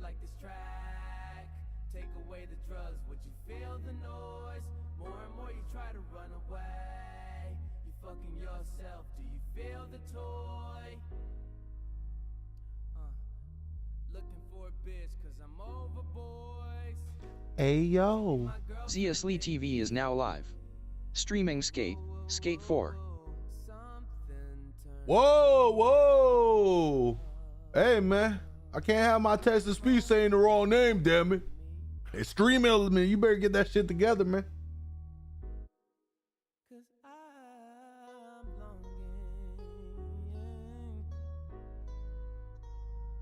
like this track? Take away the drugs, would you feel the noise? More and more you try to run away. You fucking yourself, do you feel the toy? Looking for a bitch cause I'm over, boys. Hey yo. Zeusly TV is now live. Streaming Skate 4. Whoa, whoa. Hey man, I can't have my text to speech saying the wrong name, damn it. Hey, Stream Element, you better get that shit together, man.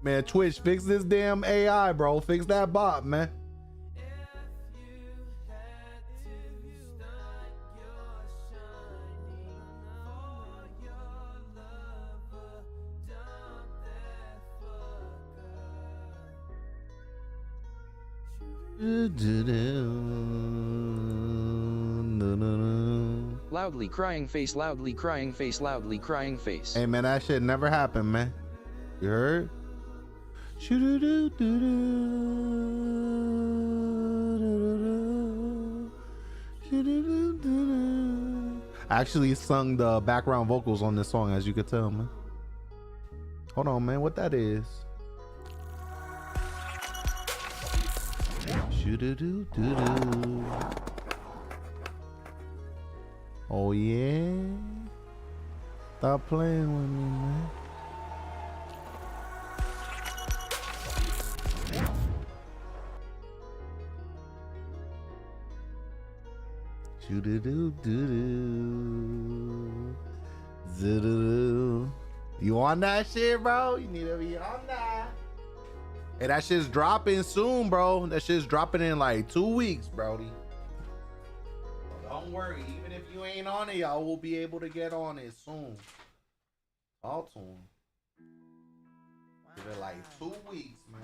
Man, Twitch, fix this damn AI, bro. Fix that bot, man. Loudly crying face, loudly crying face, loudly crying face. Hey man, that shit never happened, man. You heard? I actually sung the background vocals on this song, as you could tell, man. Hold on, man, what that is? Oh yeah, stop playing with me, man. You on that shit, bro? You need to be on that. Hey, that shit's dropping soon, bro. That shit's dropping in like 2 weeks, brody. Don't worry, even if you ain't on it, y'all will be able to get on it soon. Talk to him. Give it like 2 weeks, man.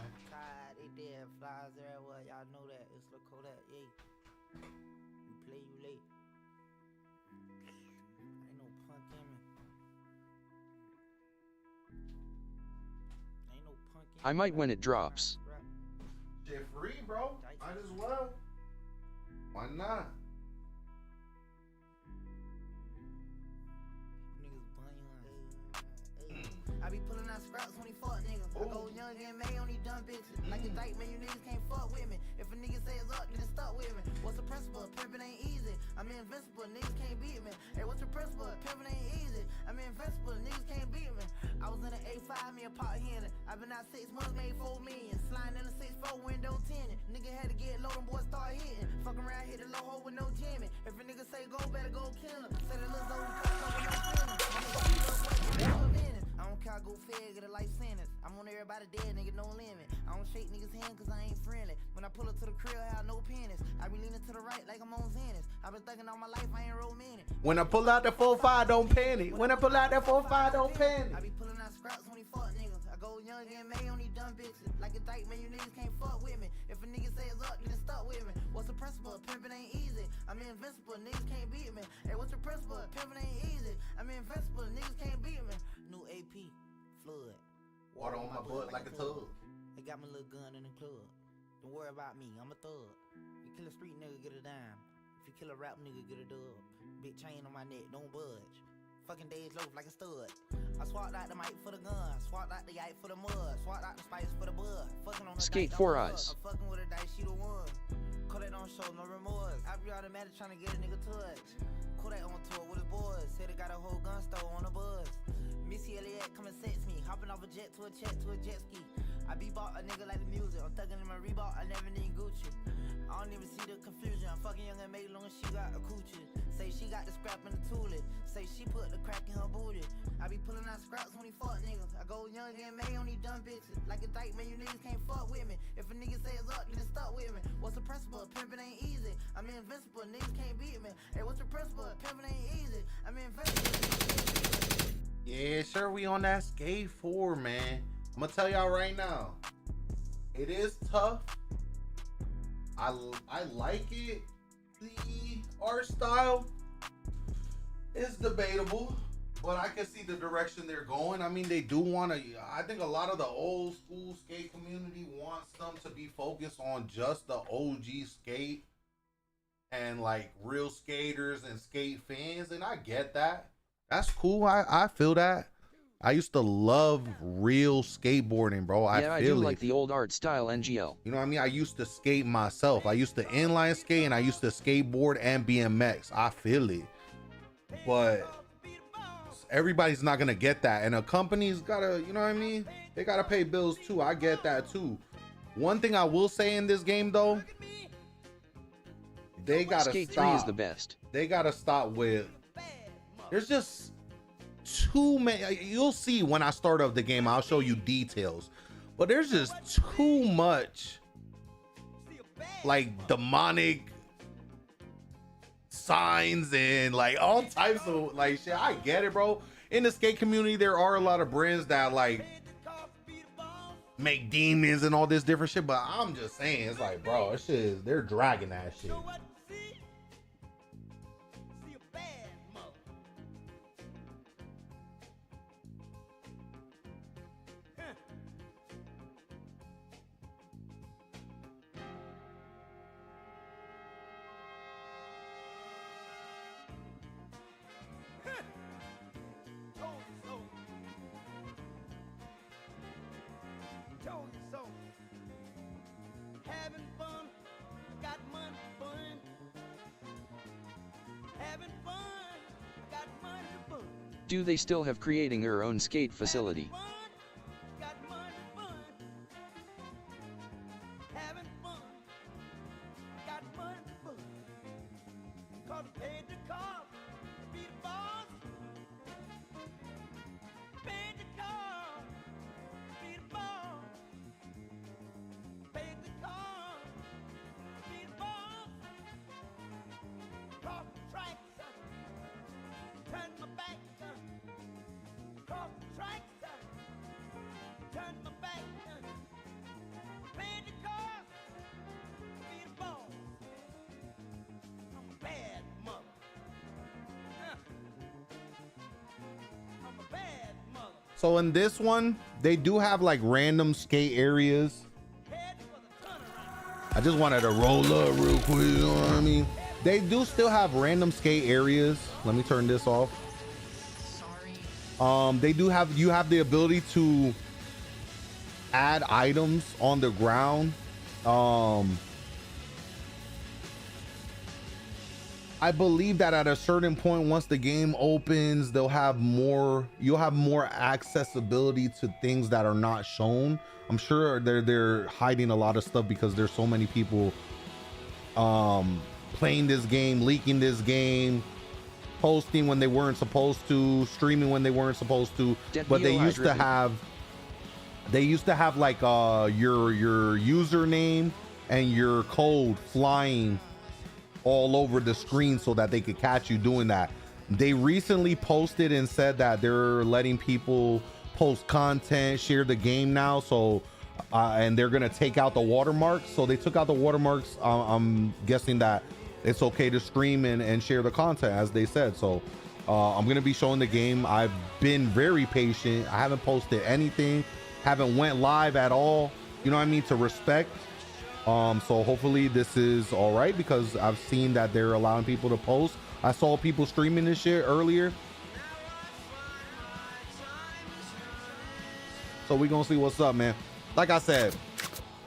They dead flies everywhere. Y'all know that. It's the Kodak. Yay. You play, you late. Ain't no punk in me. Ain't no punk in me. I might when it drops. Shit free, bro. Might as well. Why not? I be pulling out scraps when he fuck niggas. I go young and May on these dumb bitches. Like a dyke, man, you niggas can't fuck with me. If a nigga say it's up, then it's stuck with me. What's the principle? Pimpin' ain't easy. I'm invincible, niggas can't beat me. Hey, what's the principle? Pimpin' ain't easy. I'm invincible, niggas can't beat me. I was in an A5, me a pot here. I've been out 6 months, made 4 million. Sliding in a 6-4 window 10. Nigga had to get low, them boys start hitting. Fuck around, hit the low hole with no jamming. If a nigga say go, better go kill him. Say the little zone, cut up with no feeling. I don't care, I go fair, get a life sentence. I'm on everybody dead, nigga, no limit. I don't shake niggas' hand cause I ain't friendly. When I pull up to the crib, I have no pennies. I be leaning to the right like I'm on Xanax. I been thinking all my life, I ain't romantic. When I pull out the 4-5, don't panic. When I pull out that 4-5, don't panic. I be pulling out scraps when he fuck niggas. I go young and May on these dumb bitches. Like a dyke, man, you niggas can't fuck with me. If a nigga say it's up, then it's stuck with me. What's the principle? Pimpin' ain't easy. I'm invincible, niggas can't beat me. Hey, what's the principle? Pimpin' ain't easy. I'm invincible, niggas can't beat me. New AP. Flood. Water on my butt like a tub. They got my little gun in the club. Don't worry about me, I'm a thug. You kill a street nigga, get a dime. If you kill a rap nigga, get a dub. Big chain on my neck, don't budge. Fucking days loaf like a stud. I swapped out the mic for the gun. Swapped out the yike for the mud. Swapped out the spice for the bud. Fucking on the Skate dice, 4 eyes. I'm fucking with a dice, she the one. Kodak don't show no remorse. I be automatic trying to get a nigga touch. Kodak on tour with his boys. Said they got a whole gun store on the buzz. Missy Elliott come and sex me. Hopping off a jet to a jet ski. I be bought a nigga like the music. I'm thugging in my Reebok, I never need Gucci. I don't even see the confusion. I'm fucking young and made long as she got a coochie. Say she got the scrap in the toolie. Say she put the crack in her booty. I be pulling out scraps when he fuck niggas. I go young and May on these dumb bitches. Like a dyke, man, you niggas can't fuck with me. If a nigga say it's up, then it's stuck with me. What's the principle? Pimpin' ain't easy. I'm invincible, niggas can't beat me. Hey, what's the principle? Pimpin' ain't easy. I'm invincible, niggas can't beat me. Yeah, sure, we on that Skate 4, man. I'm gonna tell y'all right now, it is tough. I like it. The art style is debatable. But I can see the direction they're going. I mean, they do want to. I think a lot of the old school skate community wants them to be focused on just the OG skate and like real skaters and skate fans. And I get that. That's cool. I feel that. I used to love real skateboarding, bro. I do like the old art style NGL. You know what I mean? I used to skate myself. I used to inline skate and I used to skateboard and BMX. I feel it. But everybody's not gonna get that, and a company's gotta, you know what I mean, they gotta pay bills too. I get that too. One thing I will say in this game though, they gotta Skate stop. 3 is the best. They gotta stop with, there's just too many. You'll see when I start up the game, I'll show you details, but there's just too much like demonic signs and like all types of like shit. I get it, bro. In the skate community, there are a lot of brands that like make demons and all this different shit, but I'm just saying, it's like, bro, that shit is, they're dragging that shit. Having fun, got money fun. Having fun, got money fun. Do they still have creating their own skate facility? Got money fun. Having fun, got money fun. 'Cause paid the car, be the boss. Paid the car, be the boss. Paid the car, be the boss. Cross the tracks, turn my back. Cross the tracks, turn my back. Paid the car, be the boss. I'm a bad mother. I'm a bad mother. So in this one, they do have like random skate areas. I just wanted to roll up real quick, you know what I mean? They do still have random skate areas. Let me turn this off. They do have, you have the ability to add items on the ground. I believe that at a certain point, once the game opens, they'll have more, you'll have more accessibility to things that are not shown. I'm sure they're hiding a lot of stuff because there's so many people playing this game, leaking this game, posting when they weren't supposed to, streaming when they weren't supposed to. But they used to have like your username and your code flying all over the screen so that they could catch you doing that. They recently posted and said that they're letting people post content, share the game now, so and they're gonna take out the watermarks. So they took out the watermarks. I'm guessing that it's okay to stream and share the content, as they said. So I'm gonna be showing the game. I've been very patient. I haven't posted anything, haven't went live at all, you know what I mean, to respect. So hopefully this is all right, because I've seen that they're allowing people to post. I saw people streaming this shit earlier, so we gonna see what's up, man. Like I said,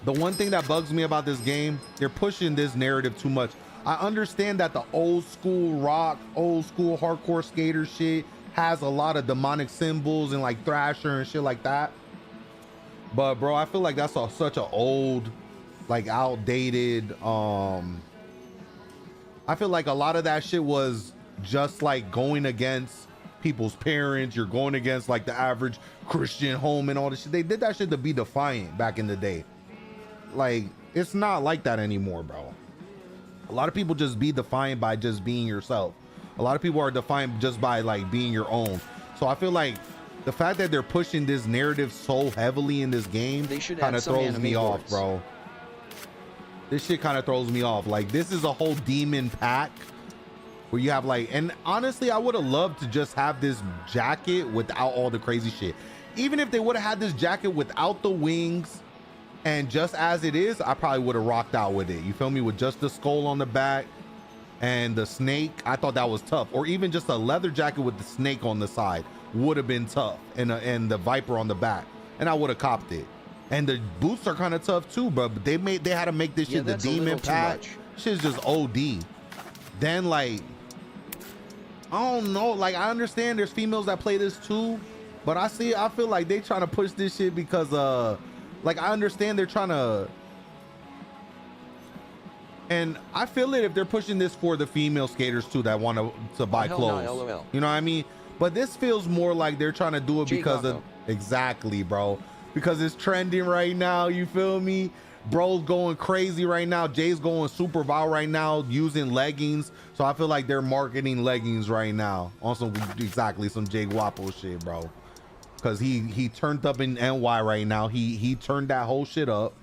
the one thing that bugs me about this game, they're pushing this narrative too much. I understand that the old school rock, old school hardcore skater shit has a lot of demonic symbols and like Thrasher and shit like that, but bro, I feel like that's such an old, like outdated, I feel like a lot of that shit was just like going against people's parents. You're going against like the average Christian home and all this shit. They did that shit to be defiant back in the day. Like, it's not like that anymore, bro. A lot of people just be defiant by just being yourself. A lot of people are defiant just by like being your own. So I feel like the fact that they're pushing this narrative so heavily in this game kind of throws me off, bro. This shit kind of throws me off. Like, this is a whole demon pack where you have like, and honestly, I would have loved to just have this jacket without all the crazy shit. Even if they would have had this jacket without the wings and just as it is, I probably would have rocked out with it. You feel me? With just the skull on the back and the snake. I thought that was tough. Or even just a leather jacket with the snake on the side would have been tough, and the viper on the back, and I would have copped it. And the boots are kind of tough too, but they had to make this shit the demon pack. Shit's just OD. Then like, I don't know, like I understand there's females that play this too, but I feel like they trying to push this shit because like I understand they're trying to, and I feel it if they're pushing this for the female skaters too that want to buy clothes. LOL. You know what I mean? But this feels more like they're trying to do it because of, exactly, bro, because it's trending right now. You feel me? Bro's going crazy right now. Jay's going super viral right now using leggings. So I feel like they're marketing leggings right now on some some Jay Guapo shit, bro. Cause he turned up in NY right now. He turned that whole shit up,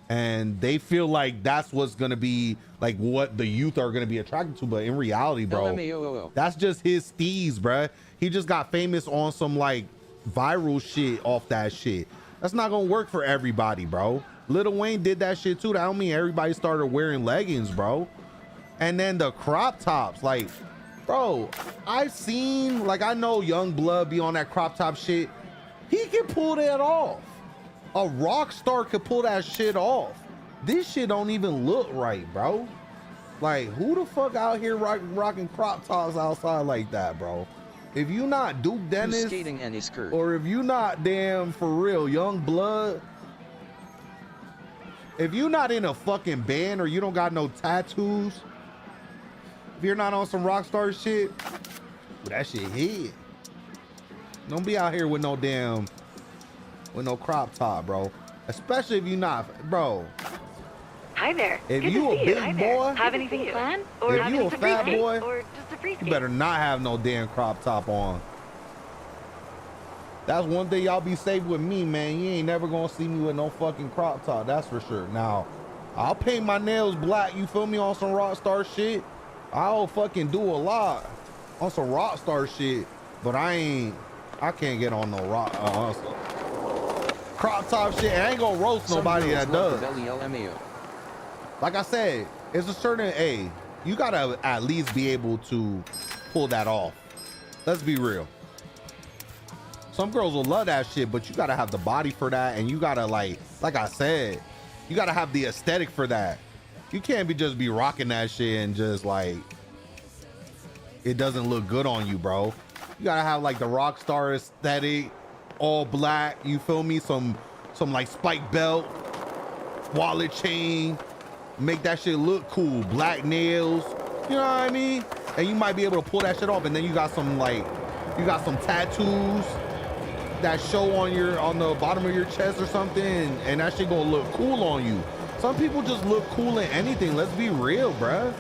and they feel like that's what's gonna be like what the youth are gonna be attracted to. But in reality, bro, that's just his steez, bro. He just got famous on some like viral shit off that shit. That's not gonna work for everybody, bro. Lil Wayne did that shit too. That don't mean everybody started wearing leggings, bro. And then the crop tops, like, bro, I've seen, like, I know Young Blood be on that crop top shit. He can pull that off. A rock star could pull that shit off. This shit don't even look right, bro. Like, who the fuck out here rocking crop tops outside like that, bro? If you not Duke Dennis, skating any skirt, or if you not damn for real Young Blood, if you not in a fucking band or you don't got no tattoos, if you're not on some rock star shit, that shit hit. Don't be out here with no damn, with no crop top, bro. Especially if you not, bro. Hi there. If Good you to a see big you. boy, have anything planned? Or if you a fat boy, or just a free you skate? better not have no damn crop top on. That's one thing y'all be safe with me, man. You ain't never gonna see me with no fucking crop top, that's for sure. Now, I'll paint my nails black, you feel me, on some rock star shit. I'll fucking do a lot on some rock star shit, but I can't get on no rock crop top shit. I ain't gonna roast nobody that does. Like I said, it's a certain A. You gotta at least be able to pull that off. Let's be real. Some girls will love that shit, but you gotta have the body for that, and you gotta like I said, you gotta have the aesthetic for that. You can't just be rocking that shit and just like it doesn't look good on you, bro. You gotta have like the rock star aesthetic, all black. You feel me? Some like spike belt, wallet chain. Make that shit look cool. Black nails, you know what I mean? And you might be able to pull that shit off. And then you got some tattoos that show on the bottom of your chest or something, and that shit gonna look cool on you. Some people just look cool in anything. Let's be real, bruh.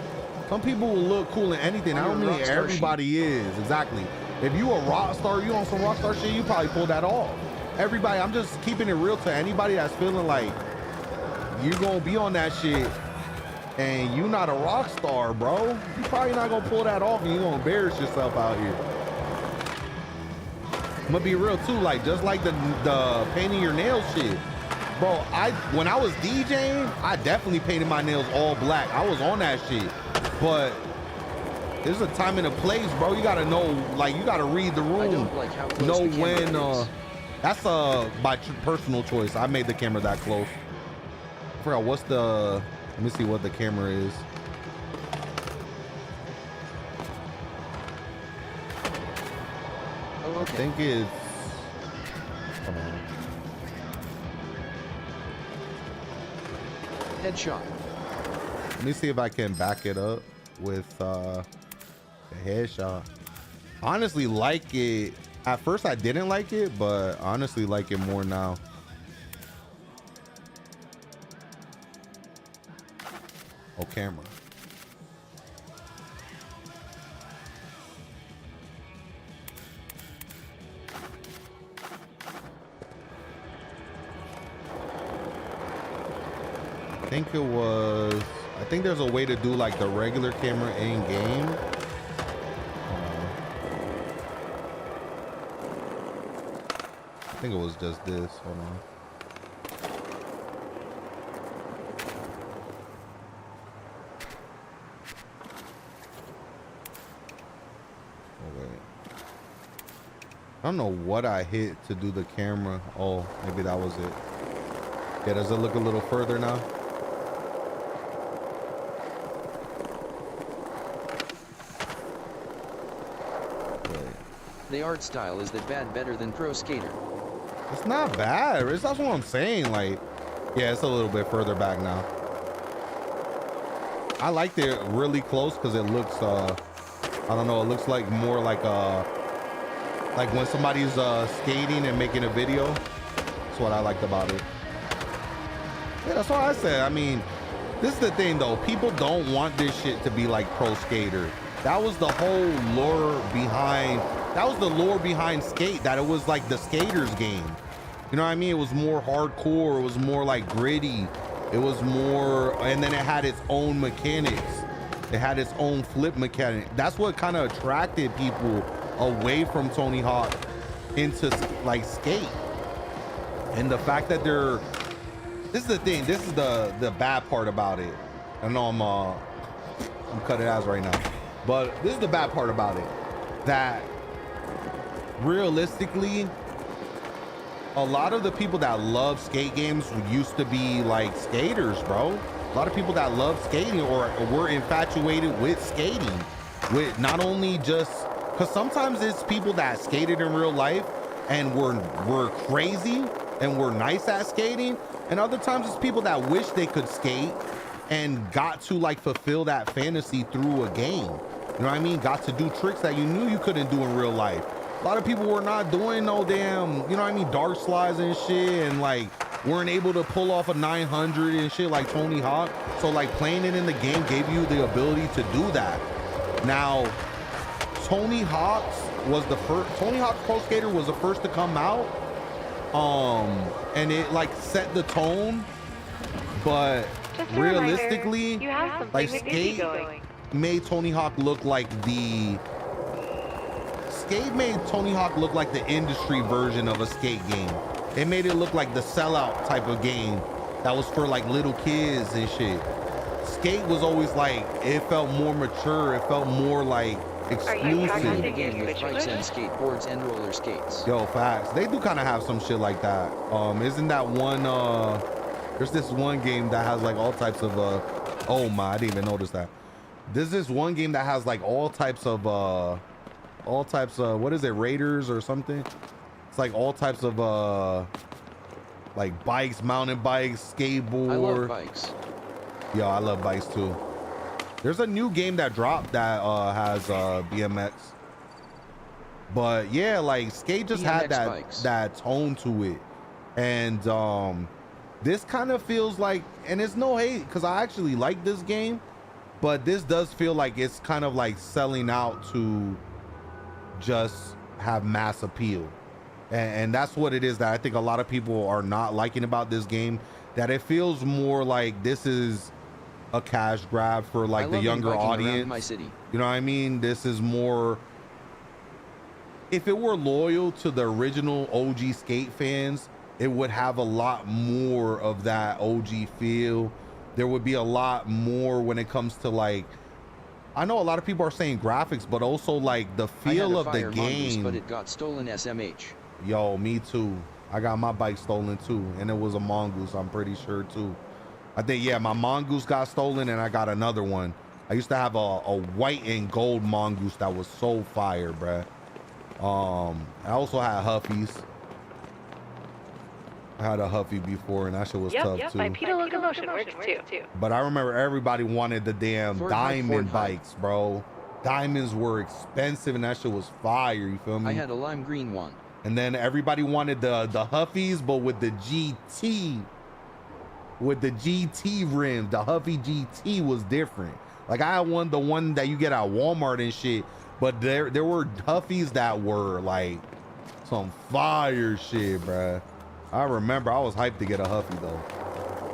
Some people will look cool in anything. I don't mean everybody is. Exactly. If you a rock star, you on some rock star shit, you probably pull that off. Everybody, I'm just keeping it real to anybody that's feeling like you're gonna be on that shit and you not a rock star, bro. You probably not gonna pull that off, and you're gonna embarrass yourself out here. I'm gonna be real too, like just like the painting your nails shit, bro. When I was DJing, I definitely painted my nails all black. I was on that shit, but there's a time and a place, bro. You gotta know, like, you gotta read the room. I don't like how close know the camera when. is. That's my personal choice. I made the camera that close. I forgot what's the. Let me see what the camera is. Oh, I okay. think it's. Come on. Headshot. Let me see if I can back it up with the headshot. Honestly, like it. At first, I didn't like it, but honestly, like it more now. Oh, camera. I think there's a way to do like the regular camera in game think it was just this. Hold on. Oh, wait. I don't know what I hit to do the camera. Oh, maybe that was it. Yeah, does it look a little further now? The art style is that bad better than Pro Skater. It's not bad. That's what I'm saying. Like, yeah, it's a little bit further back now. I liked it really close because it looks, I don't know, it looks like more like when somebody's skating and making a video. That's what I liked about it. Yeah, that's what I said. I mean, this is the thing though. People don't want this shit to be like Pro Skater. That was the whole lure behind. That was the lore behind Skate, that it was like the skaters game. You know what I mean? It was more hardcore, it was more like gritty. It was more, and then it had its own mechanics. It had its own flip mechanic. That's what kind of attracted people away from Tony Hawk into like Skate. And the fact that this is the thing, this is the bad part about it. I know I'm cutting ass right now, but this is the bad part about it. That realistically, a lot of the people that love skate games used to be like skaters, bro. A lot of people that love skating or were infatuated with skating, with not only just because sometimes it's people that skated in real life and were crazy and were nice at skating, and other times it's people that wish they could skate and got to like fulfill that fantasy through a game. You know what I mean? Got to do tricks that you knew you couldn't do in real life. A lot of people were not doing no damn, you know what I mean, dark slides and shit, and like weren't able to pull off a 900 and shit like Tony Hawk. So like playing it in the game gave you the ability to do that. Now, Tony Hawk's Pro Skater was the first to come out. And it like set the tone, but Just a realistically, reminder, you have something like to get Skate you going. made Tony Hawk look like the industry version of a skate game. It made it look like the sellout type of game that was for like little kids and shit. Skate was always like, it felt more mature, it felt more like exclusive. The game with bikes and skateboards and roller skates. Yo, facts. They do kind of have some shit like that. Isn't that one, there's this one game that has like all types of, oh my, I didn't even notice that. There's this one game that has like all types of, what is it, Raiders or something? It's like all types of, like bikes, mountain bikes, skateboard. I love bikes. Yo, I love bikes too. There's a new game that dropped that has BMX. But yeah, like Skate just had that tone to it. And this kind of feels like, and it's no hate because I actually like this game, but this does feel like it's kind of like selling out to just have mass appeal. And that's what it is that I think a lot of people are not liking about this game, that it feels more like this is a cash grab for like the younger audience. My city. You know what I mean? This is more, if it were loyal to the original OG Skate fans, it would have a lot more of that OG feel. There would be a lot more when it comes to like, I know a lot of people are saying graphics, but also like the feel of the game. But it got stolen SMH. Yo, me too. I got my bike stolen too, and it was a Mongoose, I'm pretty sure too. I think, yeah, my Mongoose got stolen and I got another one. I used to have a white and gold Mongoose that was so fire, bruh. I also had Huffies. I had a Huffy before and that shit was tough too. Bipedal locomotion works too. But I remember everybody wanted the damn diamond bikes, bro. Diamonds were expensive and that shit was fire, you feel me? I had a lime green one. And then everybody wanted the Huffies, but with the GT. With the GT rims. The Huffy GT was different. Like I had the one that you get at Walmart and shit, but there were Huffies that were like some fire shit, bruh. I remember I was hyped to get a Huffy though.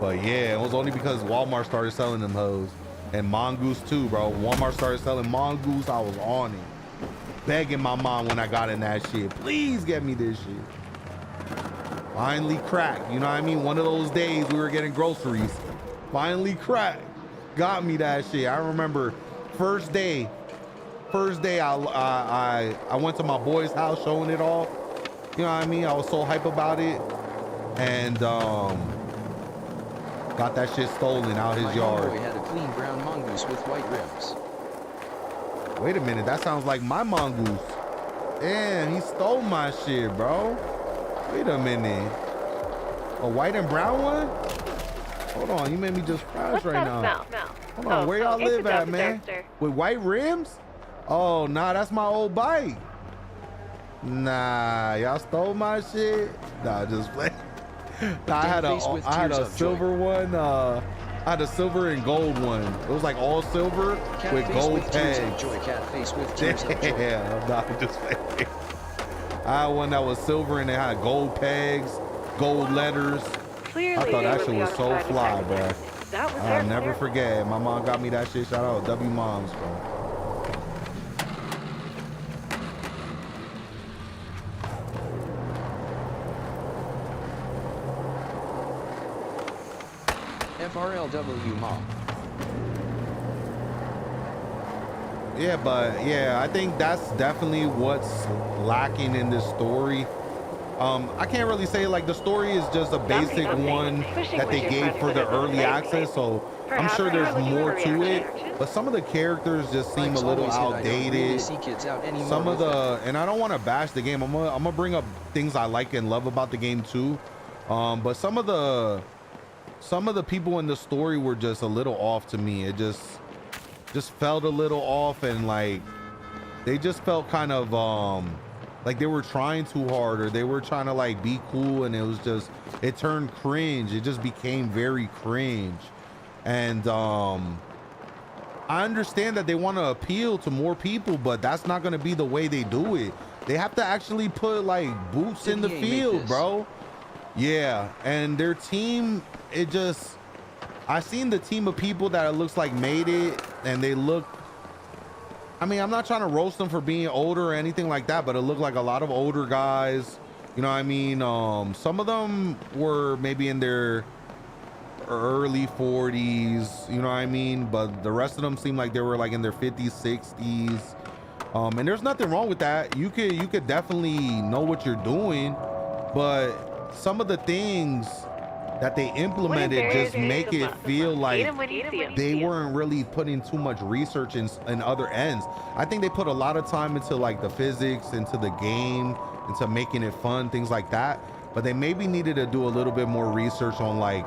But yeah, it was only because Walmart started selling them hoes. And Mongoose too, bro. Walmart started selling Mongoose, I was on it. Begging my mom when I got in that shit, please get me this shit. Finally cracked. You know what I mean? One of those days we were getting groceries. Finally cracked. Got me that shit. I remember first day I went to my boy's house showing it all. You know what I mean? I was so hype about it. And got that shit stolen out his yard. My homeboy had a clean brown mongoose with white rims. Wait a minute, that sounds like my mongoose. Damn, he stole my shit, bro. Wait a minute. A white and brown one? Hold on, you made me just crash What's right that now. smell? Hold on, where y'all it's live a at, dog man? detector. With white rims? Oh, nah, that's my old bike. Nah, y'all stole my shit? Nah, just play. Nah, I had a silver one. I had a silver and gold one. It was like all silver Cat with face gold with tears of pegs. joy. Cat face with tears of joy. Yeah, I'm not just playing. I had one that was silver and it had gold pegs, gold letters. Clearly, I thought they that were shit was so preoccupied with fly, bro. everything. That was I'll their never their- forget. My mom got me that shit. Shout out W Moms, bro. FRLW mom. Yeah, but yeah, I think that's definitely what's lacking in this story. I can't really say like the story is just a basic one that they gave for the early access, so I'm sure there's more to it. But some of the characters just seem a little outdated. Some of the, and I don't want to bash the game. I'm gonna bring up things I like and love about the game too. But some of the people in the story were just a little off to me. It just felt a little off, and like they just felt kind of like they were trying too hard, or they were trying to like be cool, and it turned cringe. It just became very cringe. And I understand that they want to appeal to more people, but that's not going to be the way they do it. They have to actually put like boots in the field, bro. Yeah, and their team, I seen the team of people that it looks like made it, and they look, I mean, I'm not trying to roast them for being older or anything like that, but it looked like a lot of older guys. You know what I mean? Some of them were maybe in their early 40s, you know what I mean? But the rest of them seemed like they were like in their 50s, 60s. And there's nothing wrong with that. You could definitely know what you're doing, but some of the things that they implemented just make it feel like they weren't really putting too much research in other ends. I think they put a lot of time into like the physics, into the game, into making it fun, things like that. But they maybe needed to do a little bit more research on like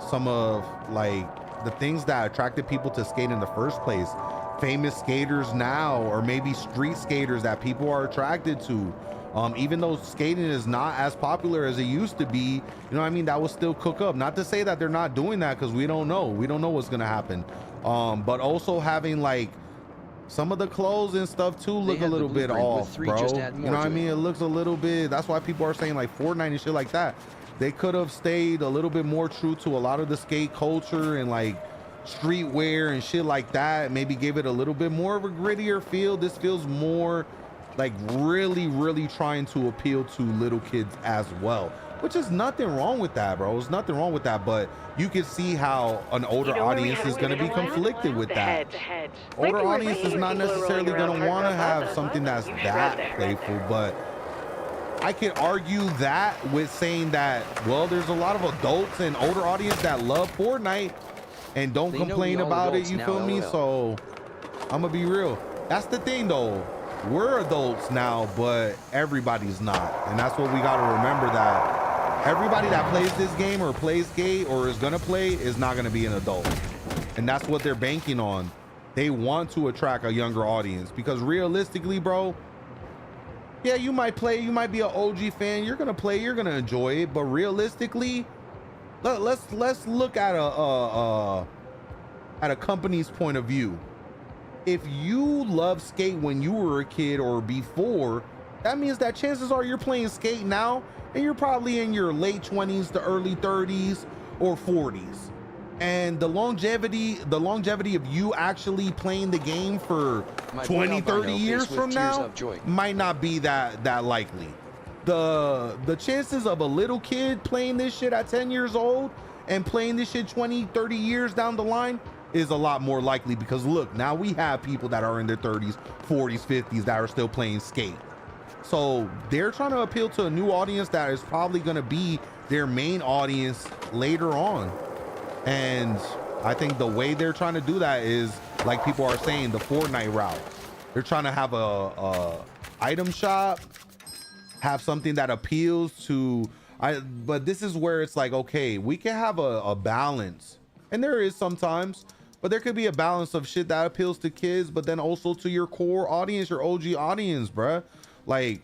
some of like the things that attracted people to skate in the first place. Famous skaters now, or maybe street skaters that people are attracted to. Even though skating is not as popular as it used to be, you know what I mean, that will still cook up. Not to say that they're not doing that, because we don't know what's gonna happen. But also having like some of the clothes and stuff too look a little bit off, bro. You know what I mean? It looks a little bit, that's why people are saying like Fortnite and shit like that. They could have stayed a little bit more true to a lot of the skate culture and like streetwear and shit like that. Maybe give it a little bit more of a grittier feel. This feels more like really trying to appeal to little kids as well, which is nothing wrong with that, bro. There's nothing wrong with that, but you can see how an older audience is going to be conflicted with that. Older audience is not necessarily going to want to have something that's that playful, but I can argue that with saying that, well, there's a lot of adults and older audience that love Fortnite and don't complain about it, you feel me? So I'm gonna be real. That's the thing though. We're adults now, but everybody's not. And that's what we got to remember, that everybody that plays this game or plays skate or is going to play is not going to be an adult. And that's what they're banking on. They want to attract a younger audience, because realistically, bro, yeah, you might play, you might be an OG fan, you're going to play, you're going to enjoy it. But realistically, let's look at a company's point of view. If you love skate when you were a kid or before, that means that chances are you're playing skate now and you're probably in your late 20s to early 30s or 40s. And the longevity of you actually playing the game for 20, 30 years from now might not be that likely. the chances of a little kid playing this shit at 10 years old and playing this shit 20, 30 years down the line is a lot more likely, because look, now we have people that are in their 30s, 40s, 50s that are still playing skate. So they're trying to appeal to a new audience that is probably going to be their main audience later on. And I think the way they're trying to do that is, like people are saying, the Fortnite route. They're trying to have a item shop, have something that appeals to, but this is where it's like, okay, we can have a balance, and there is sometimes, but there could be a balance of shit that appeals to kids, but then also to your core audience, your OG audience, bruh. Like,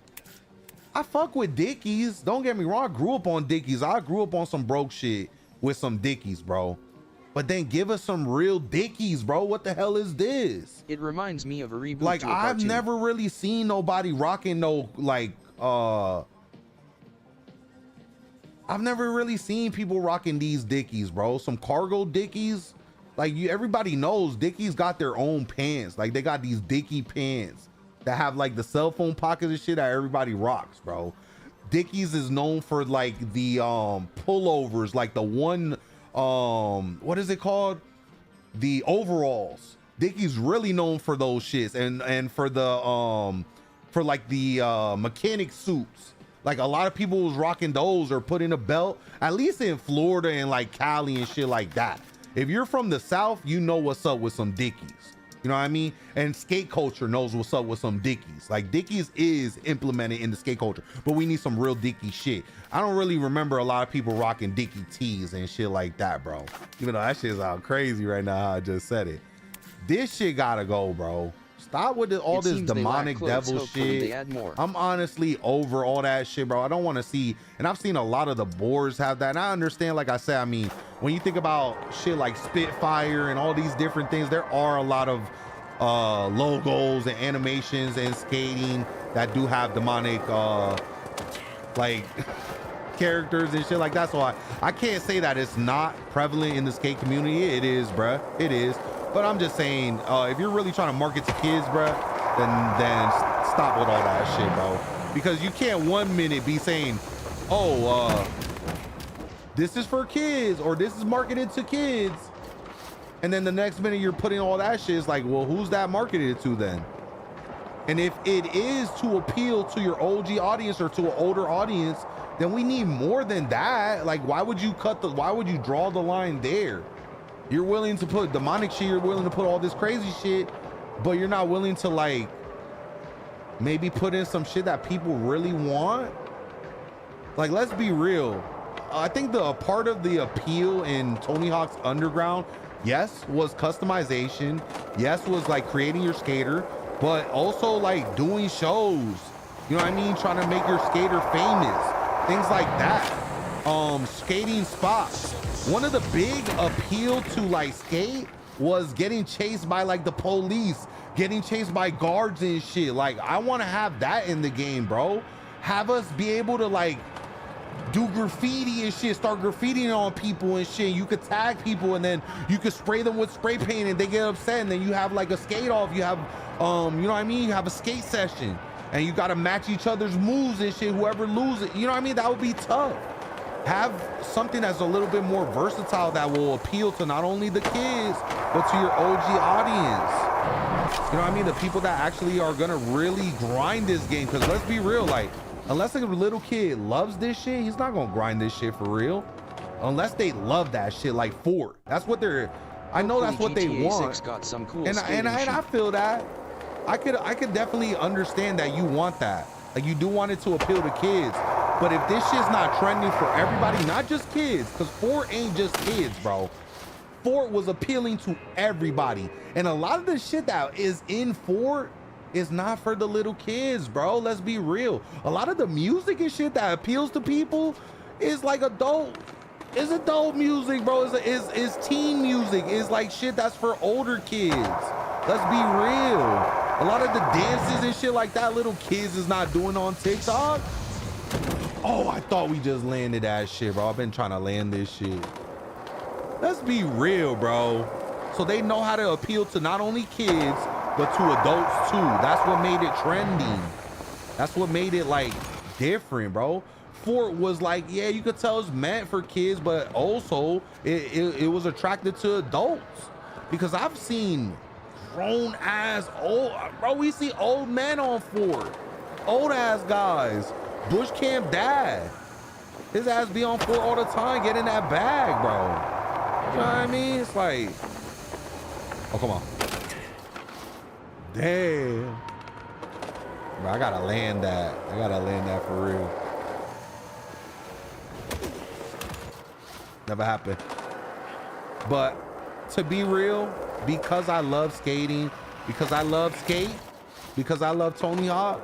I fuck with Dickies. Don't get me wrong. I grew up on Dickies. I grew up on some broke shit with some Dickies, bro. But then give us some real Dickies, bro. What the hell is this? It reminds me of a reboot. Like, to a I've cartoon. never really seen nobody rocking no, like, I've never really seen people rocking these Dickies, bro. Some cargo Dickies. Like, everybody knows Dickies got their own pants. Like, they got these Dickie pants that have like the cell phone pockets and shit that everybody rocks, bro. Dickies is known for like the pullovers, like the one, what is it called? The overalls. Dickies really known for those shits, and for the for like the mechanic suits. Like, a lot of people was rocking those or putting a belt, at least in Florida and like Cali and shit like that. If you're from the South, you know what's up with some Dickies. You know what I mean? And skate culture knows what's up with some Dickies. Like, Dickies is implemented in the skate culture, but we need some real Dickie shit. I don't really remember a lot of people rocking Dickie tees and shit like that, bro. Even though that shit's out crazy right now, how I just said it. This shit gotta go, bro. Stop with all this demonic devil shit. I'm honestly over all that shit, bro. I don't want to see, and I've seen a lot of the boards have that. And I understand, like I said, I mean, when you think about shit like Spitfire and all these different things, there are a lot of logos and animations and skating that do have demonic like characters and shit like that. So I can't say that it's not prevalent in the skate community. It is, bruh. It is. But I'm just saying, if you're really trying to market to kids, bruh, then stop with all that shit, bro. Because you can't 1 minute be saying, oh, this is for kids, or this is marketed to kids, and then the next minute you're putting all that shit. It's like, well, who's that marketed to then? And if it is to appeal to your OG audience or to an older audience, then we need more than that. Like, why would you draw the line there? You're willing to put demonic shit, you're willing to put all this crazy shit, but you're not willing to, like, maybe put in some shit that people really want. Like, let's be real. I think the part of the appeal in Tony Hawk's Underground, yes, was customization. Yes, was like creating your skater, but also like doing shows. You know what I mean? Trying to make your skater famous. Things like that. Skating spots. One of the big appeal to like skate was getting chased by like the police, getting chased by guards and shit. Like, I want to have that in the game, bro. Have us be able to like do graffiti and shit, start graffitiing on people and shit. You could tag people and then you could spray them with spray paint and they get upset, and then you have like a skate off. You have, you know what I mean? You have a skate session and you got to match each other's moves and shit. Whoever loses, you know what I mean? That would be tough. Have something that's a little bit more versatile that will appeal to not only the kids, but to your OG audience. You know what I mean? The people that actually are gonna really grind this game. Because let's be real, like, unless a little kid loves this shit, he's not gonna grind this shit for real. Unless they love that shit, like Fort. That's what they're, I know that's what they want. Got some cool and I feel that. I could definitely understand that you want that. Like, you do want it to appeal to kids. But if this shit's not trending for everybody, not just kids, because Fort ain't just kids, bro. Fort was appealing to everybody. And a lot of the shit that is in Fort is not for the little kids, bro. Let's be real. A lot of the music and shit that appeals to people is like adult. It's adult music, bro. It's teen music. It's like shit that's for older kids. Let's be real. A lot of the dances and shit like that little kids is not doing on TikTok. Oh, I thought we just landed that shit, bro. I've been trying to land this shit. Let's be real, bro. So they know how to appeal to not only kids, but to adults too. That's what made it trending. That's what made it like different, bro. Fort was like, yeah, you could tell it's meant for kids, but also it was attracted to adults, because I've seen grown ass old, bro. We see old men on Fort, old ass guys. Bush Camp dad, his ass be on Fort all the time, get in that bag, bro. You know what I mean? It's like, oh, come on. Damn. Bro, I gotta land that. I gotta land that for real. Never happened. But to be real, because I love skating, because I love skate, because I love Tony Hawk,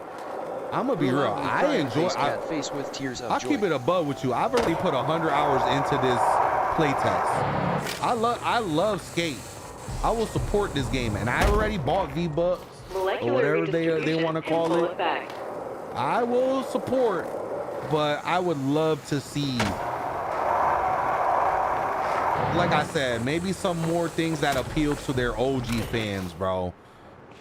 I'm gonna be real. I enjoy. Face with tears of I'll joy. keep it above with you. I've already put 100 hours into this playtest. I love skate. I will support this game, and I already bought V-Bucks or whatever they want to call it. I will support, but I would love to see, like I said, maybe some more things that appeal to their OG fans, bro.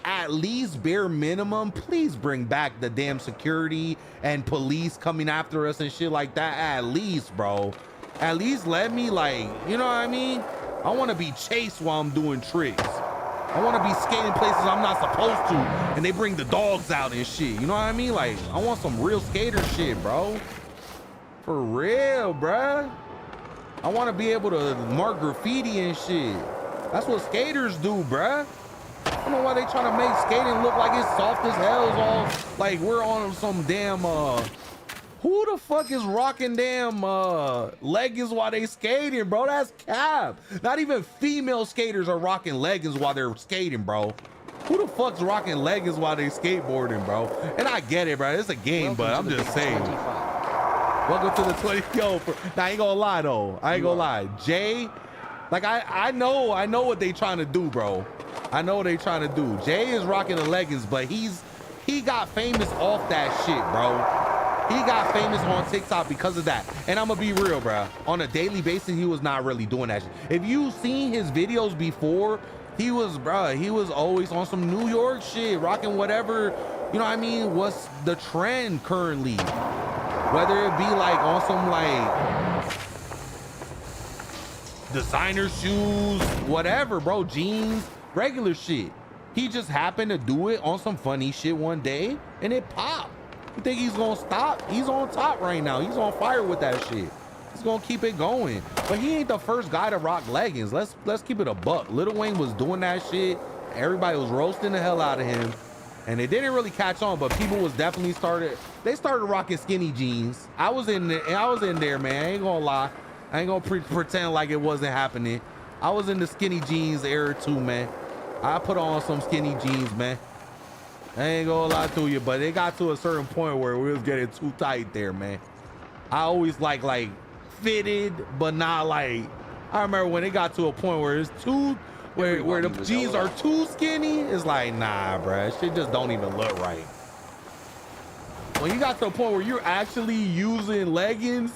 At least bare minimum, please bring back the damn security and police coming after us and shit like that. At least, bro. At least let me, like, you know what I mean? I want to be chased while I'm doing tricks. I want to be skating places I'm not supposed to, and they bring the dogs out and shit. You know what I mean? Like, I want some real skater shit, bro. For real, bruh. I want to be able to mark graffiti and shit. That's what skaters do, bruh. I don't know why they trying to make skating look like it's soft as hell. It's all like we're on some damn who the fuck is rocking damn leggings while they skating, bro? That's cap. Not even female skaters are rocking leggings while they're skating, bro. Who the fuck's rocking leggings while they skateboarding, bro? And I get it, bro. It's a game, but I'm just saying. Welcome to the 20. Yo, I ain't gonna lie though. I ain't gonna lie. Jay, like I know what they trying to do, bro. I know what they trying to do. Jay is rocking the leggings, but he got famous off that shit, bro. He got famous on TikTok because of that. And I'm gonna be real, bro. On a daily basis, he was not really doing that shit. If you seen his videos before, he was always on some New York shit, rocking whatever, you know what I mean, what's the trend currently. Whether it be like on some like designer shoes, whatever, bro, jeans, regular shit. He just happened to do it on some funny shit one day and it popped. You think he's gonna stop? He's on top right now. He's on fire with that shit. He's gonna keep it going. But he ain't the first guy to rock leggings. Let's keep it a buck. Lil Wayne was doing that shit. Everybody was roasting the hell out of him. And it didn't really catch on, but people was definitely started rocking skinny jeans. I was in there, man. I ain't gonna lie. I ain't gonna pretend like it wasn't happening. I was in the skinny jeans era too, man. I put on some skinny jeans, man. I ain't gonna lie to you, but it got to a certain point where we was getting too tight there, man. I always like fitted, but not like, I remember when it got to a point where it's too, where the jeans are too skinny, it's like, nah, bruh, shit just don't even look right. When you got to a point where you're actually using leggings,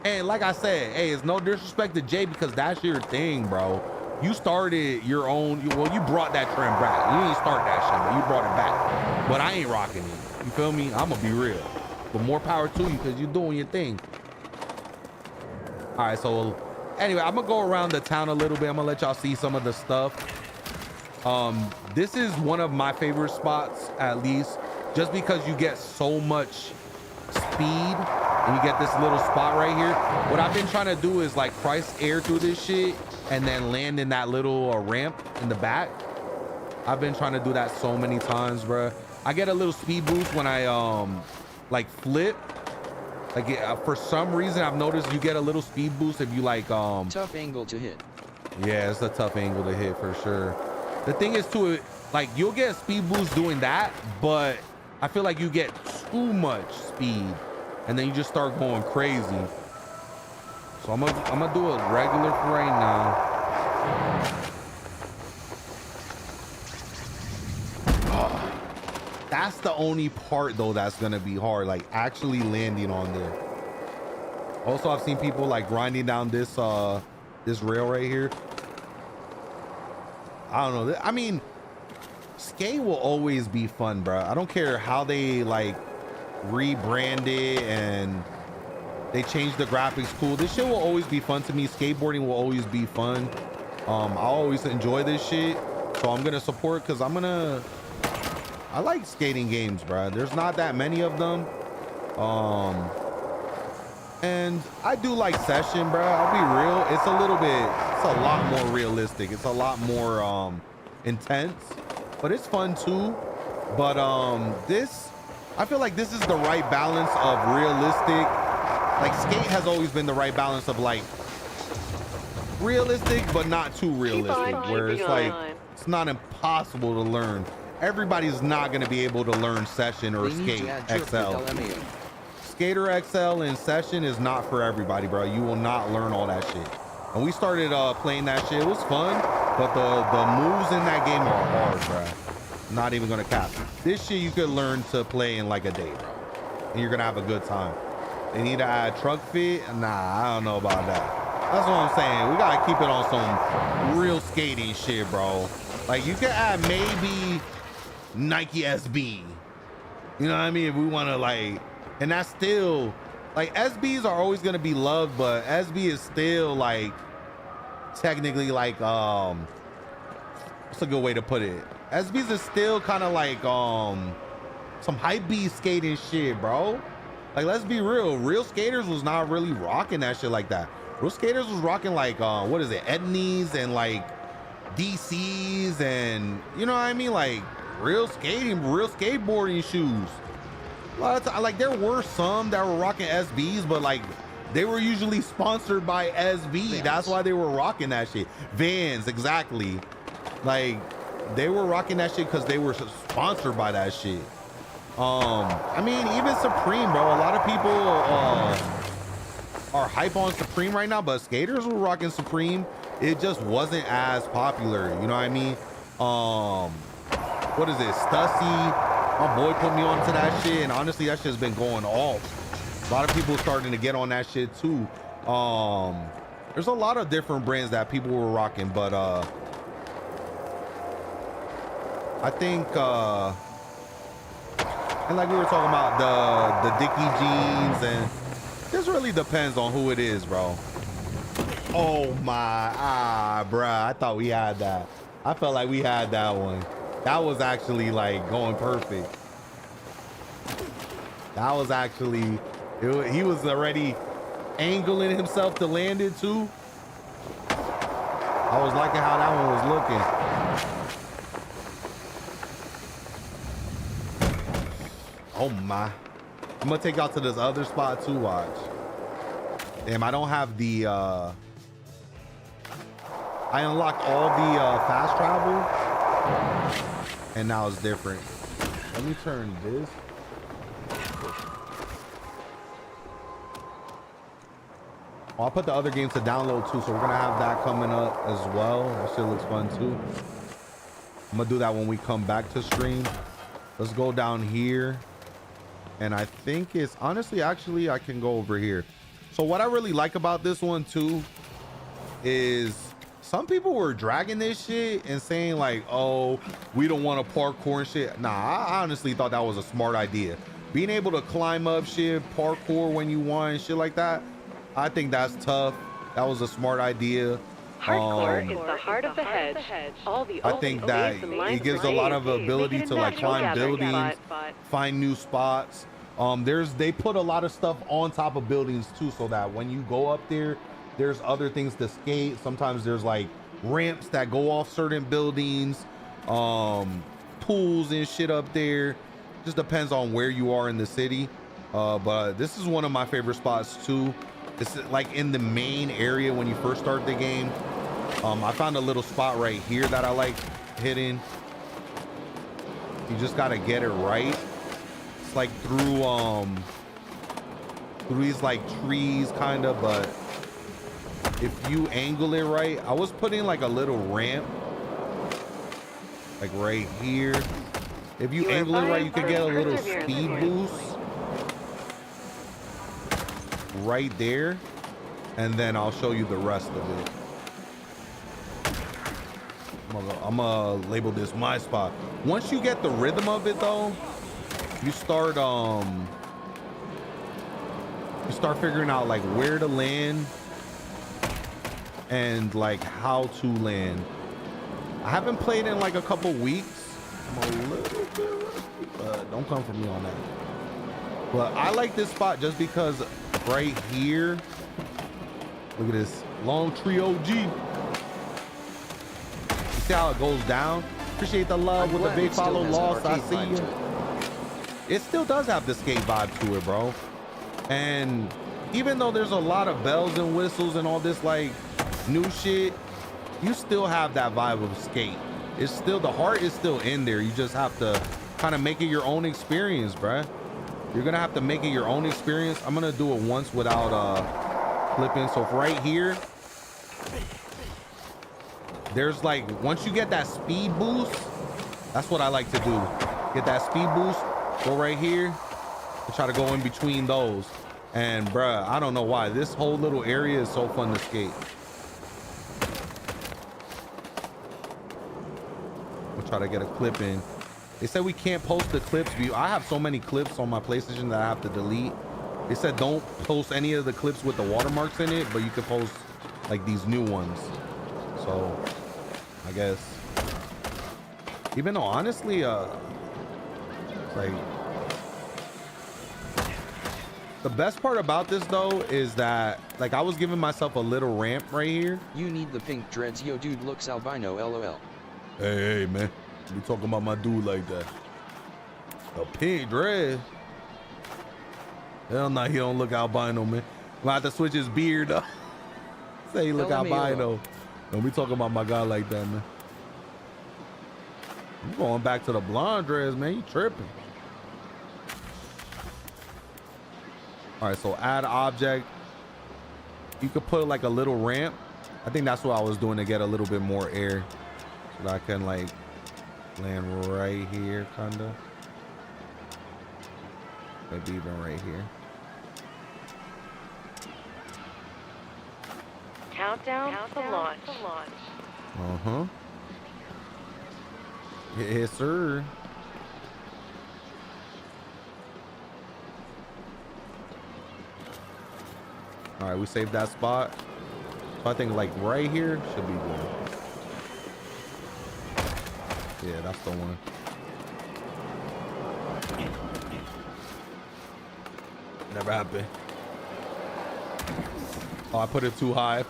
and like I said, hey, it's no disrespect to Jay because that's your thing, bro. You started your own, well, you brought that trend back. You didn't start that shit, but you brought it back. But I ain't rocking it. You feel me? I'm gonna be real. But more power to you because you're doing your thing. All right, so anyway, I'm gonna go around the town a little bit. I'm gonna let y'all see some of the stuff. This is one of my favorite spots, at least, just because you get so much speed and you get this little spot right here. What I've been trying to do is like price air through this shit and then land in that little ramp in the back. I've been trying to do that so many times, bro. I get a little speed boost when I like flip. Like for some reason I've noticed you get a little speed boost if you like tough angle to hit. Yeah, it's a tough angle to hit for sure. The thing is too, like you'll get a speed boost doing that, but I feel like you get too much speed and then you just start going crazy. So I'm gonna do it regular for right now. That's the only part though that's gonna be hard, like actually landing on there. Also, I've seen people like grinding down this this rail right here. I don't know. I mean, skate will always be fun, bro. I don't care how they like rebranded and they changed the graphics cool. This shit will always be fun to me. Skateboarding will always be fun. I always enjoy this shit, so I'm gonna support because I like skating games, bro. There's not that many of them. And I do like Session, bro. I'll be real. It's a lot more realistic. It's a lot more intense, but it's fun too. But I feel like this is the right balance of realistic. Like Skate has always been the right balance of like realistic, but not too realistic, where it's like it's not impossible to learn. Everybody's not going to be able to learn Session or Skate XL. Skater XL and Session is not for everybody, bro. You will not learn all that shit. And we started playing that shit. It was fun, but the moves in that game are hard, bro. Not even gonna cap. This shit you could learn to play in like a day, bro. And you're gonna have a good time. They need to add truck fit. Nah, I don't know about that. That's what I'm saying. We gotta keep it on some real skating shit, bro. Like you could add maybe Nike SB. You know what I mean? If we wanna like, and that's still like SBs are always gonna be loved, but SB is still like technically like what's a good way to put it? SBs is still kind of like some hype beast skating shit, bro. Like let's be real, real skaters was not really rocking that shit like that. Real skaters was rocking like what is it, Etnies and like DCs and you know what I mean, like real skating, real skateboarding shoes. Like there were some that were rocking SBs, but like they were usually sponsored by SB. Vans. That's why they were rocking that shit. Vans, exactly. Like they were rocking that shit because they were sponsored by that shit. I mean, even Supreme, bro. A lot of people are hype on Supreme right now, but skaters were rocking Supreme. It just wasn't as popular. You know what I mean? What is it? Stussy. My boy put me onto that shit, and honestly, that shit's been going off. A lot of people starting to get on that shit too. There's a lot of different brands that people were rocking, but I think and like we were talking about the Dickie jeans, and this really depends on who it is, bro. Oh my, bruh, I thought we had that. I felt like we had that one. That was actually like going perfect. That was actually, he was already angling himself to land it too. I was liking how that one was looking. Oh my. I'm gonna take y'all to this other spot too, watch. Damn, I don't have the, I unlocked all the fast travel. And now it's different. Let me turn this. Oh, I'll put the other games to download too, so we're gonna have that coming up as well. That shit looks fun too. I'm gonna do that when we come back to stream. Let's go down here. And I think it's honestly, actually, I can go over here. So what I really like about this one too is some people were dragging this shit and saying like, oh, we don't want to parkour and shit. Nah, I honestly thought that was a smart idea. Being able to climb up shit, parkour when you want and shit like that, I think that's tough. That was a smart idea. Hardcore is the heart of the hedge. I think that it gives a lot of ability to like climb buildings, find new spots. They put a lot of stuff on top of buildings too, so that when you go up there, there's other things to skate. Sometimes there's like ramps that go off certain buildings, pools and shit up there. Just depends on where you are in the city. But this is one of my favorite spots too. It's like in the main area when you first start the game. I found a little spot right here that I like hitting. You just gotta get it right. It's like through these like trees kind of, but if you angle it right, I was putting like a little ramp like right here. If you angle it right, you can get a little speed boost right there, and then I'll show you the rest of it. I'm gonna label this my spot. Once you get the rhythm of it though, you start you start figuring out like where to land and like how to land. I haven't played in like a couple weeks. I'm a little bit rusty, but don't come for me on that. But I like this spot just because right here, look at this long tree OG. You see how it goes down? Appreciate the love with the big follow lost. I see you. It still does have the skate vibe to it, bro. And even though there's a lot of bells and whistles and all this like new shit, you still have that vibe of skate. It's still, the heart is still in there. You just have to kind of make it your own experience, bruh. You're gonna have to make it your own experience. I'm gonna do it once without flipping. So right here, there's like, once you get that speed boost, that's what I like to do. Get that speed boost, go right here, and try to go in between those. And bruh, I don't know why, this whole little area is so fun to skate. We'll try to get a clip in. They said we can't post the clips. I have so many clips on my PlayStation that I have to delete. They said don't post any of the clips with the watermarks in it, but you can post like these new ones. So I guess, even though honestly, it's like, the best part about this though is that like I was giving myself a little ramp right here. You need the pink dreads. Yo, dude looks albino. LOL. Hey man, you talking about my dude like that? A pink dread? Hell nah, he don't look albino, man. We'll have to switch his beard up. Say he look albino. Don't be talking about my guy like that, man. You going back to the blonde dreads, man. You tripping. All right, so add object. You could put like a little ramp. I think that's what I was doing to get a little bit more air, so that I can like land right here, kinda. Maybe even right here. Countdown to launch. Uh-huh. Yes, sir. All right, we saved that spot. So I think like right here should be good. Yeah, that's the one. Never happened. Oh, I put it too high.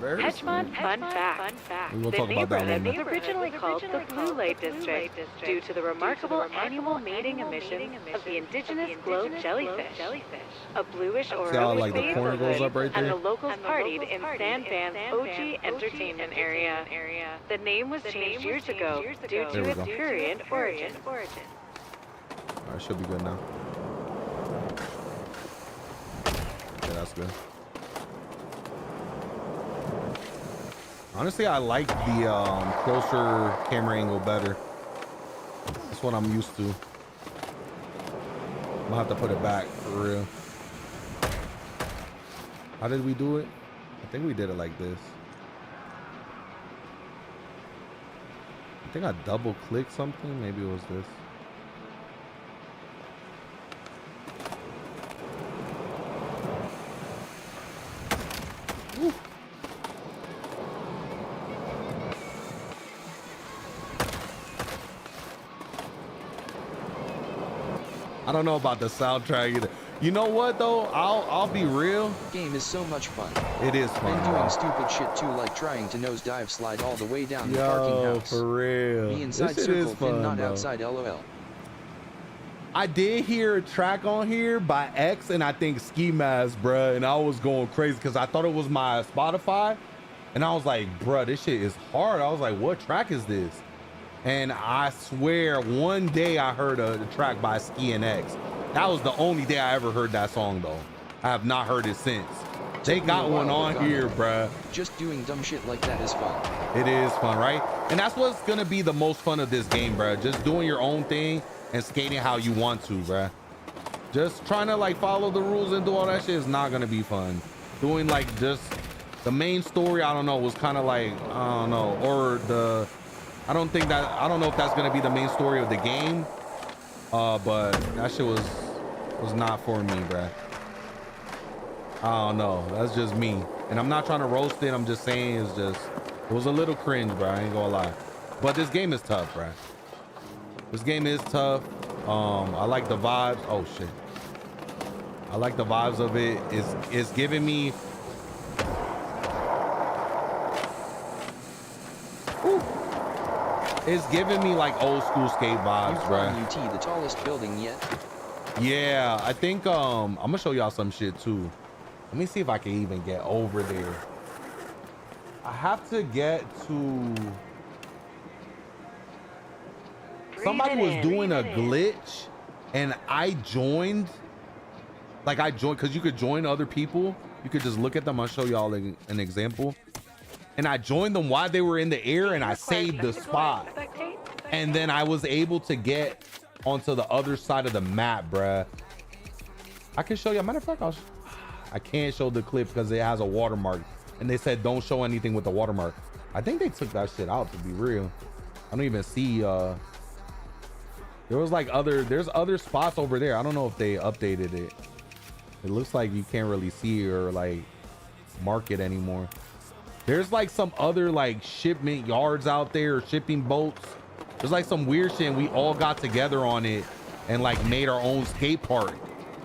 Hedgemont fun fact. We'll The talk about that neighborhood one. was originally called the Blue Lake District due to the remarkable annual mating emissions of the indigenous globe jellyfish. A bluish See how orange like the corner goes up right and there? the locals partied in Sandban's OG entertainment area. The name was changed years ago due There to we its go. Purian origin. All right, should be good now. Yeah, that's good. Honestly, I like the closer camera angle better. That's what I'm used to. I'm gonna have to put it back for real. How did we do it? I think we did it like this. I think I double clicked something. Maybe it was this. Woo. I don't know about the soundtrack either. You know what though? I'll be real. Game is so much fun. It is fun. And doing bro. stupid shit too, like trying to nosedive slide all the way down the parking Yo, house. for real. Be inside This shit is circle, pin fun, not bro. outside. LOL. I did hear a track on here by X and I think Ski Mask, bruh, and I was going crazy because I thought it was my Spotify, and I was like, bruh, this shit is hard. I was like, what track is this? And I swear, one day I heard a track by Ski and X. That was the only day I ever heard that song, though. I have not heard it since. They got one on here, bruh. Just doing dumb shit like that is fun. It is fun, right? And that's what's gonna be the most fun of this game, bruh. Just doing your own thing and skating how you want to, bruh. Just trying to like follow the rules and do all that shit is not gonna be fun. Doing like just the main story, I don't know, was kind of like, I don't know, or the, I don't know if that's gonna be the main story of the game, But that shit was not for me, bruh. I don't know. That's just me. And I'm not trying to roast it. I'm just saying it was a little cringe, bro. I ain't gonna lie. But this game is tough, bro. This game is tough. I like the vibes. Oh shit. I like the vibes of it. It's giving me. Ooh. It's giving me like old school skate vibes, bro. UT, the tallest building yet? Yeah, I think I'm gonna show y'all some shit too. Let me see if I can even get over there. I have to get to. Somebody was doing a glitch, and I joined. Like I joined because you could join other people. You could just look at them. I'll show y'all an example. And I joined them while they were in the air, and I saved the spot. And then I was able to get onto the other side of the map, bruh. I can show you. Matter of fact, I can't show the clip because it has a watermark, and they said don't show anything with the watermark. I think they took that shit out, to be real. I don't even see. There was like there's other spots over there. I don't know if they updated it. It looks like you can't really see or like mark it anymore. There's like some other like shipment yards out there, shipping boats. There's like some weird shit, and we all got together on it and like made our own skate park.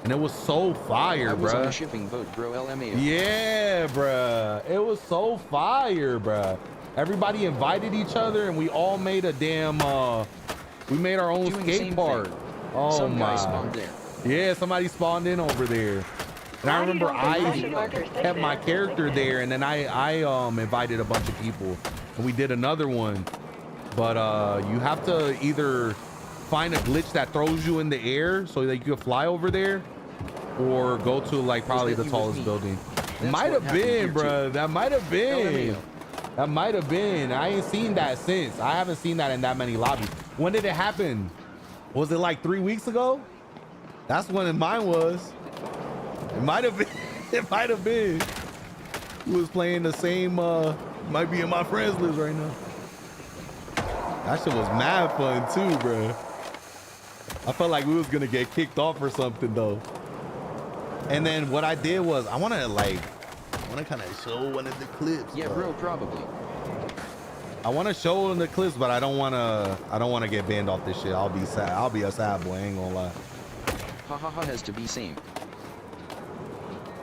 And it was so fire, bro. On a shipping boat, bro. LMAO. Yeah, bro. It was so fire, bro. Everybody invited each other, and we all made a damn. We made our own skate park. Oh Some my. guy spawned there. Yeah, somebody spawned in over there. And I remember I kept my character there, and then I invited a bunch of people, and we did another one. But you have to either find a glitch that throws you in the air so that you can fly over there, or go to like probably the tallest building. Might have been, bro. That might have been. That might have been. I ain't seen that since. I haven't seen that in that many lobbies. When did it happen? Was it like 3 weeks ago? That's when mine was. It might have been. It might have been. He was playing the same. Might be in my friends list right now. That shit was mad fun too, bro. I felt like we was gonna get kicked off or something though. And then what I did was I want to kind of show one of the clips. Yeah, bro, probably. I want to show in the clips, but I don't want to get banned off this shit. I'll be sad. I'll be a sad boy. I ain't gonna lie. Hahaha has to be same.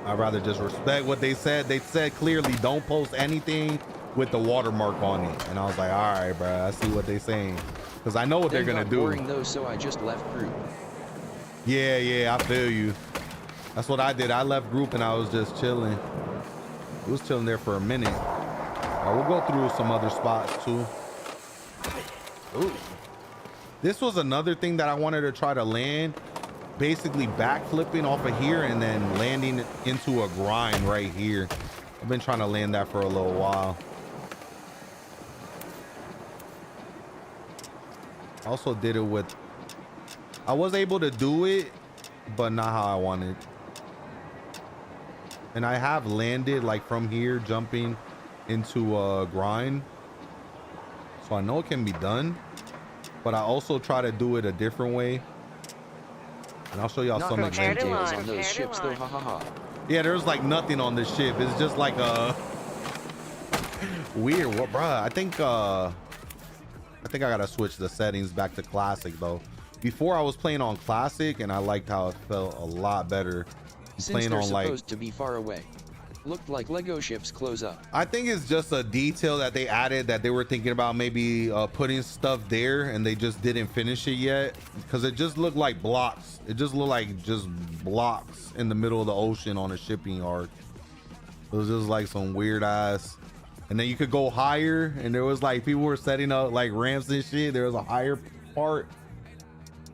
I'd rather just respect what they said. They said clearly don't post anything with the watermark on it. And I was like, all right, bro, I see what they're saying. Because I know what they're going to do. Boring though, so I just left group. Yeah, I feel you. That's what I did. I left group and I was just chilling. I was chilling there for a minute. We'll go through some other spots too. Ooh. This was another thing that I wanted to try to land. Basically backflipping off of here and then landing into a grind right here. I've been trying to land that for a little while. I also did it with, I was able to do it, but not how I wanted. And I have landed like from here, jumping into a grind. So I know it can be done, but I also try to do it a different way. And I'll show y'all some examples on those ships though, hahaha. Yeah, there's like nothing on this ship. It's just like a weird. What, bruh? I think I gotta switch the settings back to classic though. Before I was playing on classic, and I liked how it felt a lot better. Since playing they're on like supposed to be far away. Looked like Lego ships close up. I think it's just a detail that they added that they were thinking about maybe putting stuff there, and they just didn't finish it yet because it just looked like blocks. It just looked like just blocks in the middle of the ocean on a shipping yard. It was just like some weird ass. And then you could go higher, and there was like people were setting up like ramps and shit. There was a higher part.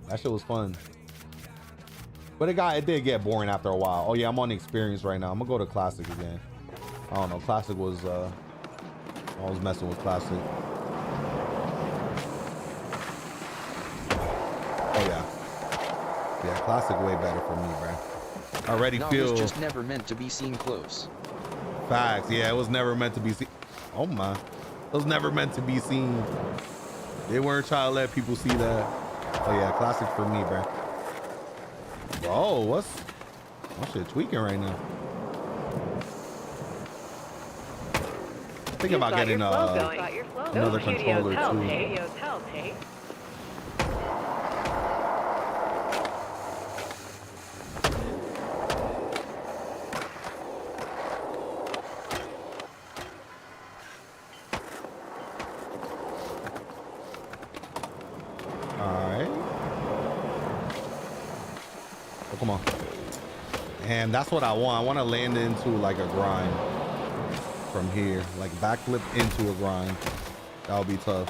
That shit was fun. But it did get boring after a while. Oh yeah, I'm on experience right now. I'm gonna go to classic again. I don't know. Classic was I was messing with classic. Oh yeah. Yeah, classic way better for me, bro. I already feel. It was just never meant to be seen close. Facts. Yeah, it was never meant to be seen. Oh my. It was never meant to be seen. They weren't trying to let people see that. Oh yeah, classic for me, bro. Bro, what's shit tweaking right now? Think about getting another controller too. Come on. And that's what I want. I want to land into like a grind from here, like backflip into a grind. That would be tough.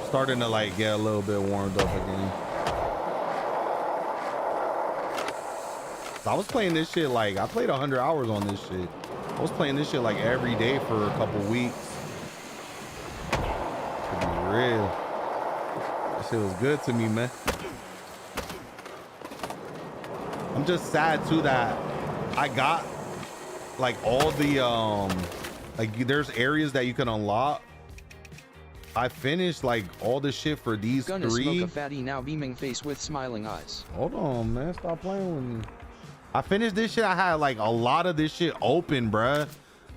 Starting to like get a little bit warmed up again. So I was playing this shit like, I played 100 hours on this shit. I was playing this shit like every day for a couple weeks. To be real. That shit was good to me, man. I'm just sad too that I got like all the like there's areas that you can unlock. I finished like all the shit for these Gonna three. Smoke a fatty now beaming face with smiling eyes. Hold on, man, stop playing with me. I finished this shit. I had like a lot of this shit open, bruh.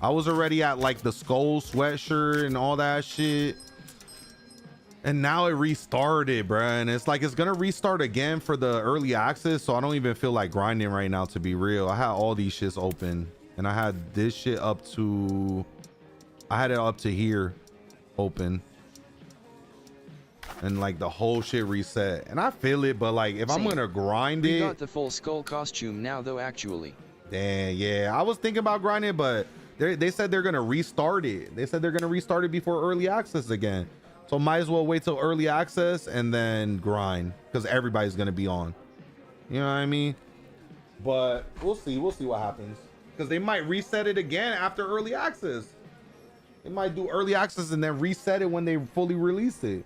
I was already at like the Skull sweatshirt and all that shit. And now it restarted, bruh. And it's like, it's gonna restart again for the early access. So I don't even feel like grinding right now, to be real. I had all these shits open. And I had this shit up to, I had it up to here open. And like the whole shit reset. And I feel it, but like if I'm gonna grind it. We got the full Skull costume now though, actually. Damn, yeah. I was thinking about grinding, but they said they're gonna restart it. They said they're gonna restart it before early access again. So might as well wait till early access and then grind, because everybody's gonna be on. You know what I mean? But we'll see what happens, because they might reset it again after early access. They might do early access and then reset it when they fully release it.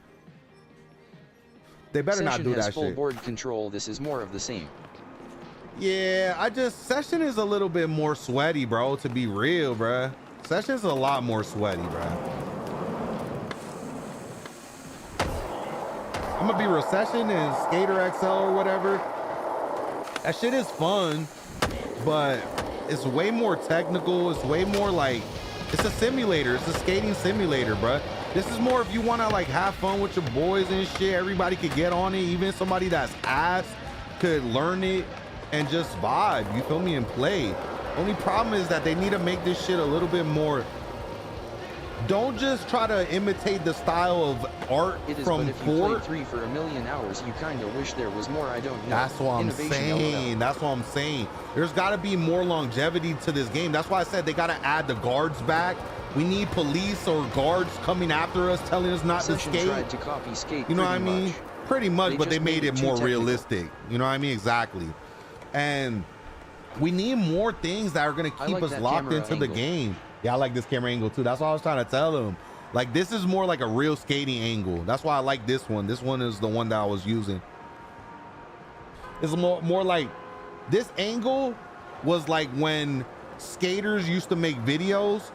They better Session not do has that full shit. board control. This is more of the same. Yeah, Session is a little bit more sweaty, bro, to be real, bruh. Session's a lot more sweaty, bruh. I'm gonna be real. Session and Skater XL or whatever, that shit is fun, but it's way more technical. It's way more like, it's a simulator. It's a skating simulator, bruh. This is more if you want to like have fun with your boys and shit. Everybody could get on it. Even somebody that's ass could learn it and just vibe, you feel me, and play. Only problem is that they need to make this shit a little bit more. Don't just try to imitate the style of art It is, from but if you Fort. played 3 for a million hours, you kinda wish there was more. I don't know. That's what I'm Innovation, saying. LOL. That's what I'm saying. There's got to be more longevity to this game. That's why I said they got to add the guards back. We need police or guards coming after us, telling us not to Session skate. tried to copy skate. You know what I pretty mean? much. Pretty much, They but they just made made it it too more technical. realistic. You know what I mean? Exactly. And we need more things that are going to I keep like us that locked camera into the angle. game. Yeah, I like this camera angle too. That's what I was trying to tell them. Like, this is more like a real skating angle. That's why I like this one. This one is the one that I was using. It's more like, this angle was like when skaters used to make videos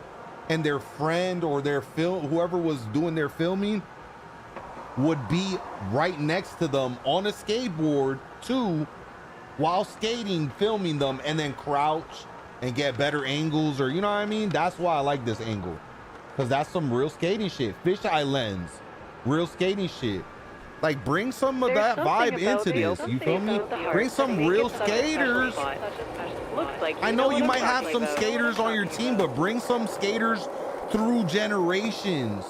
and their friend or their whoever was doing their filming would be right next to them on a skateboard too, while skating, filming them, and then crouch and get better angles, or you know what I mean? That's why I like this angle, because that's some real skating shit. Fisheye lens, real skating shit. Like, bring some of that vibe into this, you feel me? Bring some real skaters. I know you might have some skaters on your team, but bring some skaters through generations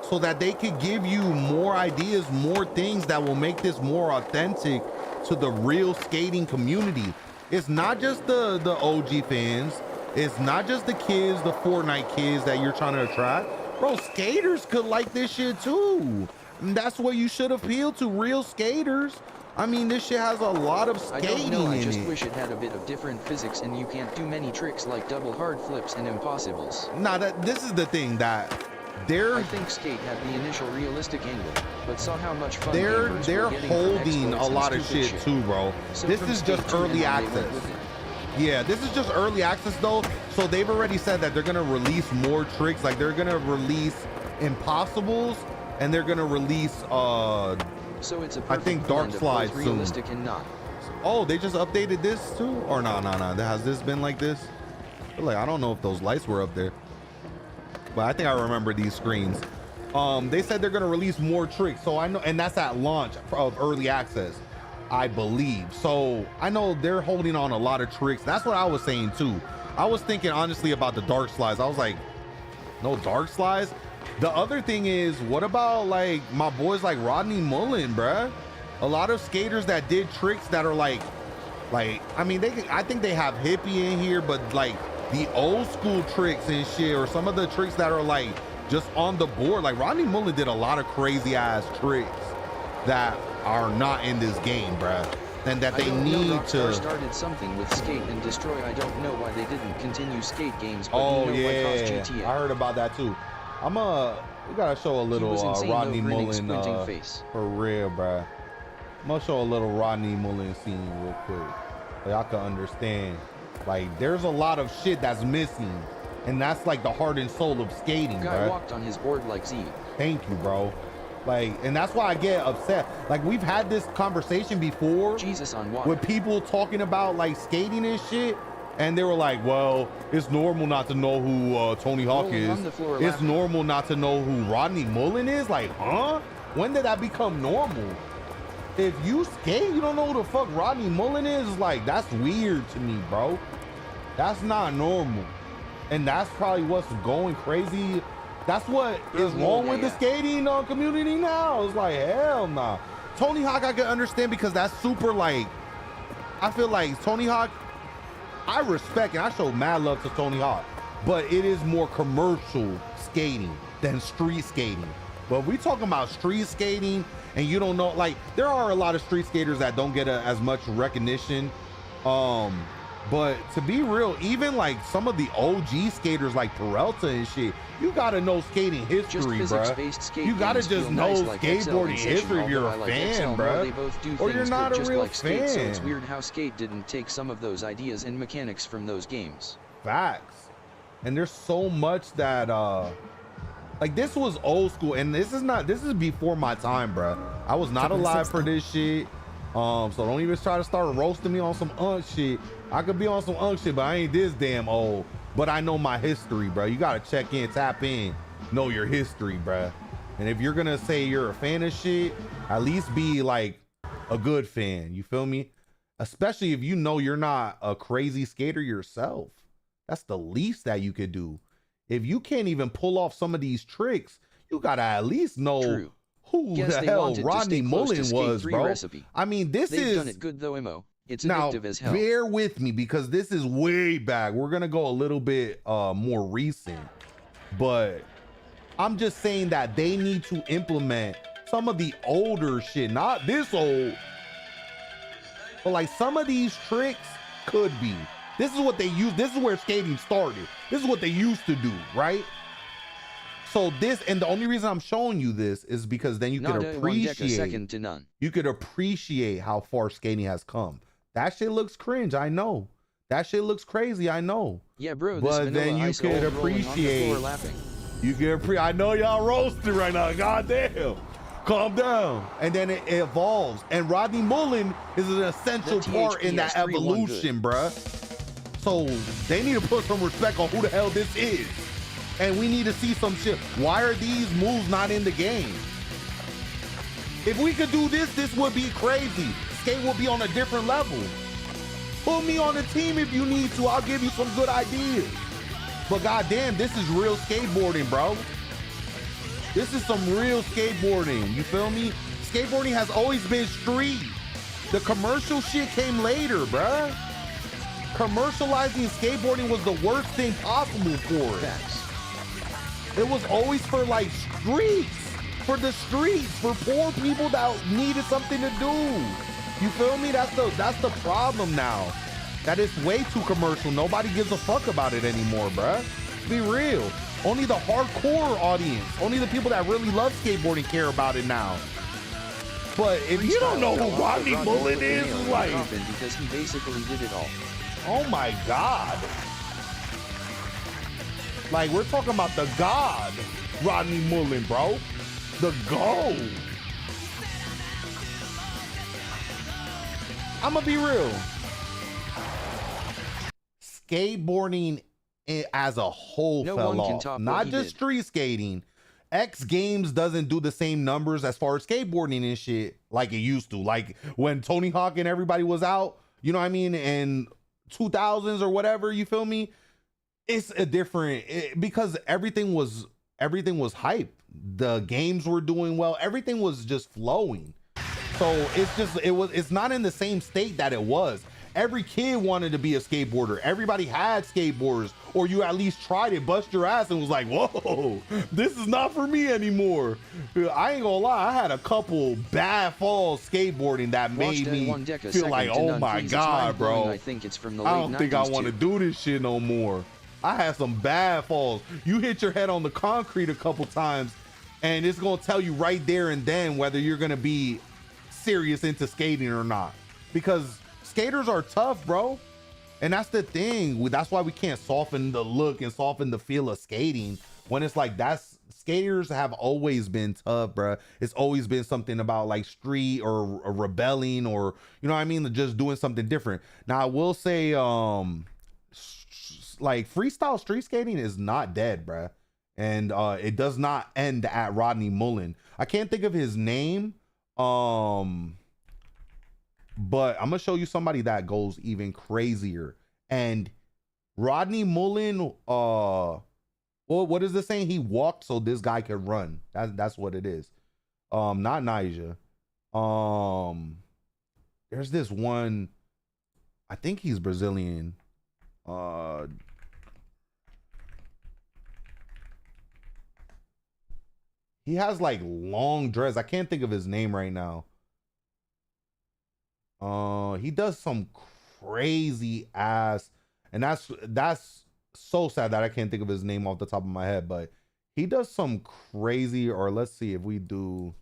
so that they could give you more ideas, more things that will make this more authentic to the real skating community. It's not just the OG fans. It's not just the kids, the Fortnite kids that you're trying to attract. Bro, skaters could like this shit too. And that's what you should appeal to, real skaters. I mean, this shit has a lot of I skating don't know, I in just it. wish it had a bit of different physics and you can't do many tricks like double hard flips and impossibles. Nah, this is the thing, that they're I think Skate had the initial realistic angle, but saw how much fun they're gamers were getting from holding a exploits and lot of stupid shit too, bro. So This from is Skate just 2 early on, they went access. with it. Yeah, this is just early access though. So they've already said that they're gonna release more tricks. Like, they're gonna release impossibles and they're gonna release So it's a I think perfect Dark blend of Slide both soon. realistic and not. Oh, they just updated this too? Or no. Has this been like this? Like, I don't know if those lights were up there, but I think I remember these screens. They said they're gonna release more tricks, so I know, and that's at launch of early access, I believe. So I know they're holding on a lot of tricks. That's what I was saying too. I was thinking honestly about the dark slides. I was like, no dark slides. The other thing is, what about like my boys like Rodney Mullen, bruh? A lot of skaters that did tricks that are like I mean, I think they have hippie in here, but like the old school tricks and shit, or some of the tricks that are like just on the board. Like Rodney Mullen did a lot of crazy ass tricks that are not in this game, bruh, and that they need Rockstar to. started something with Skate and Destroy. I don't know why they didn't continue Skate games, but Oh you know why yeah, Cause GTA. I heard about that too. We gotta show a little was insane, though, Rodney grinning, Mullen squinting face. for real, bruh. I'm gonna show a little Rodney Mullen scene real quick, so y'all can understand. Like, there's a lot of shit that's missing, and that's like the heart and soul of skating, Guy bruh. walked on his board like Z. Thank you, bro. Like, and that's why I get upset. Like, we've had this conversation before Jesus on water. with people talking about like skating and shit, and they were like, well, it's normal not to know who Tony Hawk Rolling is. on the floor It's laughing. normal not to know who Rodney Mullen is. Like, huh? When did that become normal? If you skate, you don't know who the fuck Rodney Mullen is? Like, that's weird to me, bro. That's not normal. And that's probably what's going crazy. That's what is wrong with the skating community now. It's like, hell nah. Tony Hawk, I can understand, because that's super, like, I feel like Tony Hawk, I respect and I show mad love to Tony Hawk, but it is more commercial skating than street skating. But if we talking about street skating and you don't know, like, there are a lot of street skaters that don't get as much recognition. But to be real, even like some of the OG skaters like Peralta and shit, you gotta know skating history, bruh. You gotta just know skateboarding history if you're a fan, bruh. Or you're not a real fan. So it's weird how Skate didn't take some of those ideas and mechanics from those games. Facts. And there's so much that like, this was old school, and this is before my time, bruh. I was not alive for this shit. So don't even try to start roasting me on some shit. I could be on some shit, but I ain't this damn old. But I know my history, bro. You gotta check in, tap in, know your history, bruh. And if you're gonna say you're a fan of shit, at least be like a good fan. You feel me? Especially if you know you're not a crazy skater yourself. That's the least that you could do. If you can't even pull off some of these tricks, you gotta at least know who the hell Rodney Mullen was, bro. Recipe. I mean, They've done it good though, Mo. It's addictive as hell. Bear with me, because this is way back. We're gonna go a little bit more recent, but I'm just saying that they need to implement some of the older shit, not this old, but like some of these tricks could be. This is what they use. This is where skating started. This is what they used to do, right? So this, and the only reason I'm showing you this is because then you can appreciate. You could appreciate how far skating has come. That shit looks cringe, I know. That shit looks crazy, I know. Yeah, bro. But then you could appreciate. You could appreciate. I know y'all roasting right now. Goddamn. Calm down. And then it evolves. And Rodney Mullen is an essential part in that evolution, bruh. So they need to put some respect on who the hell this is. And we need to see some shit. Why are these moves not in the game? If we could do this, this would be crazy. Skate will be on a different level. Put me on the team if you need to. I'll give you some good ideas. But goddamn, this is real skateboarding, bro. This is some real skateboarding. You feel me? Skateboarding has always been street. The commercial shit came later, bruh. Commercializing skateboarding was the worst thing possible for it. It was always for like streets, for the streets, for poor people that needed something to do. You feel me? That's the problem now. That is way too commercial. Nobody gives a fuck about it anymore, bruh. Be real. Only the hardcore audience, only the people that really love skateboarding care about it now. But if you don't know who Rodney Mullen is, like, because he basically did it all. Oh my God. Like, we're talking about the God, Rodney Mullen, bro. the goal. I'm gonna be real. Skateboarding as a whole No fell one can off. top what Not he just did. street skating. X Games doesn't do the same numbers as far as skateboarding and shit like it used to. Like when Tony Hawk and everybody was out, you know what I mean, in 2000s or whatever, you feel me? It's a different because everything was hype. The games were doing well. Everything was just flowing. So it's not in the same state that it was. Every kid wanted to be a skateboarder. Everybody had skateboarders, or you at least tried it, bust your ass, and was like, whoa, this is not for me anymore. I ain't gonna lie, I had a couple bad falls skateboarding that made me feel like, oh my God, bro. I think it's from the I late don't think I 90s want to too. do this shit no more. I had some bad falls. You hit your head on the concrete a couple times, and it's gonna tell you right there and then whether you're gonna be serious into skating or not, because skaters are tough, bro. And that's the thing. That's why we can't soften the look and soften the feel of skating when it's like skaters have always been tough, bro. It's always been something about like street or rebelling, or you know what I mean, just doing something different. Now I will say like freestyle street skating is not dead, bro. And it does not end at Rodney Mullen. I can't think of his name. But I'm gonna show you somebody that goes even crazier. And Rodney Mullen, well, what is this saying? He walked so this guy could run. That's what it is. Not Nyjah. There's this one, I think he's Brazilian. He has like long dreads. I can't think of his name right now. He does some crazy ass, and that's so sad that I can't think of his name off the top of my head, but he does some crazy, or let's see if we do,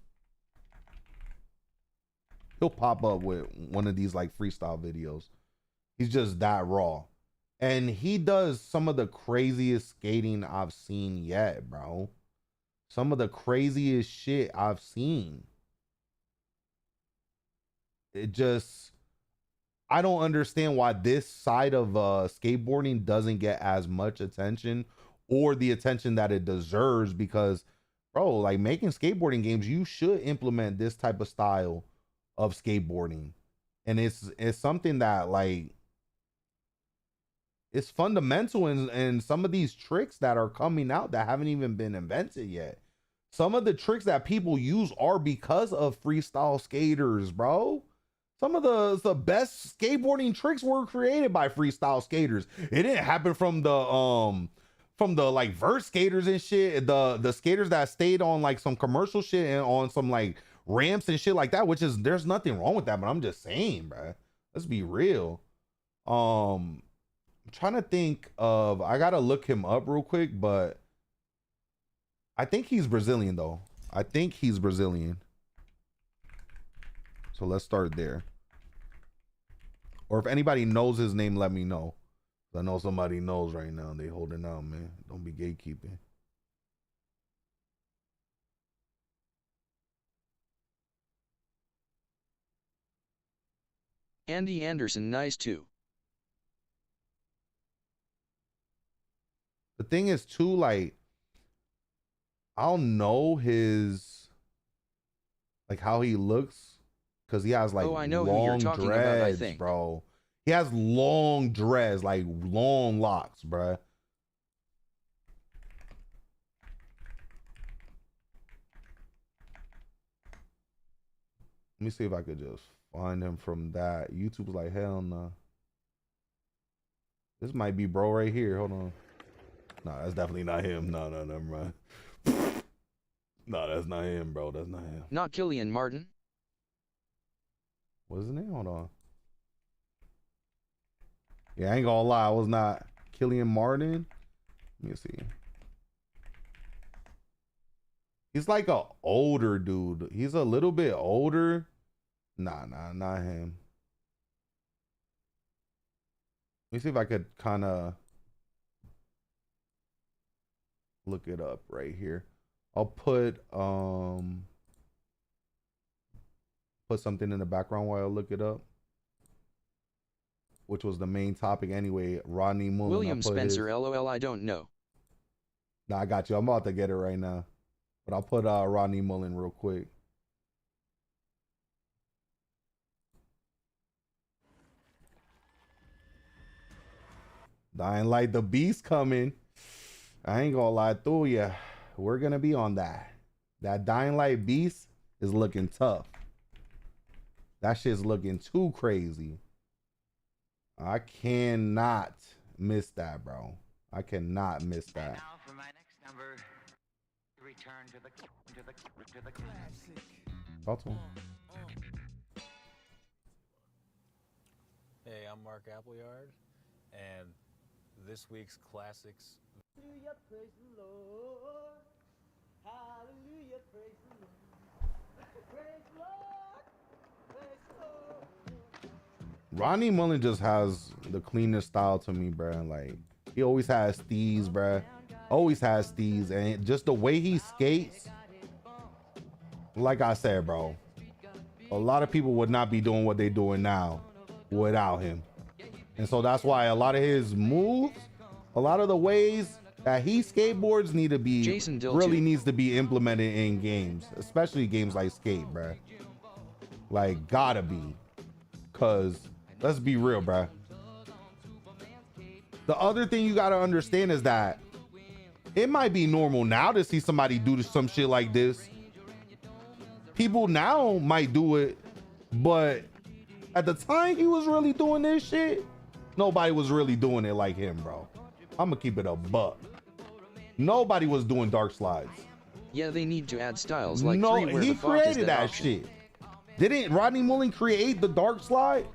he'll pop up with one of these like freestyle videos. He's just that raw. And he does some of the craziest skating I've seen yet, bro. Some of the craziest shit I've seen. I don't understand why this side of skateboarding doesn't get as much attention or the attention that it deserves, because bro, like making skateboarding games, you should implement this type of style of skateboarding. And it's something that like it's fundamental in some of these tricks that are coming out that haven't even been invented yet. Some of the tricks that people use are because of freestyle skaters, bro. Some of the best skateboarding tricks were created by freestyle skaters. It didn't happen from the like vert skaters and shit. The skaters that stayed on like some commercial shit and on some like ramps and shit like that, which is, there's nothing wrong with that, but I'm just saying, bro. Let's be real. I'm trying to think of, I gotta look him up real quick, but I think he's Brazilian though. I think he's Brazilian. So let's start there. Or if anybody knows his name, let me know. I know somebody knows right now. They holding out, man. Don't be gatekeeping. Andy Anderson, nice too. The thing is too, like, I'll know his, like how he looks, because he has like I know who you're long talking dreads, about, I think. bro. He has long dreads, like long locks, bro. Let me see if I could just find him from that. YouTube's like, hell no. This might be bro right here. Hold on. No, that's definitely not him. No, never mind. No, that's not him, bro. That's not him. Not Killian Martin. What's his name? Hold on. Yeah, I ain't gonna lie. I was not Killian Martin. Let me see. He's like a older dude. He's a little bit older. Nah, not him. Let me see if I could kind of look it up right here. I'll put something in the background while I look it up, which was the main topic anyway. Rodney Mullen. William Spencer, LOL, I don't know. Nah, I got you. I'm about to get it right now. But I'll put Rodney Mullen real quick. Dying Light, the beast coming. I ain't gonna lie through ya. We're gonna be on that. That Dying Light beast is looking tough. That shit's looking too crazy. I cannot miss that, bro. I cannot miss that. And now for my next number, return to the classic. Talk to him. Hey, I'm Mark Appleyard, and this week's classics. Hallelujah, praise the Lord. Hallelujah, praise the Lord. Praise the Lord. Praise the Lord. Rodney Mullen just has the cleanest style to me, bro. Like, he always has steez, bro. Always has steez, and just the way he skates. Like I said, bro, a lot of people would not be doing what they're doing now without him. And so that's why a lot of his moves, a lot of the ways that he skateboards need to be Jason Dill really too. needs to be implemented in games, especially games like Skate, bruh. Like, gotta be. Cause let's be real, bruh. The other thing you gotta understand is that it might be normal now to see somebody do some shit like this. People now might do it, but at the time he was really doing this shit, nobody was really doing it like him, bro. I'm gonna keep it a buck. Nobody was doing dark slides. Yeah, they need to add styles like No, 3 where he the font is created that option. shit. Didn't Rodney Mullen create the dark slide?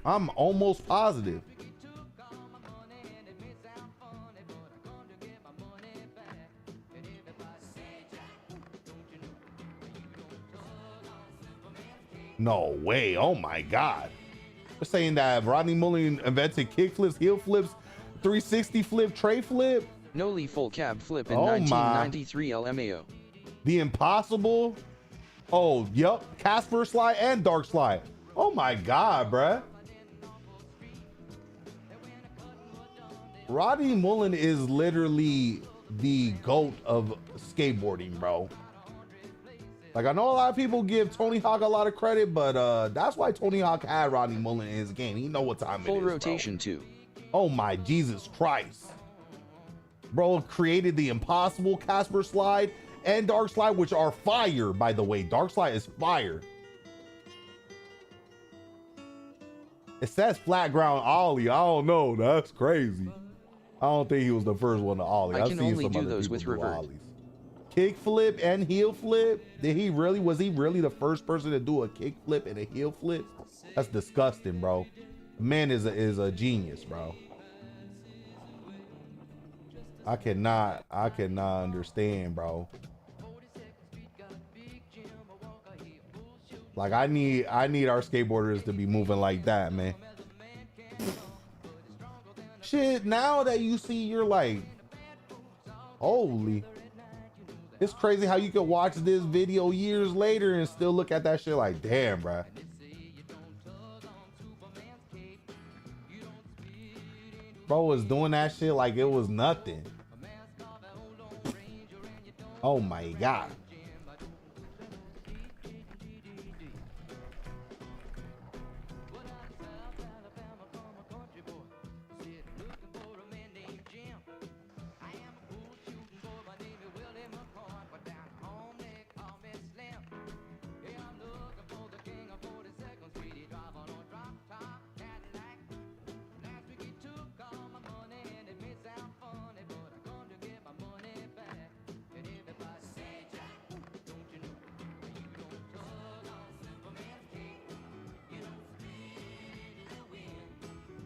I'm almost positive. No way. Oh my God. They're saying that Rodney Mullen invented kick flips, heel flips, 360 flip, tray flip, Nollie full cab flip in Oh my. 1993 LMAO. the impossible. Oh, yep. Casper slide and dark slide. Oh my God, bruh. Rodney Mullen is literally the GOAT of skateboarding, bro. Like, I know a lot of people give Tony Hawk a lot of credit, but that's why Tony Hawk had Rodney Mullen in his game. He know what time Full it is, rotation too. bro. Oh my Jesus Christ. Bro created the impossible Casper slide and dark slide, which are fire, by the way. Dark slide is fire. It says flat ground ollie. I don't know. That's crazy. I don't think he was the first one to ollie. I I've can seen only some do other those people with do revert. ollies. Kick flip and heel flip. Was he really the first person to do a kick flip and a heel flip? That's disgusting, bro. The man is a genius, bro. I cannot understand, bro. Like, I need our skateboarders to be moving like that, man. Shit, now that you see, you're like, holy. It's crazy how you could watch this video years later and still look at that shit like, damn, bro. Bro was doing that shit like it was nothing. Oh my God.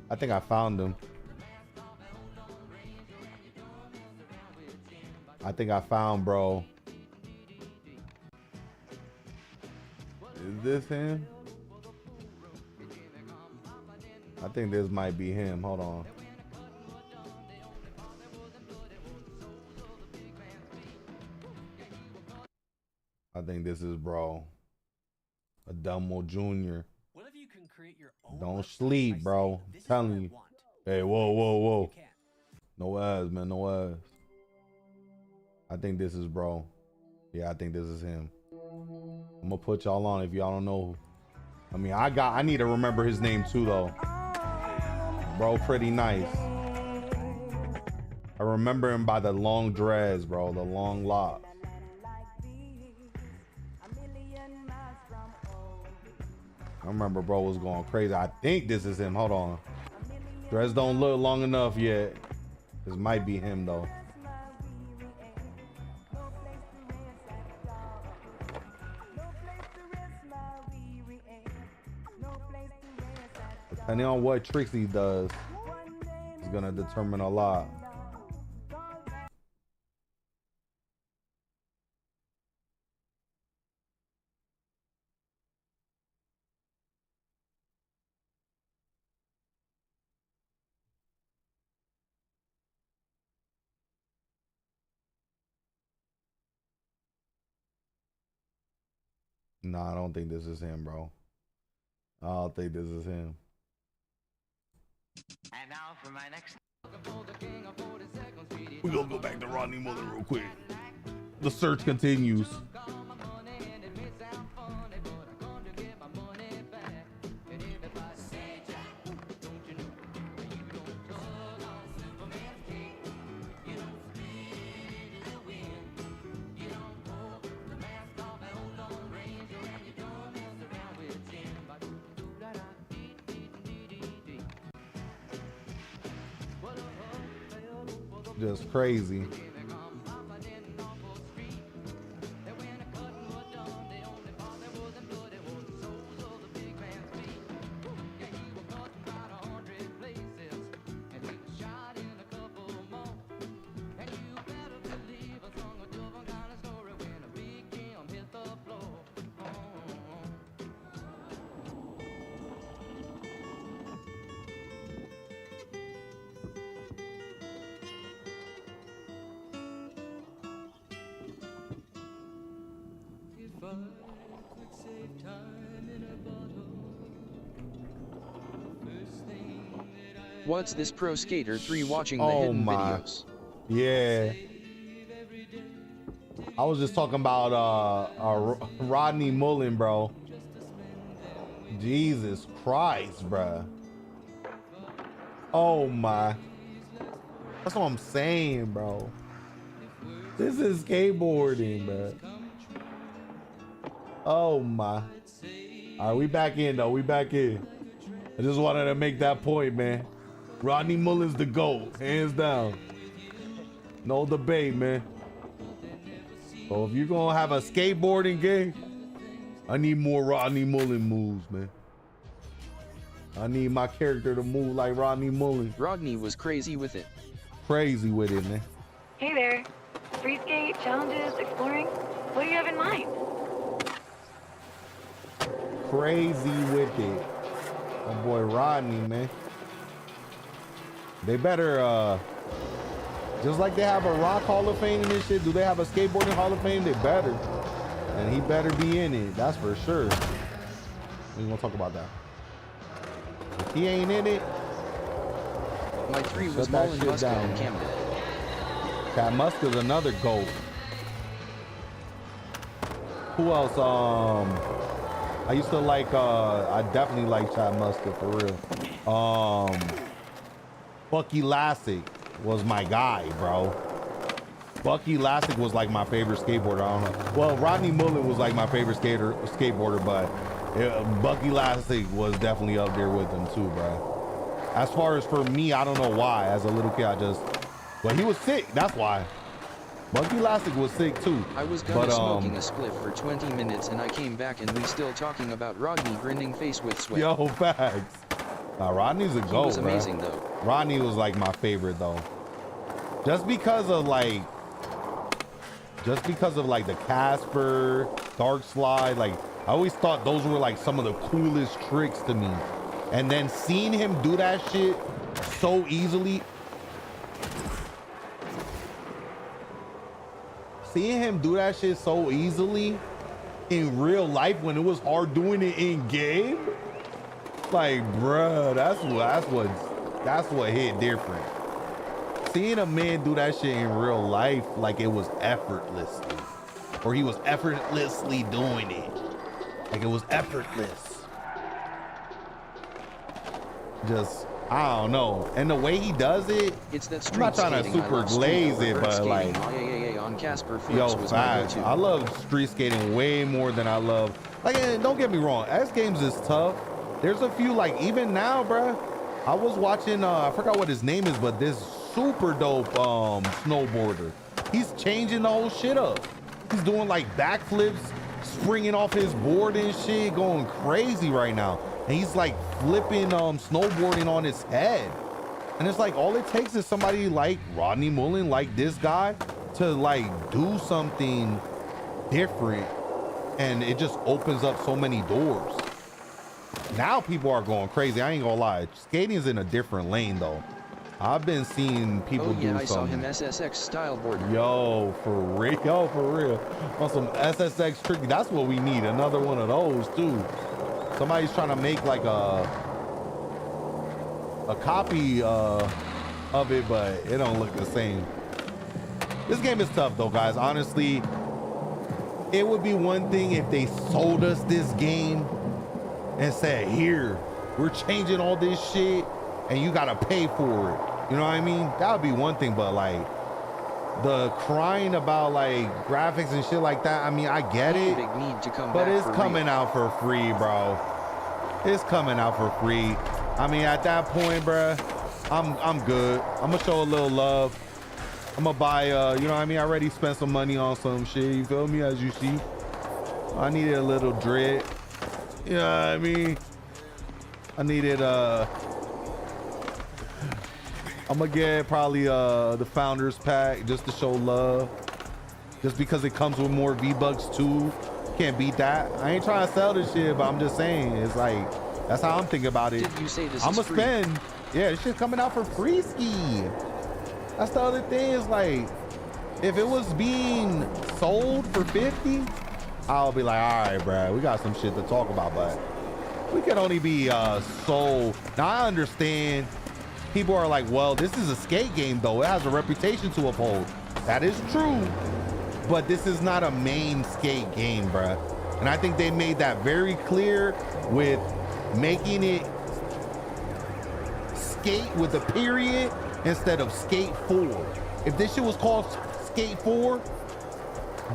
I think I found him. I think I found bro. Is this him? I think this might be him. Hold on. I think this is bro. Adelmo Jr. What if you can create your own Don't website sleep, by bro. saying, I'm "This is telling what I you. want"? Hey, whoa. You can. No ass, man. No ass. I think this is bro. Yeah, I think this is him. I'm gonna put y'all on if y'all don't know. I mean, I need to remember his name too, though. Bro, pretty nice. I remember him by the long dreads, bro. The long locks. I remember bro was going crazy. I think this is him. Hold on. Dreads don't look long enough yet. This might be him, though. Depending on what tricks he does, is gonna determine a lot. No, I don't think this is him, bro. I don't think this is him. And now for my next. We're gonna go back to Rodney Mullen real quick. The search continues. Just crazy. What's this Pro Skater 3 watching the Oh hidden my. videos? Yeah. I was just talking about Rodney Mullen, bro. Jesus Christ, bro. Oh my. That's what I'm saying, bro. This is skateboarding, bro. Oh my. All right, we back in though. We back in. I just wanted to make that point, man. Rodney Mullen's the GOAT, hands down. No debate, man. So if you're gonna have a skateboarding game, I need more Rodney Mullen moves, man. I need my character to move like Rodney Mullen. Rodney was crazy with it. Crazy with it, man. Hey there. Free skate, challenges, exploring? What do you have in mind? Crazy with it. My boy Rodney, man. They better, just like they have a rock Hall of Fame and this shit, do they have a skateboarding Hall of Fame? They better. And he better be in it, that's for sure. We're gonna talk about that. If he ain't in it, My 3 was shut that Mullen, shit Muska, down. and Camden. Chad Muska's another GOAT. Who else? I used to like, I definitely like Chad Muska for real. Bucky Lasek was my guy, bro. Bucky Lasek was like my favorite skateboarder. I don't know. Well, Rodney Mullen was like my favorite skateboarder, but Bucky Lasek was definitely up there with him too, bro. As far as for me, I don't know why. As a little kid, but he was sick. That's why. Bucky Lasek was sick too. I was gonna smoking a spliff for 20 minutes and I came back and we still talking about Rodney grinning face with sweat. Yo, facts. Nah, Rodney's a He GOAT, was amazing bro. though. Rodney was like my favorite though. Just because of like the Casper, Dark Slide, like I always thought those were like some of the coolest tricks to me. And then seeing him do that shit so easily. Seeing him do that shit so easily in real life when it was hard doing it in game. Like, bruh, that's what hit different. Seeing a man do that shit in real life, like it was effortlessly, or he was effortlessly doing it. Like it was effortless. Just, I don't know. And the way he does it, It's that I'm street not trying to skating. I super love street glaze over it, vert but skating. like, IAAA on Casper Flips yo, was my facts. go-to. I love street skating way more than I love. Like, don't get me wrong, X Games is tough. There's a few, like, even now, bruh. I was watching, I forgot what his name is, but this super dope snowboarder. He's changing the whole shit up. He's doing like backflips, springing off his board and shit, going crazy right now. And he's like flipping snowboarding on his head. And it's like all it takes is somebody like Rodney Mullen, like this guy, to like do something different, and it just opens up so many doors. Now people are going crazy. I ain't gonna lie. Skating is in a different lane though. I've been seeing people Oh yeah, do I saw him some. SSX style board. Yo, for real. Yo, for real. On some SSX tricky. That's what we need. Another one of those too. Somebody's trying to make like a copy of it, but it don't look the same. This game is tough though, guys. Honestly, it would be one thing if they sold us this game and said, here, we're changing all this shit and you gotta pay for it. You know what I mean? That would be one thing, but like the crying about like graphics and shit like that, I mean, I get it, Big need to come but back it's for coming real. out for free, bro. It's coming out for free. I mean, at that point, bruh, I'm good. I'm gonna show a little love. I'm gonna buy, you know what I mean? I already spent some money on some shit, you feel me? As you see, I needed a little dread. You know what I mean? I needed, I'm gonna get probably the Founders Pack just to show love. Just because it comes with more V-Bucks too. Can't beat that. I ain't trying to sell this shit, but I'm just saying, it's like, that's how I'm thinking about it. Did you say this I'm is gonna free? spend. Yeah, this shit's coming out for free ski. That's the other thing, is like, if it was being sold for 50, I'll be like, all right, bruh, we got some shit to talk about, but we can only be sold. Now I understand people are like, well, this is a skate game though. It has a reputation to uphold. That is true, but this is not a main skate game, bruh. And I think they made that very clear with making it skate with a period instead of skate 4. If this shit was called skate 4,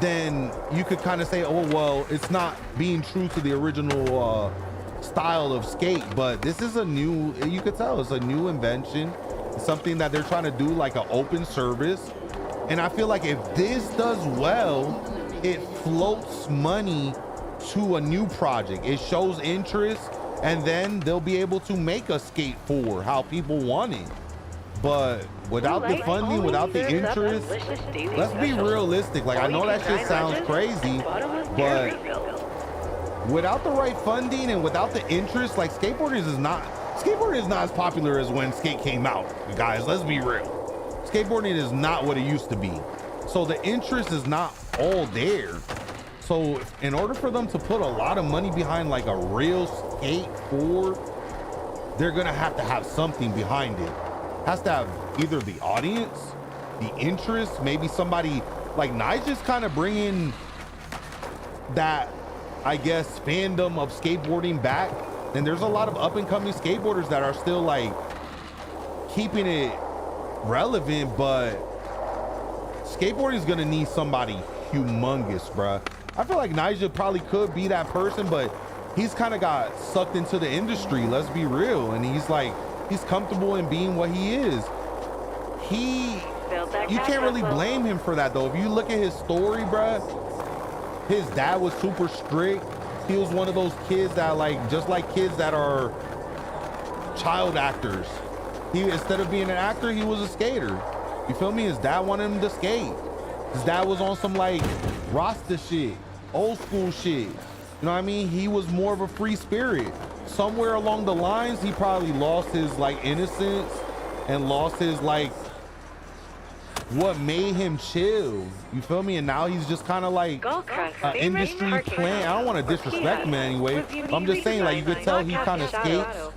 then you could kind of say, oh, well, it's not being true to the original style of skate, but this is a new, you could tell it's a new invention, something that they're trying to do like an open service. And I feel like if this does well, it floats money to a new project. It shows interest, and then they'll be able to make a skate 4 how people want it. But without the funding, without the interest, let's be realistic. Like, I know that shit sounds crazy, but without the right funding and without the interest, like skateboarding is not as popular as when skate came out, guys. Let's be real. Skateboarding is not what it used to be. So the interest is not all there. So in order for them to put a lot of money behind like a real skate 4, they're gonna have to have something behind it. Has to have either the audience, the interest, maybe somebody like Nigel's kind of bringing that, I guess, fandom of skateboarding back. And there's a lot of up and coming skateboarders that are still like keeping it relevant, but skateboarding is gonna need somebody humongous, bruh. I feel like Nigel probably could be that person, but he's kind of got sucked into the industry, let's be real. And he's comfortable in being what he is. You can't really blame him for that though. If you look at his story, bruh, his dad was super strict. He was one of those kids that just like kids that are child actors. Instead of being an actor, he was a skater. You feel me? His dad wanted him to skate. His dad was on some like Rasta shit, old school shit. You know what I mean? He was more of a free spirit. Somewhere along the lines, he probably lost his like innocence and lost his like what made him chill. You feel me? And now he's just kind of like an industry plant. I don't want to disrespect him in any way. I'm just saying, like, you could tell he kind of skates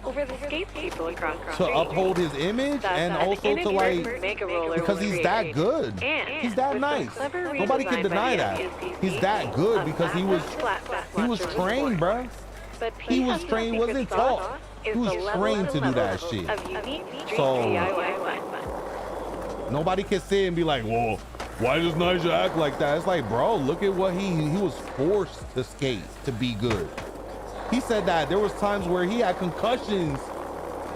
to uphold his image and also to like, because he's that good. He's that nice. Nobody can deny that. He's that good because he was trained, bruh. He was trained, wasn't taught. He was trained to do that shit. So nobody can sit and be like, well, why does Nyjah act like that? It's like, bro, look at what he was forced to skate to be good. He said that there was times where he had concussions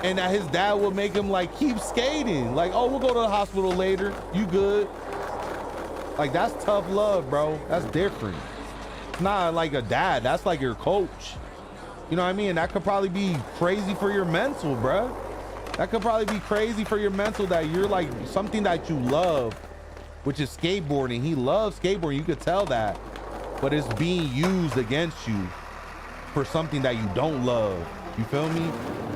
and that his dad would make him like keep skating. Like, oh, we'll go to the hospital later. You good? Like, that's tough love, bro. That's different. It's not like a dad. That's like your coach. You know what I mean? That could probably be crazy for your mental, bro. That could probably be crazy for your mental that you're like something that you love, which is skateboarding. He loves skateboarding. You could tell that, but it's being used against you for something that you don't love. You feel me?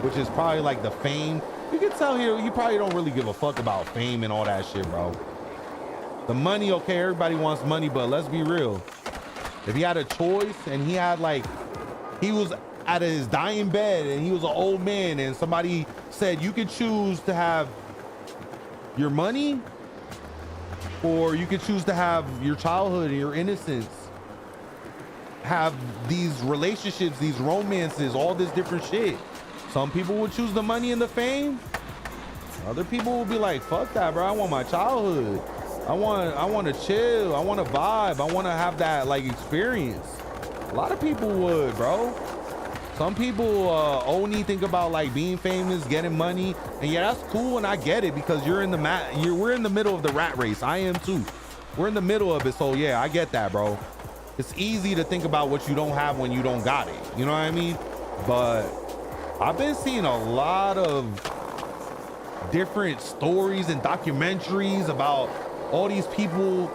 Which is probably like the fame. You can tell here, you probably don't really give a fuck about fame and all that shit, bro. The money, okay, everybody wants money, but let's be real. If he had a choice and he had like, he was out of his dying bed and he was an old man and somebody said you could choose to have your money or you could choose to have your childhood and your innocence, have these relationships, these romances, all this different shit. Some people would choose the money and the fame. Other people would be like, fuck that, bro. I want my childhood. I want to chill. I want to vibe. I want to have that like experience. A lot of people would, bro. Some people only think about like being famous, getting money, and yeah, that's cool, and I get it because we're in the middle of the rat race. I am too. We're in the middle of it, so yeah, I get that, bro. It's easy to think about what you don't have when you don't got it. You know what I mean? But I've been seeing a lot of different stories and documentaries about all these people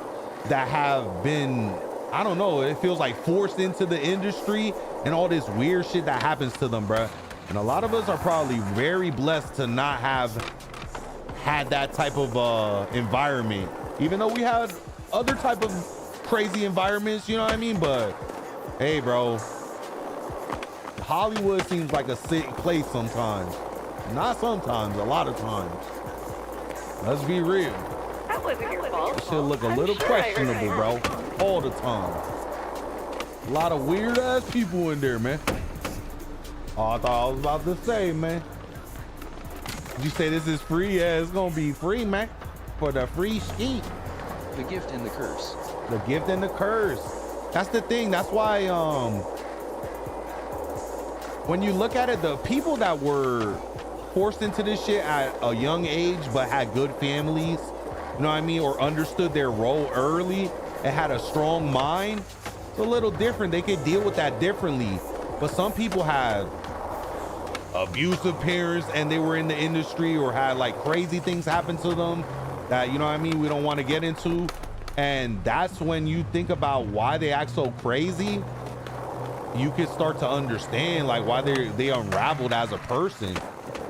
that have been, I don't know, it feels like forced into the industry and all this weird shit that happens to them, bruh. And a lot of us are probably very blessed to not have had that type of environment, even though we had other type of crazy environments, you know what I mean? But hey, bro, Hollywood seems like a sick place sometimes. Not sometimes, a lot of times. Let's be real. That wasn't your fault. This shit look a little questionable, bro. All the time. A lot of weird ass people in there, man. Oh, I thought I was about to say, man. Did you say this is free? Yeah, it's gonna be free, man. For the free ski. The gift and the curse. The gift and the curse. That's the thing. That's why when you look at it, the people that were forced into this shit at a young age but had good families, you know what I mean, or understood their role early and had a strong mind, it's a little different. They could deal with that differently. But some people had abusive parents and they were in the industry or had like crazy things happen to them that, you know what I mean, we don't want to get into. And that's when you think about why they act so crazy, you can start to understand like why they unraveled as a person.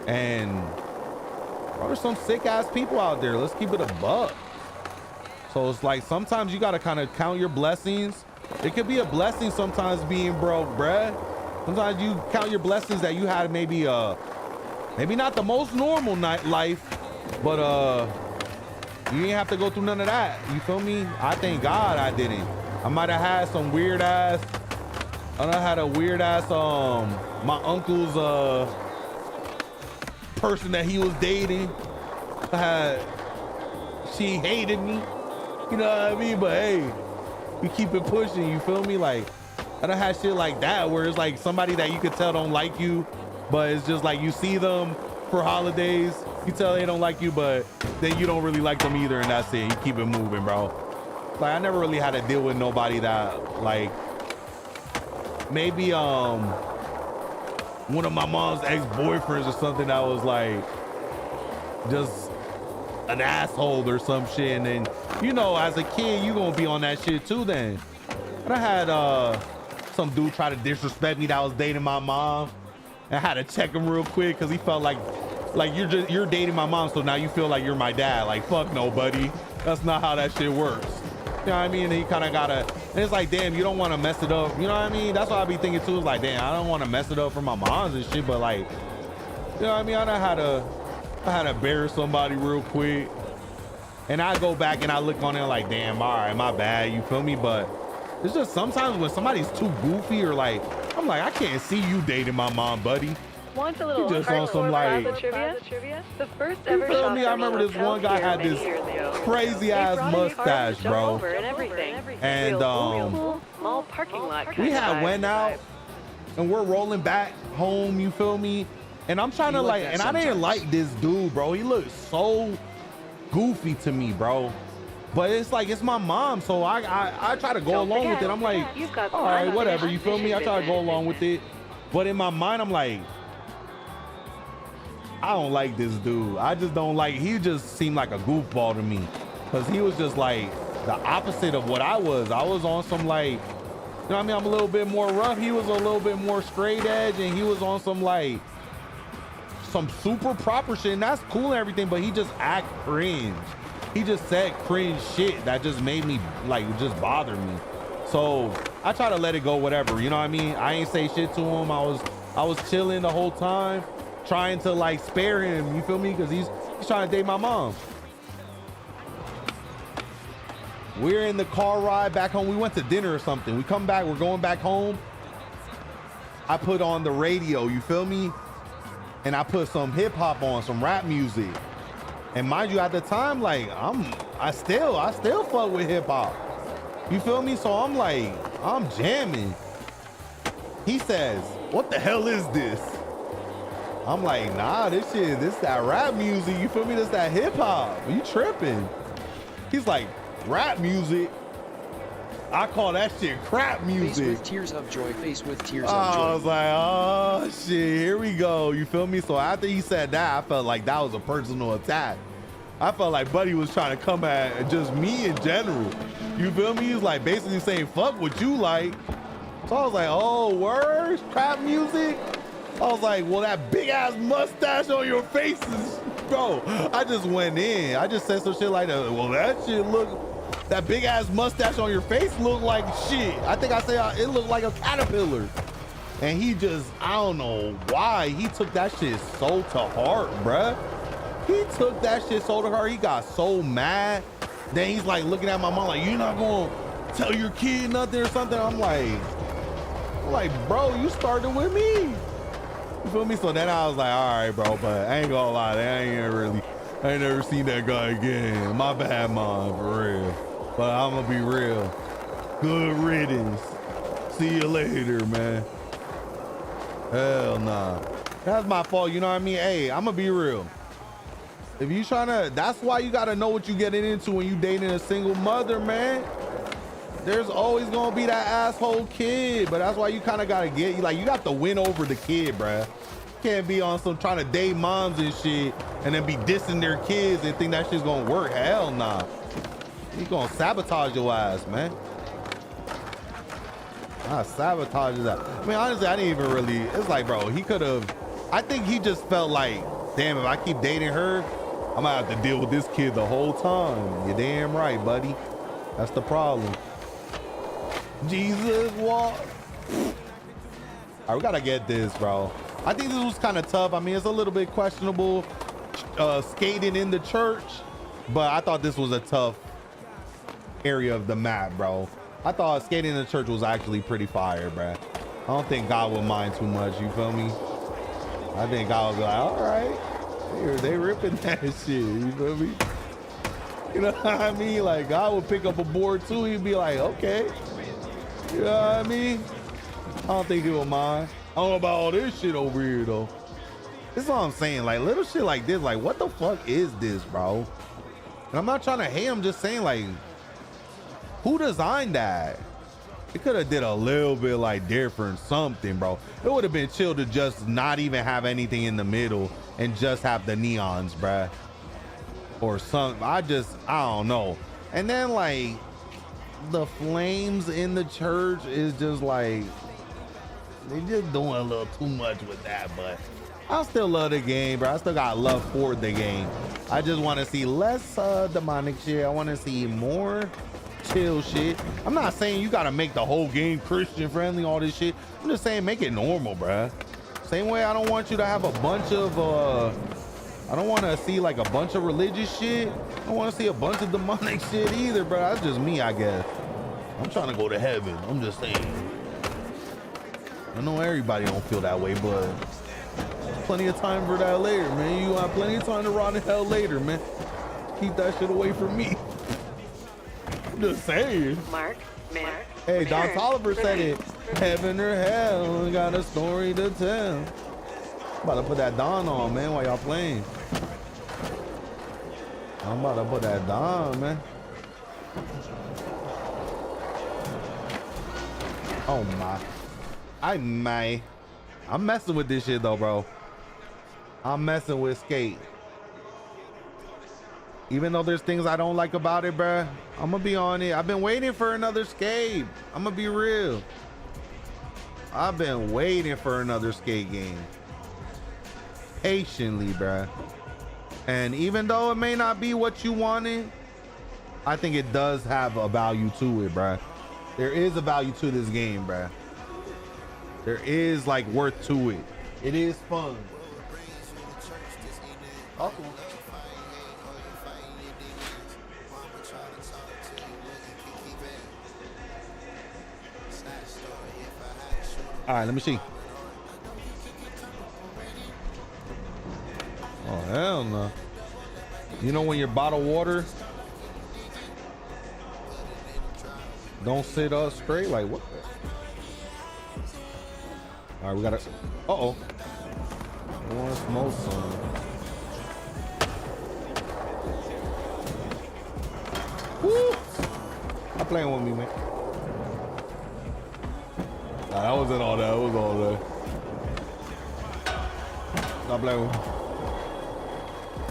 And bro, there's some sick ass people out there. Let's keep it a buck. So it's like sometimes you got to kind of count your blessings. It could be a blessing sometimes being broke, bruh. Sometimes you count your blessings that you had maybe not the most normal life, but you didn't have to go through none of that. You feel me? I thank God I didn't. I might have had some weird ass, I had a weird ass my uncle's person that he was dating. She hated me. You know what I mean? But hey, we keep it pushing, you feel me? Like, I done had shit like that where it's like somebody that you could tell don't like you, but it's just like you see them for holidays, you tell they don't like you, but then you don't really like them either, and that's it. You keep it moving, bro. Like, I never really had to deal with nobody that, like, maybe one of my mom's ex-boyfriends or something that was like just an asshole or some shit, and then, you know, as a kid you gonna be on that shit too. Then I had some dude try to disrespect me that was dating my mom, and I had to check him real quick because he felt like you're dating my mom, so now you feel like you're my dad. Like, fuck no, buddy. That's not how that shit works. You know what I mean? And he kind of gotta, and it's like, damn, you don't want to mess it up. You know what I mean? That's what I be thinking too. Is like, damn, I don't want to mess it up for my moms and shit. But like, you know what I mean? I know how to bury somebody real quick. And I go back and I look on it like, damn, all right, my bad. You feel me? But it's just sometimes when somebody's too goofy or like, I'm like, I can't see you dating my mom, buddy. Want a little just on some like, trivia? The first you ever feel me? I shop remember this one guy had this crazy ass mustache, bro. And small parking lot. we had went out and we're rolling back home. You feel me? And I'm trying to like, and I didn't like this dude, bro. He looked so goofy to me, bro. But it's like, it's my mom, so I try to go along with it. I'm like, all right, whatever. You feel me? I try to go along with it. But in my mind, I'm like, I don't like this dude. I just don't like, he just seemed like a goofball to me. Cause he was just like the opposite of what I was. I was on some like, you know what I mean? I'm a little bit more rough. He was a little bit more straight edge and he was on some like, some super proper shit. And that's cool and everything, but he just act cringe. He just said cringe shit that just made me like, just bother me. So I try to let it go, whatever. You know what I mean? I ain't say shit to him. I was chilling the whole time, trying to like spare him. You feel me? Because he's trying to date my mom. We're in the car ride back home. We went to dinner or something. We come back. We're going back home. I put on the radio. You feel me? And I put some hip hop on, some rap music. And mind you, at the time, like I still fuck with hip hop. You feel me? So I'm like, I'm jamming. He says, "What the hell is this?" I'm like, nah, this that rap music. You feel me? This that hip hop. You tripping? He's like, rap music? I call that shit crap music. Face with tears of joy, face with tears of joy. I was like, oh shit, here we go. You feel me? So after he said that, I felt like that was a personal attack. I felt like Buddy was trying to come at just me in general. You feel me? He was like basically saying, fuck what you like. So I was like, oh, words, crap music? I was like, well, that big ass mustache on your faces, bro. I just went in. I just said some shit like that. Well, that big ass mustache on your face looked like shit. I think I said it looked like a caterpillar. And he just, I don't know why, he took that shit so to heart, bruh. He took that shit so to heart. He got so mad. Then he's like looking at my mom like, you're not gonna tell your kid nothing or something. I'm like, bro, you started with me. You feel me? So then I was like, all right, bro, but I ain't gonna lie, I ain't never seen that guy again. My bad, mom, for real. But I'm gonna be real. Good riddance. See you later, man. Hell nah. That's my fault, you know what I mean? Hey, I'm gonna be real. If you that's why you gotta know what you getting into when you dating a single mother, man. There's always gonna be that asshole kid, but that's why you kind of gotta you got to win over the kid, bruh. Can't be on some trying to date moms and shit and then be dissing their kids and think that shit's gonna work. Hell nah. He's gonna sabotage your ass, man. I sabotage that. I mean, honestly, I didn't even really, it's like, bro, he could have, I think he just felt like, damn, if I keep dating her, I'm gonna have to deal with this kid the whole time. You're damn right, buddy. That's the problem. Jesus walk. All right, we gotta get this, bro. I think this was kind of tough. I mean, it's a little bit questionable skating in the church, but I thought this was a tough area of the map, bro. I thought skating in the church was actually pretty fire, bro. I don't think God would mind too much, you feel me? I think God would be like, all right, they ripping that shit, you feel me? You know what I mean? Like, God would pick up a board too. He'd be like, okay. You know what I mean? I don't think he would mind. I don't know about all this shit over here, though. This is what I'm saying. Like, little shit like this, like, what the fuck is this, bro? And I'm not trying to hate, I'm just saying, like, who designed that? It could have did a little bit, like, different something, bro. It would have been chill to just not even have anything in the middle and just have the neons, bruh. Or something. I don't know. And then, like, the flames in the church is just like, they just doing a little too much with that, but I still love the game, bro. I still got love for the game. I just want to see less demonic shit. I want to see more chill shit. I'm not saying you got to make the whole game Christian friendly, all this shit. I'm just saying make it normal, bruh. Same way I don't want you to have a bunch of, I don't want to see like a bunch of religious shit. I don't want to see a bunch of demonic shit either, bruh. That's just me, I guess. I'm trying to go to heaven. I'm just saying. I know everybody don't feel that way, but plenty of time for that later, man. You have plenty of time to rot in hell later, man. Keep that shit away from me. I'm just saying. Mark. Hey, Don Tolliver said it. Heaven or hell, got a story to tell. I'm about to put that Don on, man, while y'all playing. I'm about to put that Don, man. Oh my. I'm messing with this shit though, bro. I'm messing with Skate. Even though there's things I don't like about it, bruh, I'm gonna be on it. I've been waiting for another Skate. I'm gonna be real. I've been waiting for another Skate game. Patiently, bruh. And even though it may not be what you wanted, I think it does have a value to it, bruh. There is a value to this game, bruh. There is like worth to it. It is fun. Oh. All right, let me see. Oh, hell no. You know when your bottled water don't sit up straight? Like, what? All right, we gotta. Uh-oh. I want to smoke some. Woo! Stop playing with me, man. Nah, that wasn't all that. It was all that. Stop playing with me.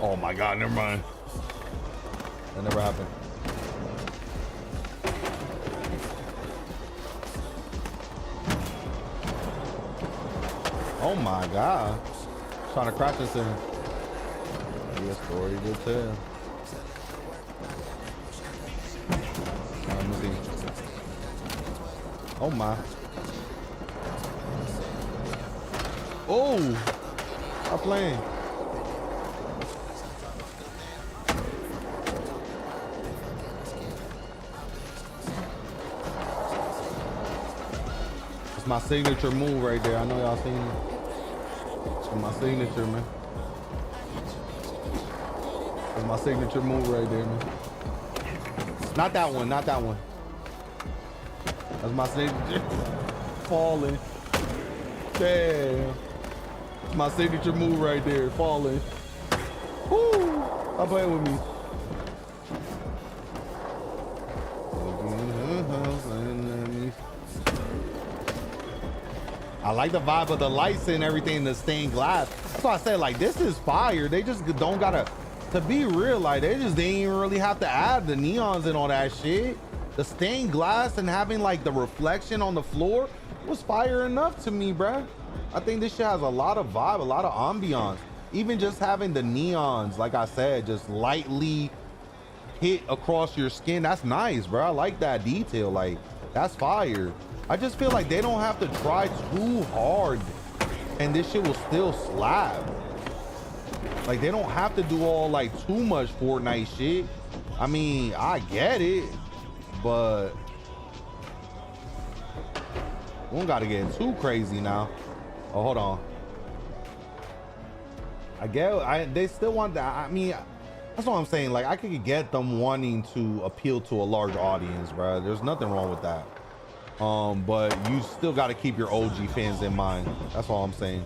Oh my God, never mind. That never happened. Oh my God. Trying to crash this in. Maybe a story to tell. Let me see. Oh my. Oh, stop playing. It's my signature move right there. I know y'all seen it. It's my signature, man. It's my signature move right there, man. Not that one, not that one. That's my signature. Falling. Damn. It's my signature move right there. Falling. Woo! Stop playing with me. I like the vibe of the lights and everything, the stained glass. That's why I said, like, this is fire. They just don't gotta, to be real, like, they didn't even really have to add the neons and all that shit. The stained glass and having like the reflection on the floor was fire enough to me, bruh. I think this shit has a lot of vibe, a lot of ambiance. Even just having the neons, like I said, just lightly hit across your skin. That's nice, bro. I like that detail. Like, that's fire. I just feel like they don't have to try too hard and this shit will still slap. Like, they don't have to do all like too much Fortnite shit. I mean, I get it, but we don't gotta get too crazy now. Oh, hold on. They still want that. I mean, that's what I'm saying. Like, I could get them wanting to appeal to a large audience, bro. There's nothing wrong with that. But you still got to keep your OG fans in mind. That's all I'm saying.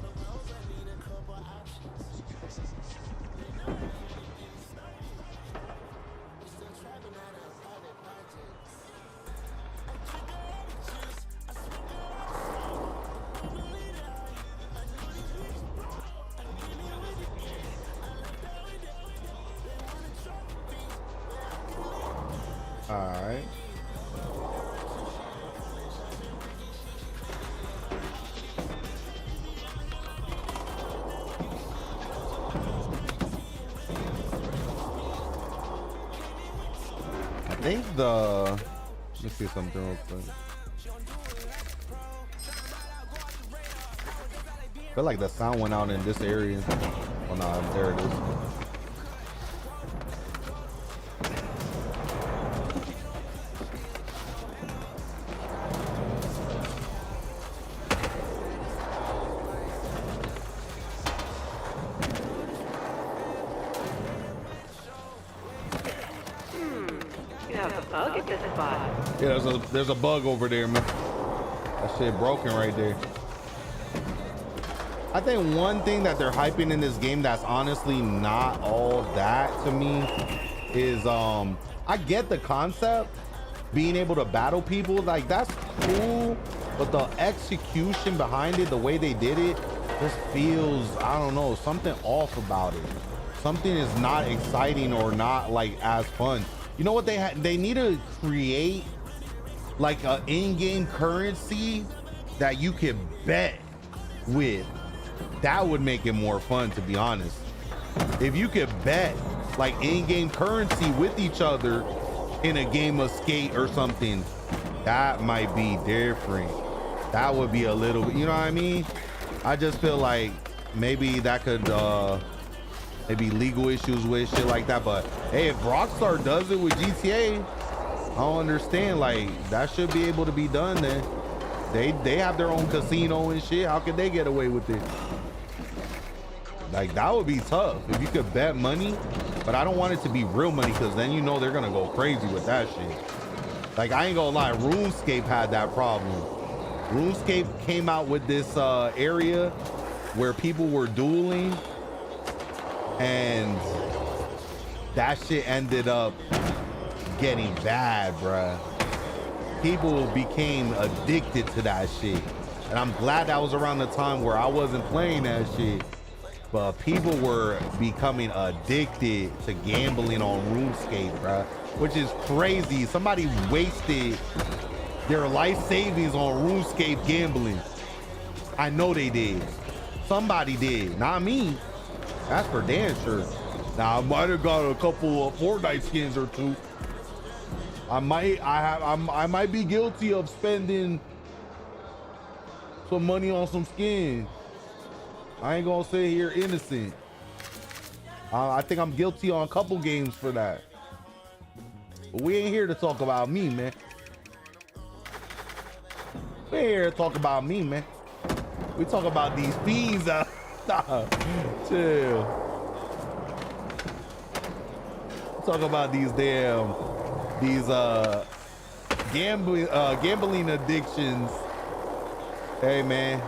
All right. think let me see something real quick. I feel like the sound went out in this area. Oh no, there it is. You have a bug at this spot. Yeah, there's a bug over there, man. That shit broken right there. I think one thing that they're hyping in this game that's honestly not all that to me is I get the concept, being able to battle people, like that's cool, but the execution behind it, the way they did it, just feels, I don't know, something off about it. Something is not exciting or not like as fun. You know what they need to create like an in-game currency that you could bet with. That would make it more fun, to be honest. If you could bet like in-game currency with each other in a game of Skate or something, that might be different. That would be a little, you know what I mean? I just feel like maybe that could maybe legal issues with shit like that. But hey, if Rockstar does it with GTA, I don't understand. Like that should be able to be done then. They have their own casino and shit. How could they get away with it? Like that would be tough if you could bet money, but I don't want it to be real money because then you know they're gonna go crazy with that shit. Like I ain't gonna lie, RuneScape had that problem. RuneScape came out with this area where people were dueling, and that shit ended up getting bad, bruh. People became addicted to that shit, and I'm glad that was around the time where I wasn't playing that shit, but people were becoming addicted to gambling on RuneScape, bruh, which is crazy. Somebody wasted their life savings on RuneScape gambling. I know they did. Somebody did, not me. That's for damn sure. Now I might have got a couple of Fortnite skins or two. I might be guilty of spending some money on some skins. I ain't gonna sit here innocent. I think I'm guilty on a couple games for that. But we ain't here to talk about me, man. We ain't here to talk about me, man. We talk about these fiends out. Nah, chill. Talk about these gambling addictions. Hey man,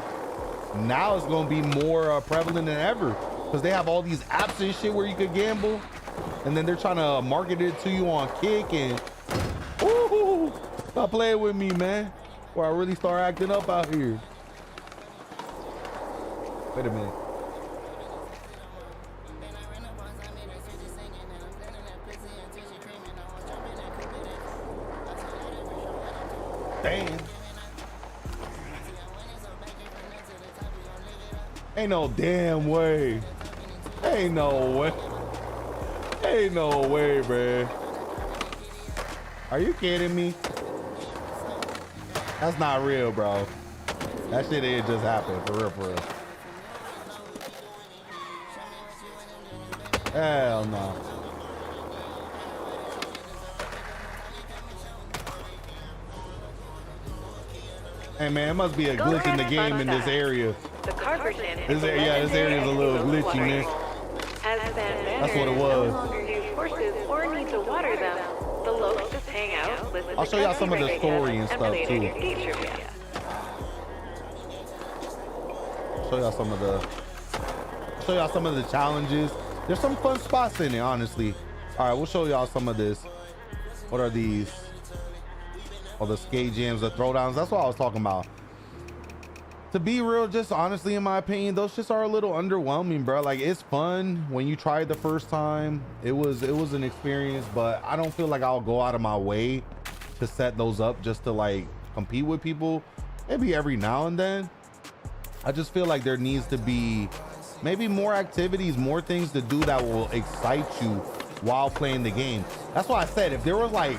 now it's gonna be more prevalent than ever because they have all these apps and shit where you could gamble, and then they're trying to market it to you on Kick and ooh, stop playing with me, man, or I really start acting up out here. Wait a minute. Damn. Ain't no damn way. Ain't no way. Ain't no way, man. Are you kidding me? That's not real, bro. That shit ain't just happened, for real, for real. Hell no. Hey man, it must be a glitch in the game in this area. The Carver Stand. This area is a little glitchy, man. As That's what it was. no longer use horses or need to water them, the locals just hang out, listen I'll to show y'all country some of the radio, story and and stuff play too. their skate trivia. Show y'all some of the challenges. There's some fun spots in it, honestly. All right, we'll show y'all some of this. What are these? Oh, the skate jams, the throwdowns. That's what I was talking about. To be real, just honestly, in my opinion, those just are a little underwhelming, bro. Like, it's fun when you try it the first time. It was an experience, but I don't feel like I'll go out of my way to set those up just to like compete with people. Maybe every now and then. I just feel like there needs to be maybe more activities, more things to do that will excite you while playing the game. That's why I said if there was like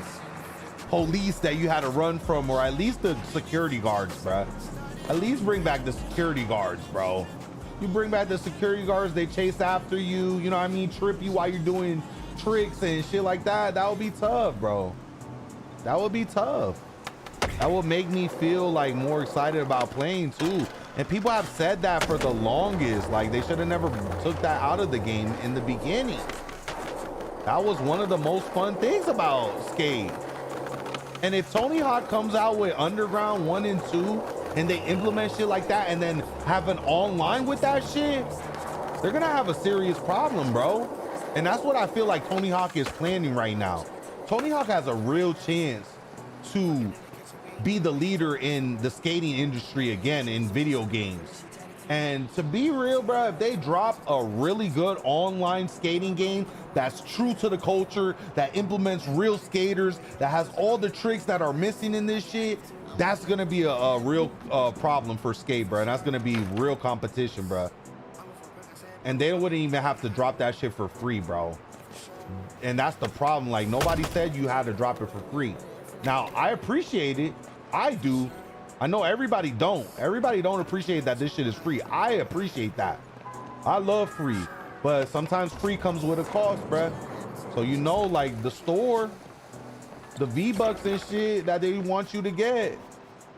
police that you had to run from, or at least the security guards, bruh. At least bring back the security guards, bro. You bring back the security guards, they chase after you, you know what I mean? Trip you while you're doing tricks and shit like that. That would be tough, bro. That would be tough. That would make me feel like more excited about playing too. And people have said that for the longest. Like they should have never took that out of the game in the beginning. That was one of the most fun things about Skate. And if Tony Hawk comes out with Underground 1 and 2 and they implement shit like that and then have an online with that shit, they're gonna have a serious problem, bro. And that's what I feel like Tony Hawk is planning right now. Tony Hawk has a real chance to be the leader in the skating industry again in video games. And to be real, bro, if they drop a really good online skating game that's true to the culture, that implements real skaters, that has all the tricks that are missing in this shit, that's gonna be a real problem for Skate, bro. And that's gonna be real competition, bro. And they wouldn't even have to drop that shit for free, bro. And that's the problem. Like, nobody said you had to drop it for free. Now, I appreciate it. I do. I know everybody don't. Everybody don't appreciate that this shit is free. I appreciate that. I love free. But sometimes free comes with a cost, bruh. So, you know, like the store, the V-Bucks and shit that they want you to get.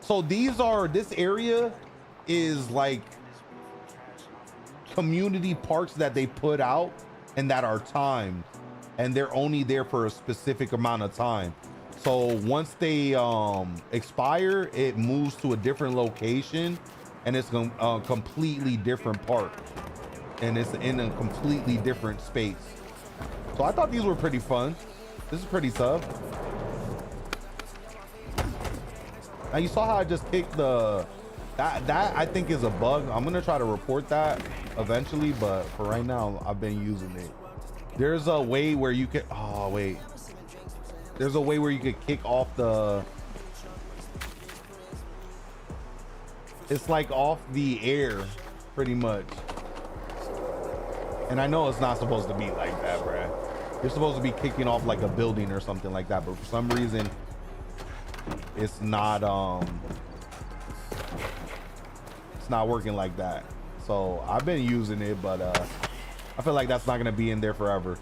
So this area is like community parks that they put out and that are timed. And they're only there for a specific amount of time. So once they expire, it moves to a different location and it's a completely different park. And it's in a completely different space. So I thought these were pretty fun. This is pretty tough. Now you saw how I just kicked that I think is a bug. I'm gonna try to report that eventually, but for right now, I've been using it. There's a way where you can, oh wait. There's a way where you could kick off the, it's like off the air, pretty much. And I know it's not supposed to be like that, bruh. You're supposed to be kicking off like a building or something like that, but for some reason, it's not working like that. So I've been using it, but I feel like that's not gonna be in there forever.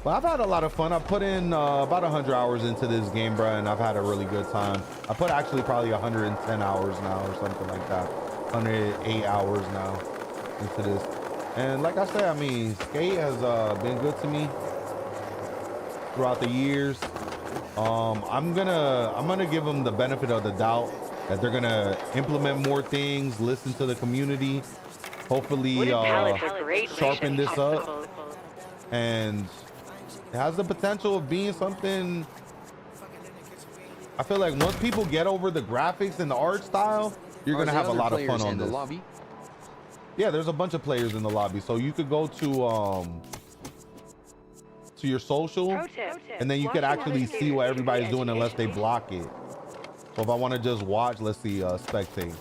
But I've had a lot of fun. I put in about 100 hours into this game, bro, and I've had a really good time. I put actually probably 110 hours now or something like that. 108 hours now into this. And like I said, I mean, Skate has been good to me throughout the years. I'm gonna give them the benefit of the doubt that they're gonna implement more things, listen to the community, hopefully sharpen this up, and it has the potential of being something. I feel like once people get over the graphics and the art style, you're gonna have a lot of fun on this. Lobby? Yeah, there's a bunch of players in the lobby, so you could go to your social, and then you could actually see what everybody's doing unless they block it. So if I want to just watch, let's see, spectate.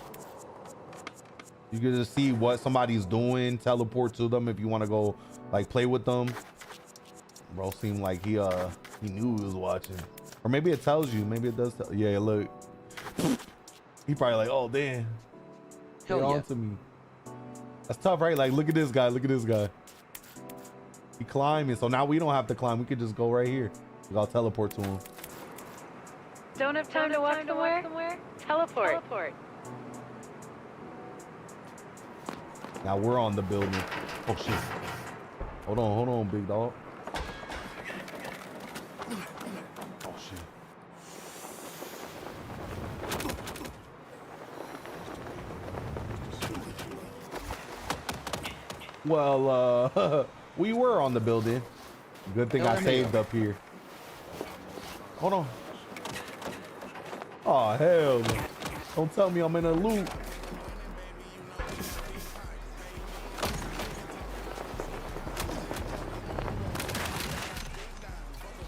You can just see what somebody's doing, teleport to them if you want to go like play with them. Bro seemed like he knew he was watching, or maybe it tells you. Maybe it does tell. Yeah, look. He probably like, oh damn, hell yeah. On to me. That's tough, right? Like, look at this guy. Look at this guy. He climbing, so now we don't have to climb. We could just go right here. I'll teleport to him. Don't have time to walk somewhere? Teleport. Now we're on the building. Oh shit. Hold on, big dog. Oh shit. Well, we were on the building. Good thing I saved up here. Hold on. Oh hell no. Don't tell me I'm in a loop.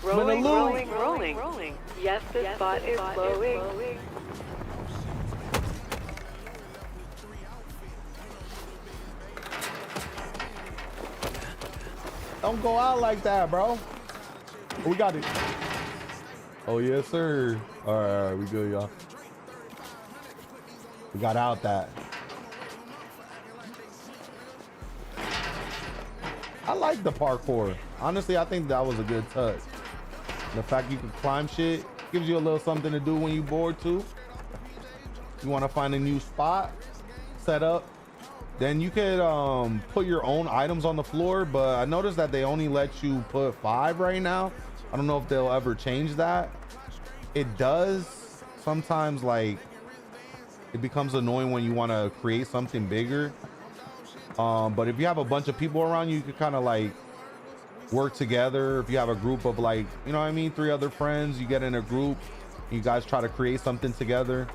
Rolling. Yes, this spot is flowing. Don't go out like that, bro. We got it. Oh, yes, sir. All right, we good, y'all. We got out that. I like the parkour. Honestly, I think that was a good touch. The fact you can climb shit gives you a little something to do when you bored too. You want to find a new spot, set up. Then you could put your own items on the floor, but I noticed that they only let you put 5 right now. I don't know if they'll ever change that. It does sometimes, like, it becomes annoying when you want to create something bigger. But if you have a bunch of people around you, you could kind of like work together. If you have a group of, like, you know what I mean, 3 other friends, you get in a group, you guys try to create something together.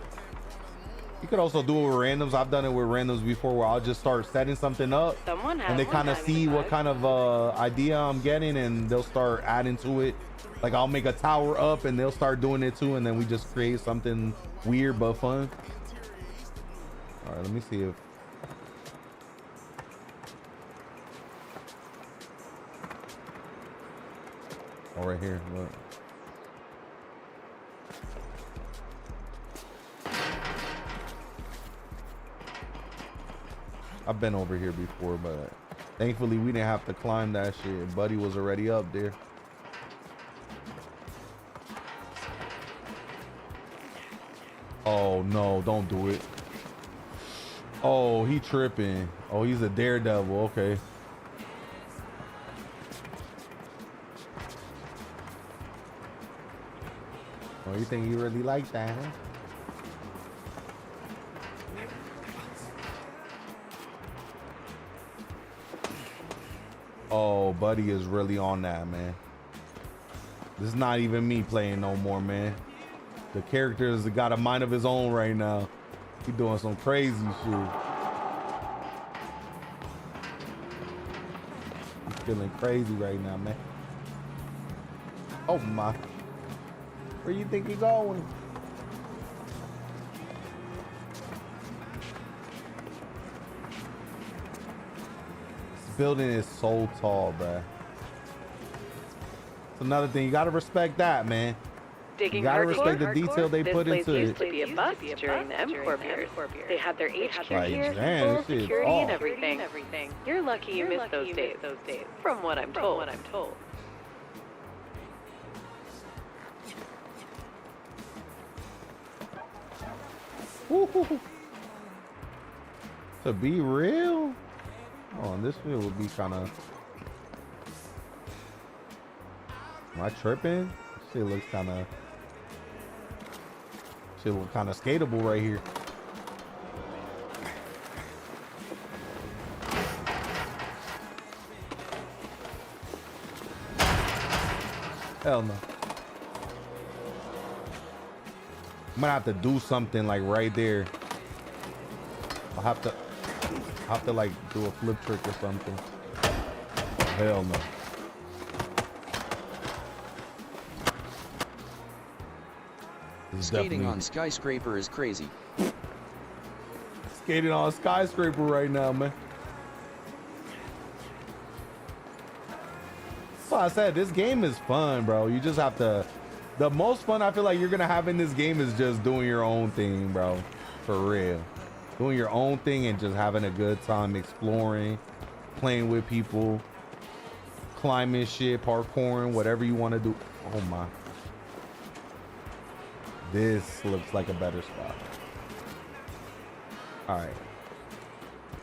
You could also do it with randoms. I've done it with randoms before, where I'll just start setting something up and they kind of see what kind of idea I'm getting, and they'll start adding to it. Like, I'll make a tower up and they'll start doing it too, and then we just create something weird but fun. All right, let me see if right here, look. I've been over here before, but thankfully we didn't have to climb that shit. Buddy was already up there. Oh no, don't do it. Oh, he tripping. Oh, he's a daredevil. Okay. Oh, you think you really like that, huh? Oh, Buddy is really on that, man. This is not even me playing no more, man. The character's got a mind of his own right now. He doing some crazy shit. He's feeling crazy right now, man. Oh my. Where you think you going? This building is so tall, bruh. It's another thing. You gotta respect that, man. You gotta respect the detail they put into it. This place used to be a bus during the M-Corp years. They had their HQ here, damn, full security and everything. You're lucky you missed those days, from what I'm told. Woo-hoo-hoo. To be real? Oh, and this field would be kind of. Am I tripping? Shit looks kind of. Shit look kind of skatable right here. Hell no. I'm gonna have to do something like right there. I'll have to like do a flip trick or something. Hell no. Skating on skyscraper is crazy. Skating on a skyscraper right now, man. So I said, this game is fun, bro. You just have to. The most fun I feel like you're gonna have in this game is just doing your own thing, bro. For real. Doing your own thing and just having a good time exploring, playing with people, climbing shit, parkouring, whatever you want to do. Oh my. This looks like a better spot. All right.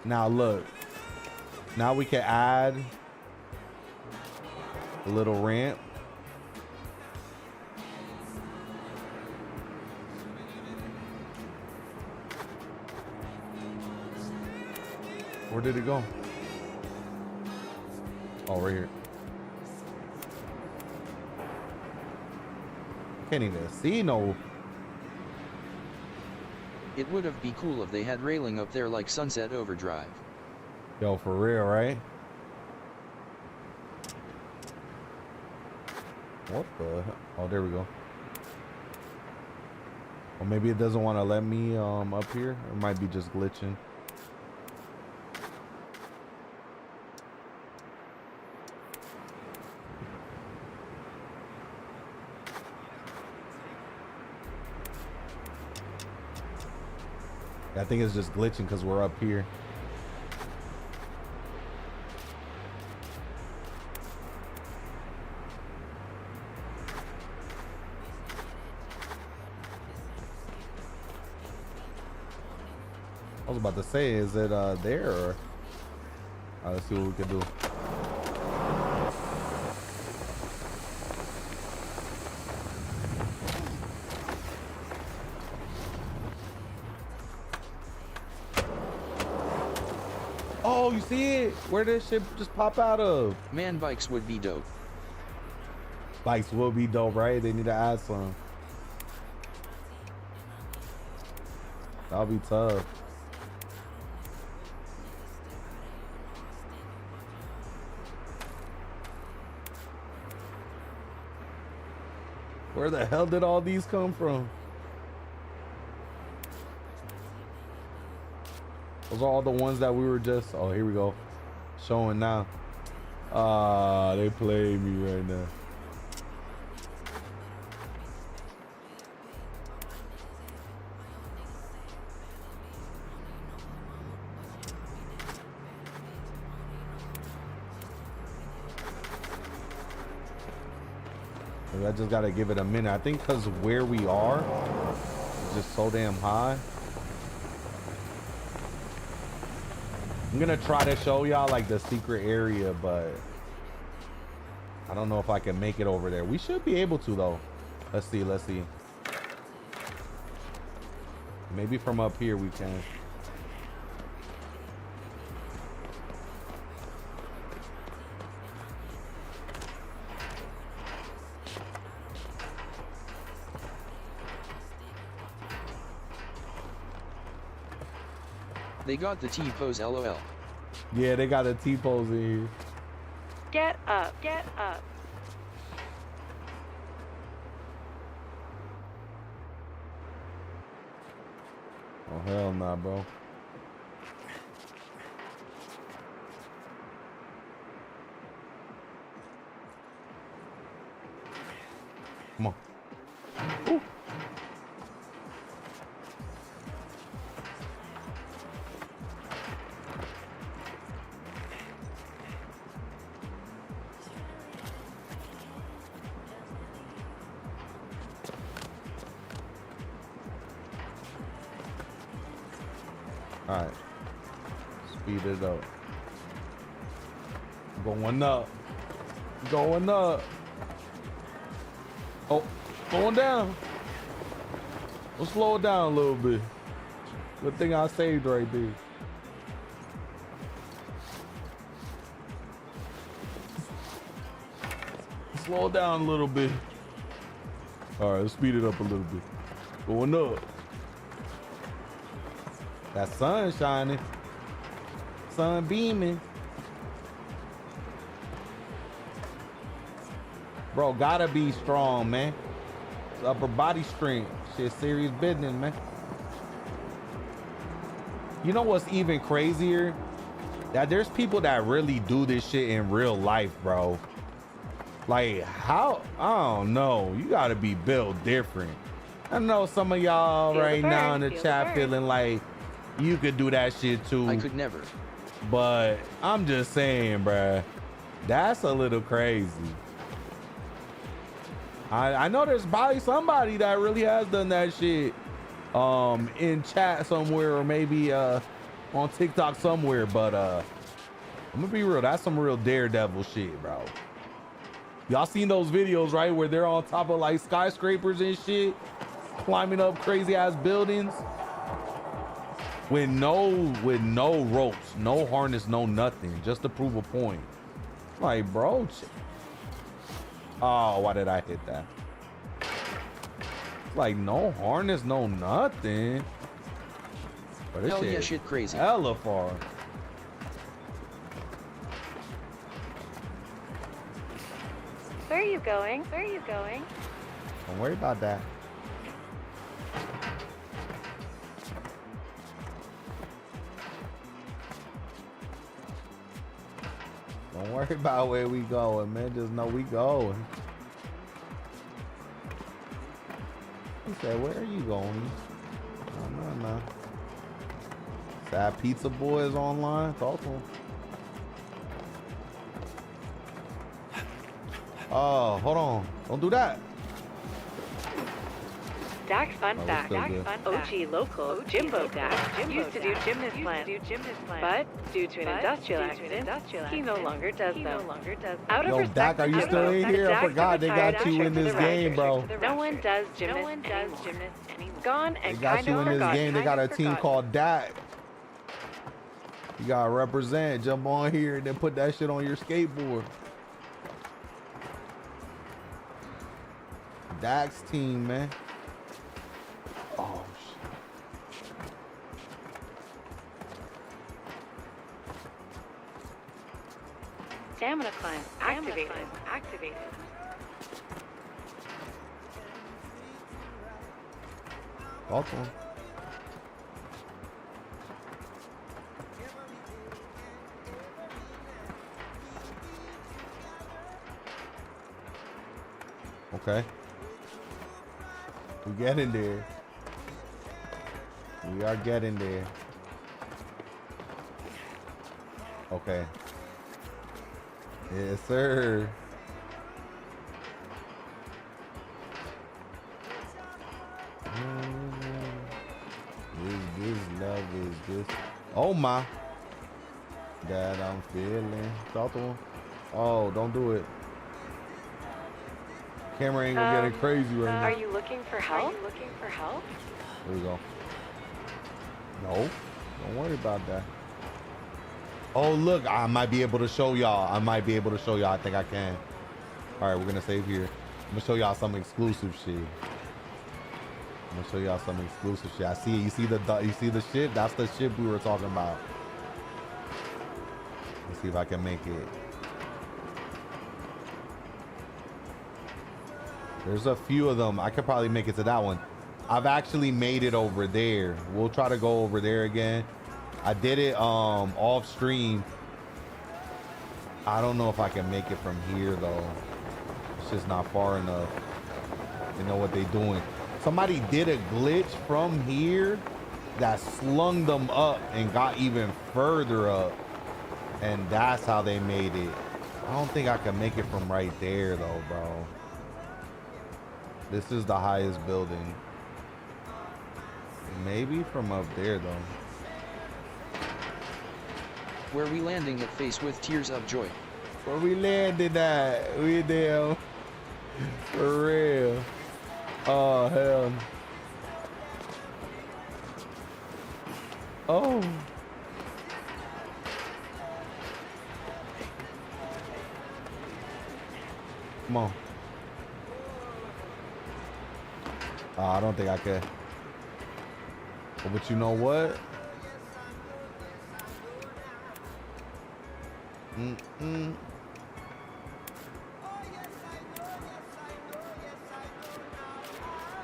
Now look. Now we can add a little ramp. Where did it go? Oh, right here. Can't even see no. It would have been cool if they had railing up there like Sunset Overdrive. Yo, for real, right? What the hell? Oh, there we go. Or maybe it doesn't want to let me up here. It might be just glitching. I think it's just glitching because we're up here. I was about to say, is it there or let's see what we can do. Oh, you see it? Where did this shit just pop out of? Man, bikes would be dope. Bikes will be dope, right? They need to add some. That'll be tough. Where the hell did all these come from? Those are all the ones that we were just, oh, here we go. Showing now. They played me right now. I just gotta give it a minute. I think because where we are is just so damn high. I'm gonna try to show y'all like the secret area, but I don't know if I can make it over there. We should be able to though. Let's see, let's see. Maybe from up here we can. They got the T-pose, LOL. Yeah, they got a T-pose in here. Get up, get up. Oh, hell nah, bro. Come on. Ooh. All right, speed it up. Going up, going up. Oh, going down. We'll slow it down a little bit. Good thing I saved right there. Slow it down a little bit. All right, let's speed it up a little bit. Going up. That sun shining, sun beaming. Bro, gotta be strong, man. Upper body strength, shit, serious business, man. You know what's even crazier? That there's people that really do this shit in real life, bro. Like, how? I don't know. You gotta be built different. I know some of y'all right now in the chat feeling like you could do that shit too. I could never. But I'm just saying, bruh, that's a little crazy. I know there's probably somebody that really has done that shit in chat somewhere, or maybe on TikTok somewhere, but I'm gonna be real, that's some real daredevil shit, bro. Y'all seen those videos, right, where they're on top of like skyscrapers and shit, climbing up crazy ass buildings with no ropes, no harness, no nothing, just to prove a point. Like, bro, oh, why did I hit that? Like, no harness, no nothing. But this Hell yeah, shit crazy. Hella far. Where are you going? Where are you going? Don't worry about that. Don't worry about where we going, man. Just know we going. He said, where are you going? No. That pizza boy is online. Talk to him. Oh, hold on. Don't do that. Dax fun Oh, fact. still good. OG local Jimbo Dax used to do gymnast plan, but due to an industrial accident, he no longer does them. Out of Yo, respect Dak, are you to still Jimbo, in here? I Dax forgot they retired got you in after this the game, Raptors. bro. No one does gymnast anymore. Gone They and got kind you of in this forgotten. game. They got a team called Dak. You gotta represent. Jump on here and then put that shit on your skateboard. Dak's team, man. Oh shit. Stamina climb activated. Talk to him. Okay. We getting there. We are getting there. Okay. Yes, sir. This love is just. Oh my. That I'm feeling. Talk to him. Oh, don't do it. Camera ain't gonna get it crazy right now. Are you looking for help? There we go. No, don't worry about that. Oh, look, I might be able to show y'all. I think I can. All right, we're gonna save here. I'm gonna show y'all some exclusive shit. I see it. You see the shit? That's the shit we were talking about. Let's see if I can make it. There's a few of them. I could probably make it to that one. I've actually made it over there. We'll try to go over there again. I did it off stream. I don't know if I can make it from here though. It's just not far enough. They know what they're doing. Somebody did a glitch from here that slung them up and got even further up. And that's how they made it. I don't think I can make it from right there though, bro. This is the highest building. Maybe from up there though. Where we landing at face with tears of joy. Where we landed at? We there. For real. Oh hell. Oh. Come on. I don't think I can. But you know what?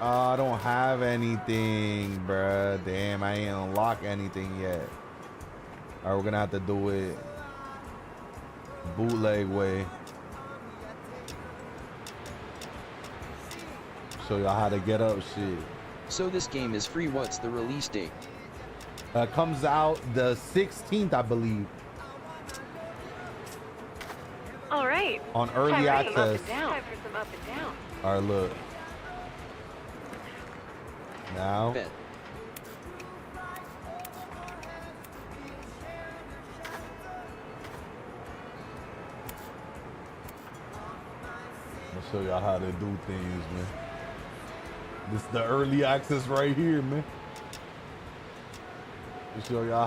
I don't have anything, bruh. Damn, I ain't unlocked anything yet. All right, we're gonna have to do it bootleg way. Show y'all how to get up shit. So this game is free. What's the release date? Comes out the 16th, I believe. All right. On early access. Time for some up and down. All right, look. Now. Bet. I'll show y'all how to do things, man. This is the early access right here, man. I'll show y'all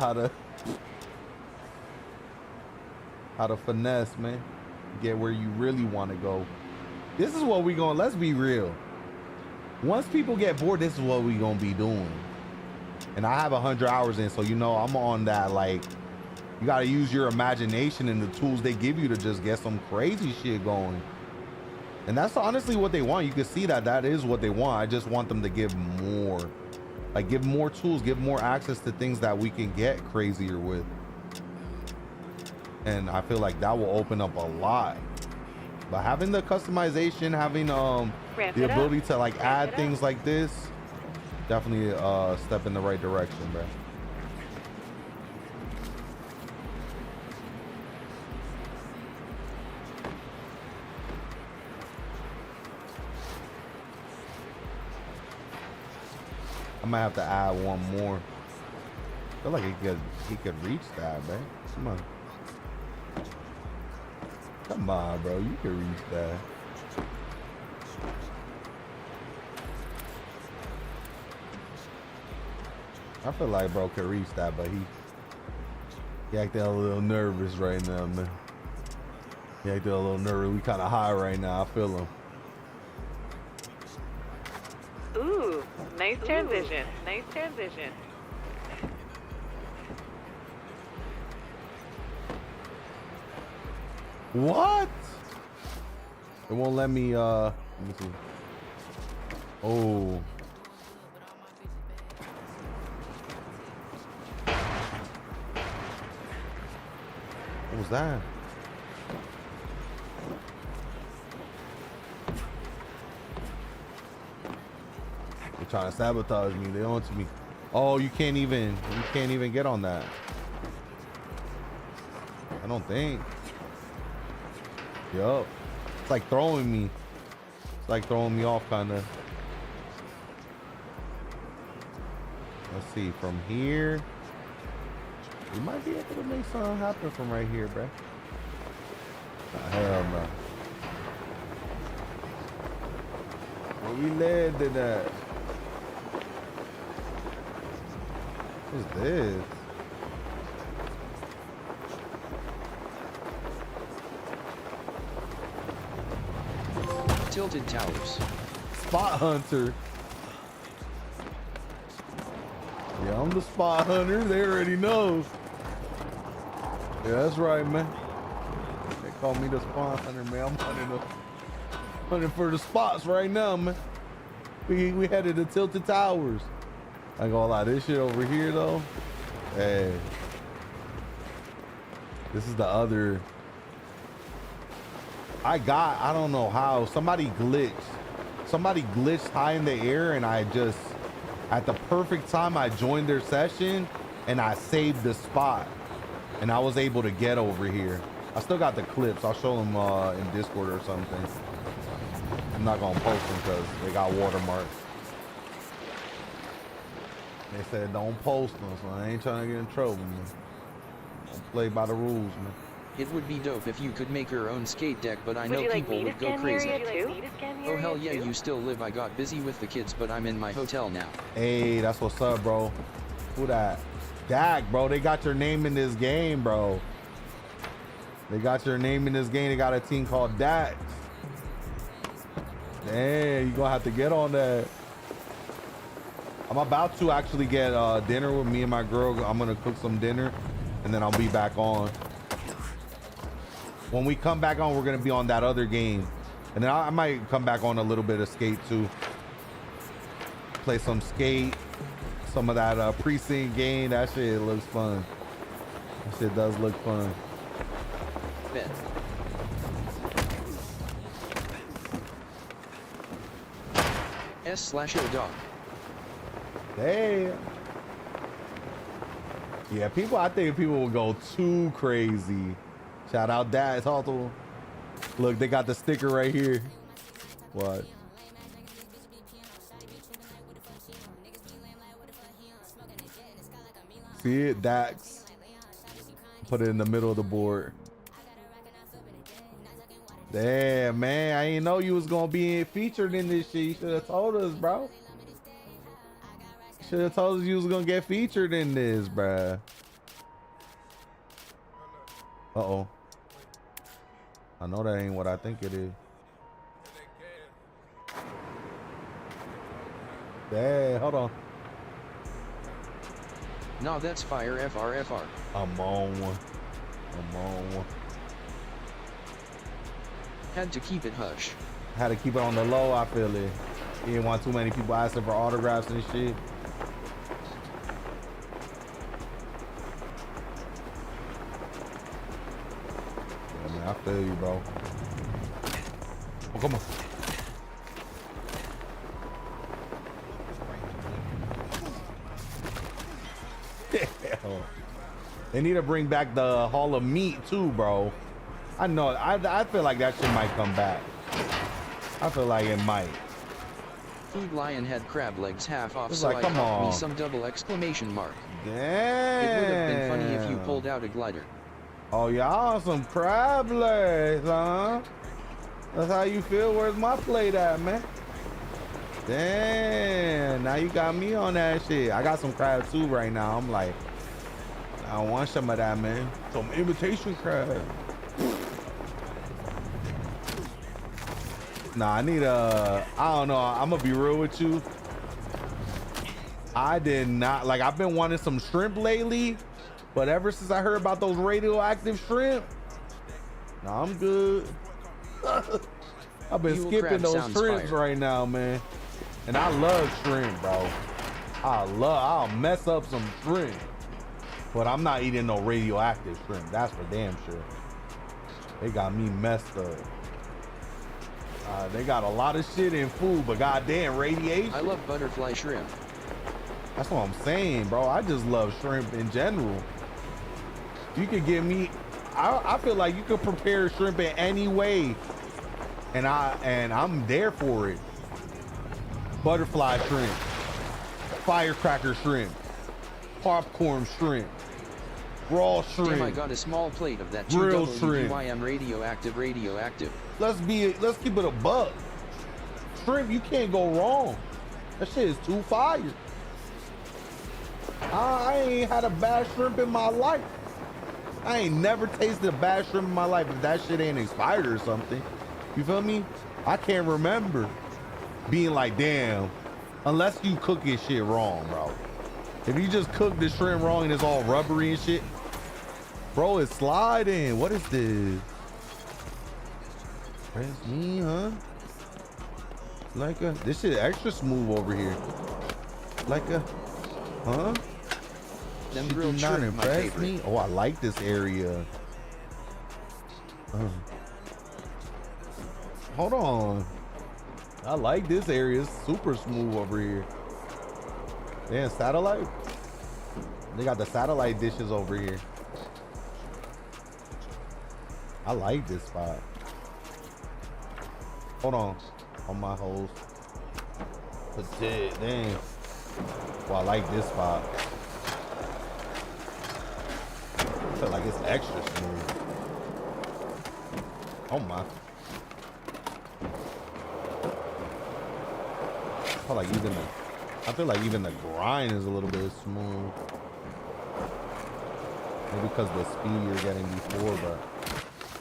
how to finesse, man. Get where you really want to go. This is what we gonna, let's be real. Once people get bored, this is what we gonna be doing. And I have 100 hours in, so you know I'm on that, like, you gotta use your imagination and the tools they give you to just get some crazy shit going. And that's honestly what they want. You can see that is what they want. I just want them to give more. Like, give more tools, give more access to things that we can get crazier with. And I feel like that will open up a lot. But having the customization, having the ability to like add things like this, definitely a step in the right direction, bro. might have to add one more. I feel like he could reach that, man. Come on. Come on, bro. You can reach that. I feel like bro could reach that, but he acting a little nervous right now, man. He acting a little nervous. We kind of high right now. I feel him. Ooh, nice transition. Nice transition. What? It won't let me let me see. Oh. What was that? They're trying to sabotage me. They on to me. Oh, you can't even get on that. I don't think. Yup. It's like throwing me. It's like throwing me off kind of. Let's see, from here. We might be able to make something happen from right here, bruh. Hell no. Where we landed at? What's this? Tilted Towers. Spot hunter. Yeah, I'm the spot hunter. They already know. Yeah, that's right, man. They call me the spot hunter, man. I'm hunting for the spots right now, man. We headed to Tilted Towers. I ain't gonna lie, this shit over here though. Hey, this is the other. I don't know how. Somebody glitched high in the air, and I just, at the perfect time, I joined their session and I saved the spot, and I was able to get over here. I still got the clips. I'll show them in Discord or something. I'm not gonna post them because they got watermarks. They said don't post them, so I ain't trying to get in trouble, man. Don't play by the rules, man. It would be dope if you could make your own skate deck, but I know people would go crazy. Oh hell yeah, you still live. I got busy with the kids, but I'm in my hotel now. Hey, that's what's up, bro. Who that? Dak, bro. They got your name in this game, bro. They got your name in this game. They got a team called Dax. Damn, you gonna have to get on that. I'm about to actually get dinner with me and my girl. I'm gonna cook some dinner, and then I'll be back on. When we come back on, we're gonna be on that other game, and then I might come back on a little bit of skate too. Play some skate, some of that precinct game. That shit looks fun. That shit does look fun. Bet. S/O dog. Damn. Yeah, I think people will go too crazy. Shout out Dad. Also, look, they got the sticker right here. What? See it, Dax. Put it in the middle of the board. Damn, man, I didn't know you was gonna be featured in this shit. You should have told us, bro. Should have told us you was gonna get featured in this, bruh. Uh-oh. I know that ain't what I think it is. Damn, hold on. Nah, that's fire. FR. I'm on one. Had to keep it hush. Had to keep it on the low, I feel it. You didn't want too many people asking for autographs and shit. Yeah, man, I feel you, bro. Oh, come on. They need to bring back the Hall of Meat too, bro. I know. I feel like that shit might come back. I feel like it might. Food Lion had crab legs half off, It's so like, I come caught me on. some double exclamation mark. Damn. It would have been funny if you pulled out a glider. Oh, y'all some crab legs, huh? That's how you feel? Where's my plate at, man? Damn, now you got me on that shit. I got some crab too right now. I'm like, I want some of that, man. Some imitation crab. Nah, I need I don't know. I'm gonna be real with you. I did not, like, I've been wanting some shrimp lately, but ever since I heard about those radioactive shrimp, nah, I'm good. I've been Mule skipping crab those sounds shrimps fire. right now, man. And I love shrimp, bro. I'll mess up some shrimp, but I'm not eating no radioactive shrimp. That's for damn sure. They got me messed up. They got a lot of shit in food, but goddamn radiation. I love butterfly shrimp. That's what I'm saying, bro. I just love shrimp in general. You could give me, I feel like you could prepare shrimp in any way, and I'm there for it. Butterfly shrimp, firecracker shrimp, popcorn shrimp, raw shrimp. Damn, I got a small plate of that Grilled shrimp. WWYM radioactive. Let's keep it a buck. Shrimp, you can't go wrong. That shit is too fire. I ain't had a bad shrimp in my life. I ain't never tasted a bad shrimp in my life if that shit ain't expired or something. You feel me? I can't remember being like, damn, unless you cook this shit wrong, bro. If you just cook the shrimp wrong and it's all rubbery and shit, bro, it's sliding. What is this? Press me, huh? Like a, this shit extra smooth over here. Like a, huh? Them Shit grilled do not shrimp, my impress favorite. me. Oh, I like this area. Hold on. I like this area. It's super smooth over here. Damn, satellite. They got the satellite dishes over here. I like this spot. Hold on my hoes. Damn. Well, I like this spot. I feel like it's extra smooth. Oh my. I feel like even the grind is a little bit smooth. Maybe because the speed you're getting before, but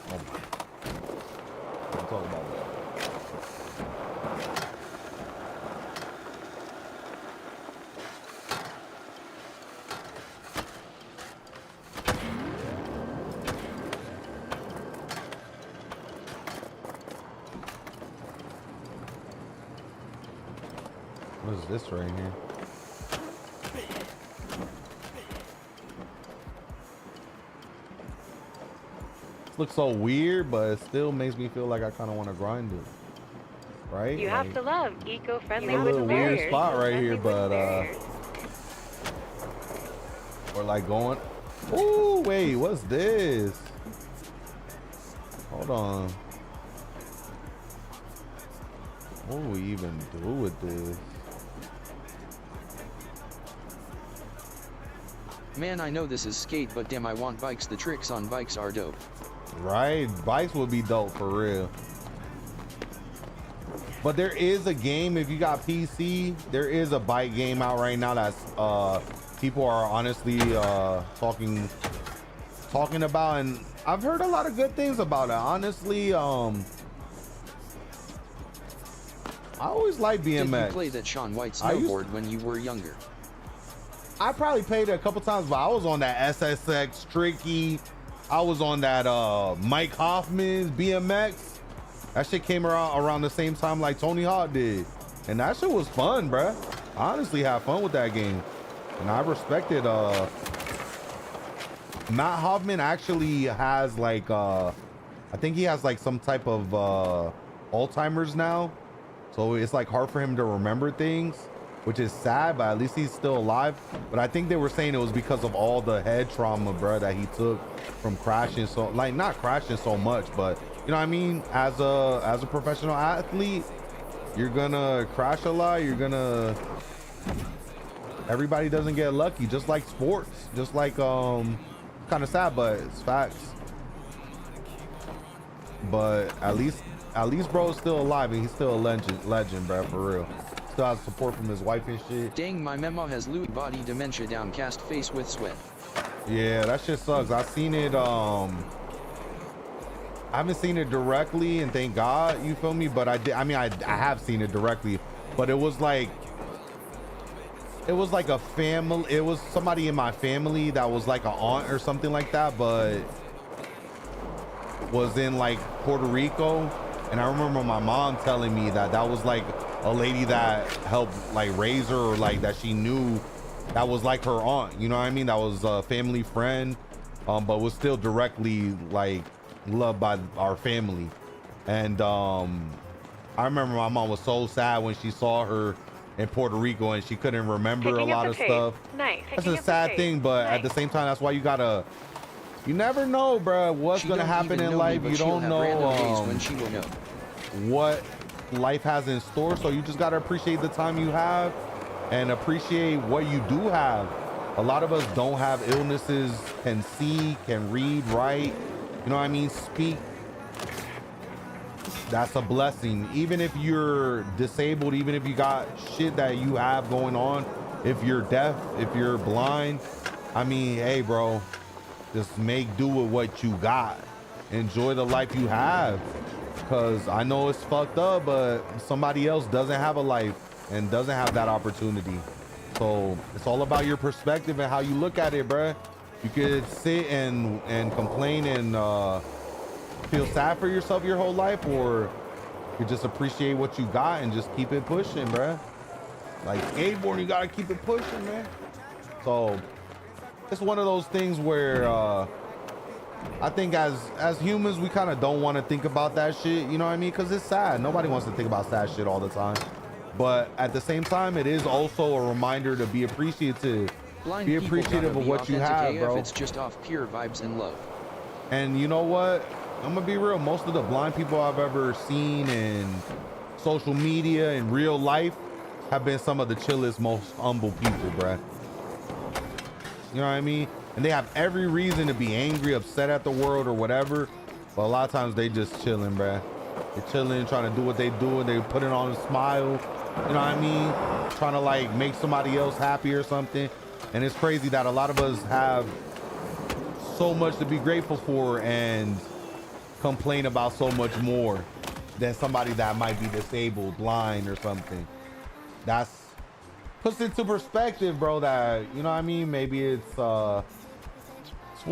oh my. Don't talk about that. What is this right here? This looks so weird, but it still makes me feel like I kind of want to grind it. Right? You have to love eco-friendly a little wood weird barriers. spot right here, Eco-friendly but wood barriers. or like going. Ooh, wait, what's this? Hold on. What do we even do with this? Man, I know this is skate, but damn, I want bikes. The tricks on bikes are dope. Right, bikes would be dope for real. But there is a game, if you got PC, there is a bike game out right now that's people are honestly talking about, and I've heard a lot of good things about it. Honestly, I always like BMX. Did you play that Shaun White I used- snowboard when you were younger? I probably played it a couple times, but I was on that SSX Tricky. I was on that Mike Hoffman's BMX. That shit came around the same time like Tony Hawk did. And that shit was fun, bruh. I honestly had fun with that game. And I respected Matt Hoffman actually has like I think he has like some type of Alzheimer's now. So it's like hard for him to remember things, which is sad, but at least he's still alive. But I think they were saying it was because of all the head trauma, bro, that he took from crashing. So like not crashing so much, but you know what I mean? As a professional athlete, you're gonna crash a lot. Everybody doesn't get lucky, just like sports, just like kind of sad, but it's facts. But at least bro is still alive, and he's still a legend, bro, for real. Still has support from his wife and shit. Dang, my memo has Lewy body dementia, downcast face with sweat. Yeah, that shit sucks. I've seen it. I haven't seen it directly, and thank God, you feel me? But I have seen it directly, but it was like a family. It was somebody in my family that was like an aunt or something like that, but was in like Puerto Rico. And I remember my mom telling me that was like a lady that helped like raise her, or like that she knew that was like her aunt, you know what I mean? That was a family friend, but was still directly like loved by our family. And I remember my mom was so sad when she saw her in Puerto Rico and she couldn't remember a lot of stuff. Nice. That's a sad thing, but at the same time, that's why you never know, bro, what's gonna happen in life. You don't know when she will know what life has in store, so you just gotta appreciate the time you have and appreciate what you do have. A lot of us don't have illnesses, can see, can read, write, you know what I mean, speak. That's a blessing. Even if you're disabled, even if you got shit that you have going on, if you're deaf, if you're blind, I mean, hey bro, just make do with what you got. Enjoy the life you have, because I know it's fucked up, but somebody else doesn't have a life and doesn't have that opportunity. So it's all about your perspective and how you look at it, bruh. You could sit and complain and feel sad for yourself your whole life, or you just appreciate what you got and just keep it pushing, bruh. Like skateboarding, you gotta keep it pushing, man. So it's one of those things where I think as humans, we kind of don't want to think about that shit, you know what I mean? Because it's sad. Nobody wants to think about sad shit all the time. But at the same time, it is also a reminder to be appreciative. Be appreciative of what you have, bro. It's just off pure vibes and love. And you know what? I'm gonna be real. Most of the blind people I've ever seen in social media in real life have been some of the chillest, most humble people, bruh. You know what I mean? And they have every reason to be angry, upset at the world or whatever. But a lot of times they just chilling, bruh. They're chilling, trying to do what they do, and they put it on a smile. You know what I mean? Trying to like make somebody else happy or something. And it's crazy that a lot of us have so much to be grateful for and complain about so much more than somebody that might be disabled, blind or something. That's puts into perspective, bro, that, you know what I mean? Maybe it's one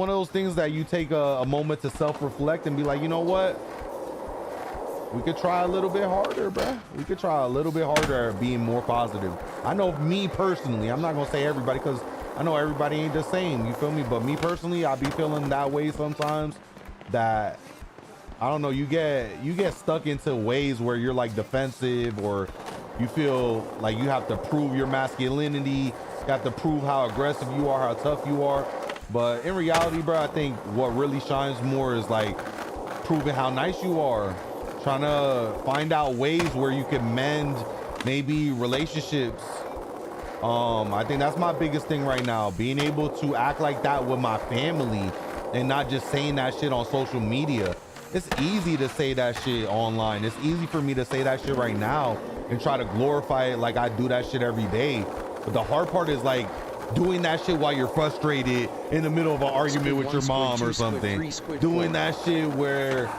of those things that you take a moment to self-reflect and be like, you know what? We could try a little bit harder, bro. We could try a little bit harder at being more positive. I know me personally, I'm not gonna say everybody, because I know everybody ain't the same, you feel me? But me personally, I be feeling that way sometimes, that I don't know, you get stuck into ways where you're like defensive, or you feel like you have to prove your masculinity, you have to prove how aggressive you are, how tough you are. But in reality, bro, I think what really shines more is like proving how nice you are, trying to find out ways where you can mend maybe relationships. I think that's my biggest thing right now, being able to act like that with my family and not just saying that shit on social media. It's easy to say that shit online. It's easy for me to say that shit right now and try to glorify it like I do that shit every day. But the hard part is like doing that shit while you're frustrated in the middle of an argument with your mom or something. Doing that shit where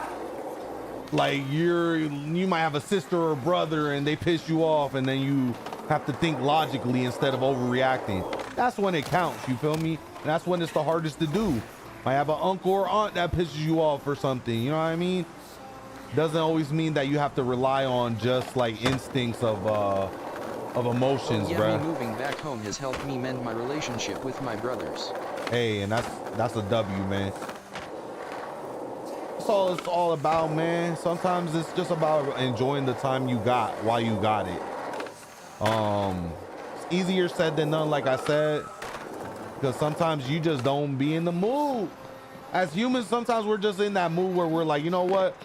like you might have a sister or brother and they piss you off, and then you have to think logically instead of overreacting. That's when it counts, you feel me? And that's when it's the hardest to do. Might have an uncle or aunt that pisses you off or something, you know what I mean? Doesn't always mean that you have to rely on just like instincts of emotions, bruh. Me moving back home has helped me mend my relationship with my brothers. Hey, and that's a W, man. That's all it's all about, man. Sometimes it's just about enjoying the time you got while you got it. It's easier said than done, like I said, because sometimes you just don't be in the mood. As humans, sometimes we're just in that mood where we're like, you know what?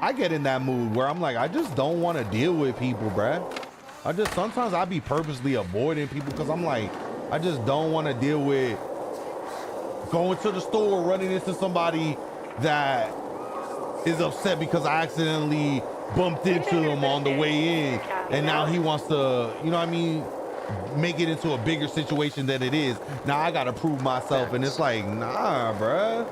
I get in that mood where I'm like, I just don't want to deal with people, bruh. Sometimes I be purposely avoiding people because I'm like, I just don't want to deal with going to the store, running into somebody that is upset because I accidentally bumped into him on the way in. And now he wants to, you know what I mean, make it into a bigger situation than it is. Now I got to prove myself. And it's like, nah, bruh.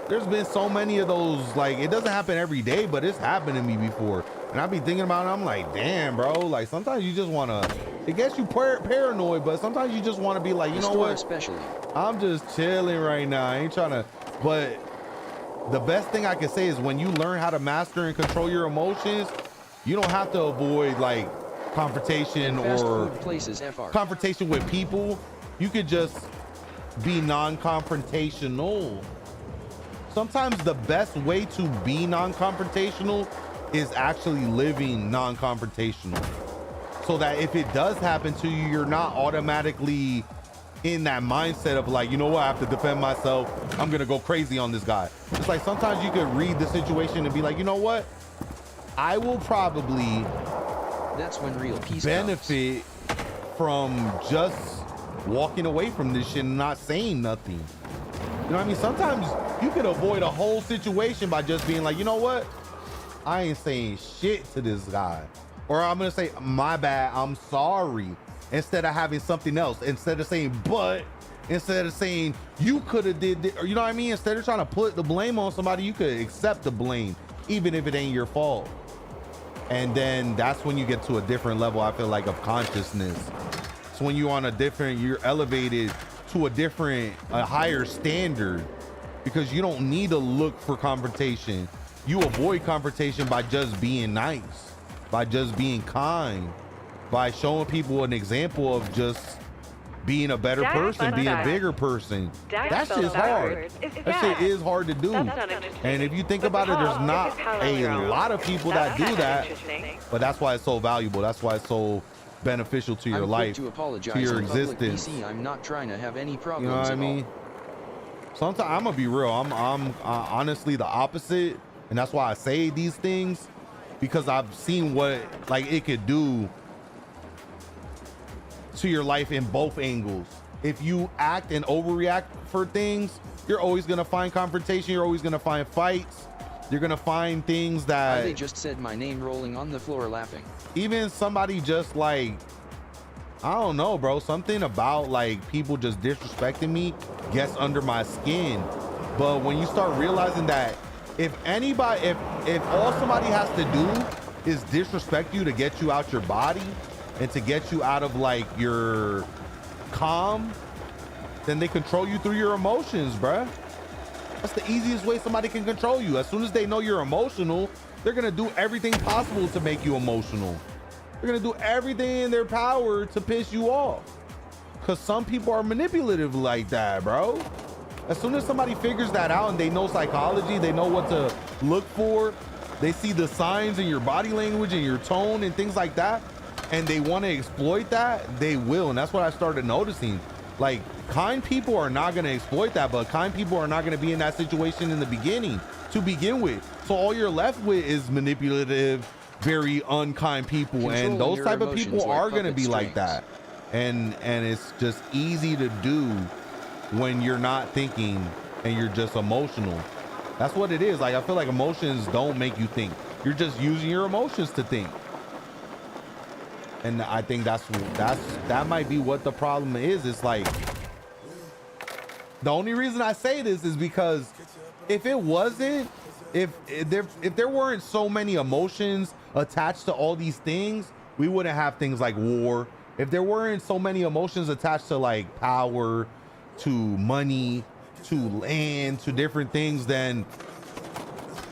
There's been so many of those, like, it doesn't happen every day, but it's happened to me before. And I be thinking about it, I'm like, damn, bro. Like, sometimes you just want to, it gets you paranoid, but sometimes you just want to be like, you know what? Especially. I'm just chilling right now. I ain't trying to, but the best thing I can say is when you learn how to master and control your emotions, you don't have to avoid, like, confrontation or confrontation with people. You could just be non-confrontational. Sometimes the best way to be non-confrontational is actually living non-confrontational, so that if it does happen to you, you're not automatically in that mindset of like, you know what, I have to defend myself. I'm gonna go crazy on this guy. It's like sometimes you could read the situation and be like, you know what, I will probably that's when real peace benefit from just walking away from this shit and not saying nothing. You know what I mean? Sometimes you could avoid a whole situation by just being like, you know what? I ain't saying shit to this guy. Or I'm going to say, my bad, I'm sorry. Instead of having something else. Instead of saying, but, instead of saying, you could have did this. Or you know what I mean? Instead of trying to put the blame on somebody, you could accept the blame, even if it ain't your fault. And then that's when you get to a different level, I feel like, of consciousness. So when you're on a different, you're elevated to a higher standard, because you don't need to look for confrontation. You avoid confrontation by just being nice, by just being kind, by showing people an example of just being a better person, being a bigger person. That shit's hard. That shit is hard to do. And if you think about it, there's not a lot of people that do that, but that's why it's so valuable. That's why it's so beneficial to your life, to your existence. I'm not trying to have any problems. You know what I mean? Sometimes I'm gonna be real. I'm honestly the opposite, and that's why I say these things, because I've seen what like it could do to your life in both angles. If you act and overreact for things, you're always gonna find confrontation. You're always gonna find fights. You're gonna find things that they just said my name, rolling on the floor laughing. Even somebody just like, I don't know, bro, something about like people just disrespecting me gets under my skin. But when you start realizing that if all somebody has to do is disrespect you to get you out your body and to get you out of like your calm, then they control you through your emotions, bruh. That's the easiest way somebody can control you. As soon as they know you're emotional, they're gonna do everything possible to make you emotional. They're gonna do everything in their power to piss you off. Cause some people are manipulative like that, bro. As soon as somebody figures that out and they know psychology, they know what to look for, they see the signs in your body language and your tone and things like that, and they want to exploit that, they will. And that's what I started noticing. Like, kind people are not going to exploit that, but kind people are not going to be in that situation in the beginning to begin with. So all you're left with is manipulative, very unkind people, and those type of people are going to be like that. And it's just easy to do when you're not thinking and you're just emotional. That's what it is. Like, I feel like emotions don't make you think. You're just using your emotions to think. And I think that might be what the problem is. It's like, the only reason I say this is because if it wasn't, if there weren't so many emotions attached to all these things, we wouldn't have things like war. If there weren't so many emotions attached to like power, to money, to land, to different things, then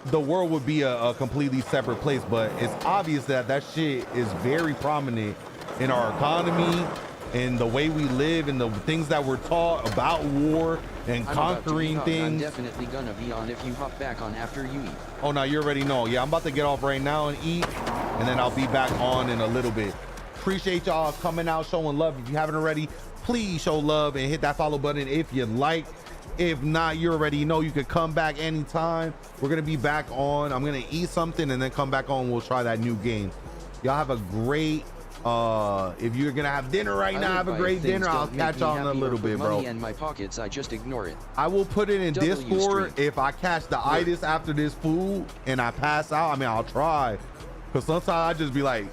the world would be a completely separate place. But it's obvious that that shit is very prominent in our economy, in the way we live, and the things that we're taught about war and conquering things. I'm definitely gonna be on if you hop back on after you eat. Oh, no, you already know. Yeah, I'm about to get off right now and eat, and then I'll be back on in a little bit. Appreciate y'all coming out, showing love. If you haven't already, please show love and hit that follow button if you like. If not, you already know you could come back anytime. We're gonna be back on. I'm gonna eat something and then come back on. We'll try that new game. Y'all have a great if you're gonna have dinner right now, have a great dinner. I'll catch y'all in a little bit, bro. Money in my pockets, I just ignore it. I will put it in Discord if I catch the itis after this food and I pass out. I mean, I'll try, because sometimes I just be like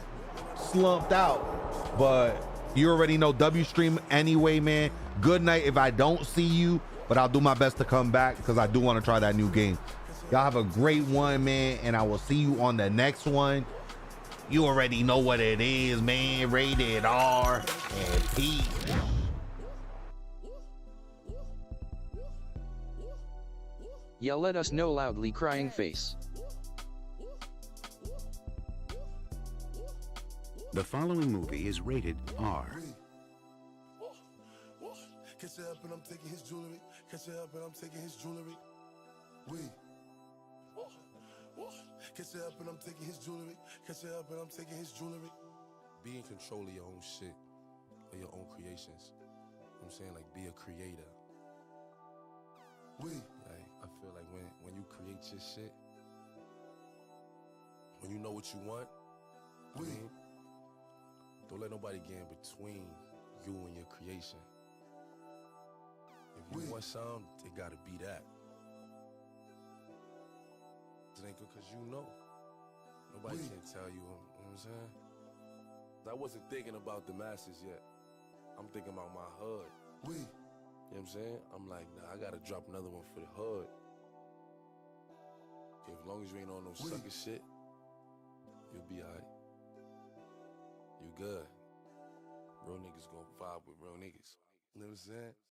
slumped out. But you already know W stream anyway, man. Good night if I don't see you, but I'll do my best to come back because I do want to try that new game. Y'all have a great one, man, and I will see you on the next one. You already know what it is, man. Rated R and P. Yeah, let us know loudly, crying face. The following movie is rated R. Catch it up and I'm taking his jewelry. Catch it up and I'm taking his jewelry. Catch it up and I'm taking his jewelry. Catch it up and I'm taking his jewelry. Be in control of your own shit, of your own creations. You know what I'm saying? Like, be a creator. Like, I feel like when you create your shit, when you know what you want, I mean, don't let nobody get in between you and your creation. If you want something, it gotta be that. It ain't good cause you know. Nobody can tell you, you know what I'm saying? I wasn't thinking about the masses yet. I'm thinking about my hood. You know what I'm saying? I'm like, nah, I gotta drop another one for the hood. As long as you ain't on no sucker shit, you'll be alright. You good. Real niggas gonna vibe with real niggas. You know what I'm saying?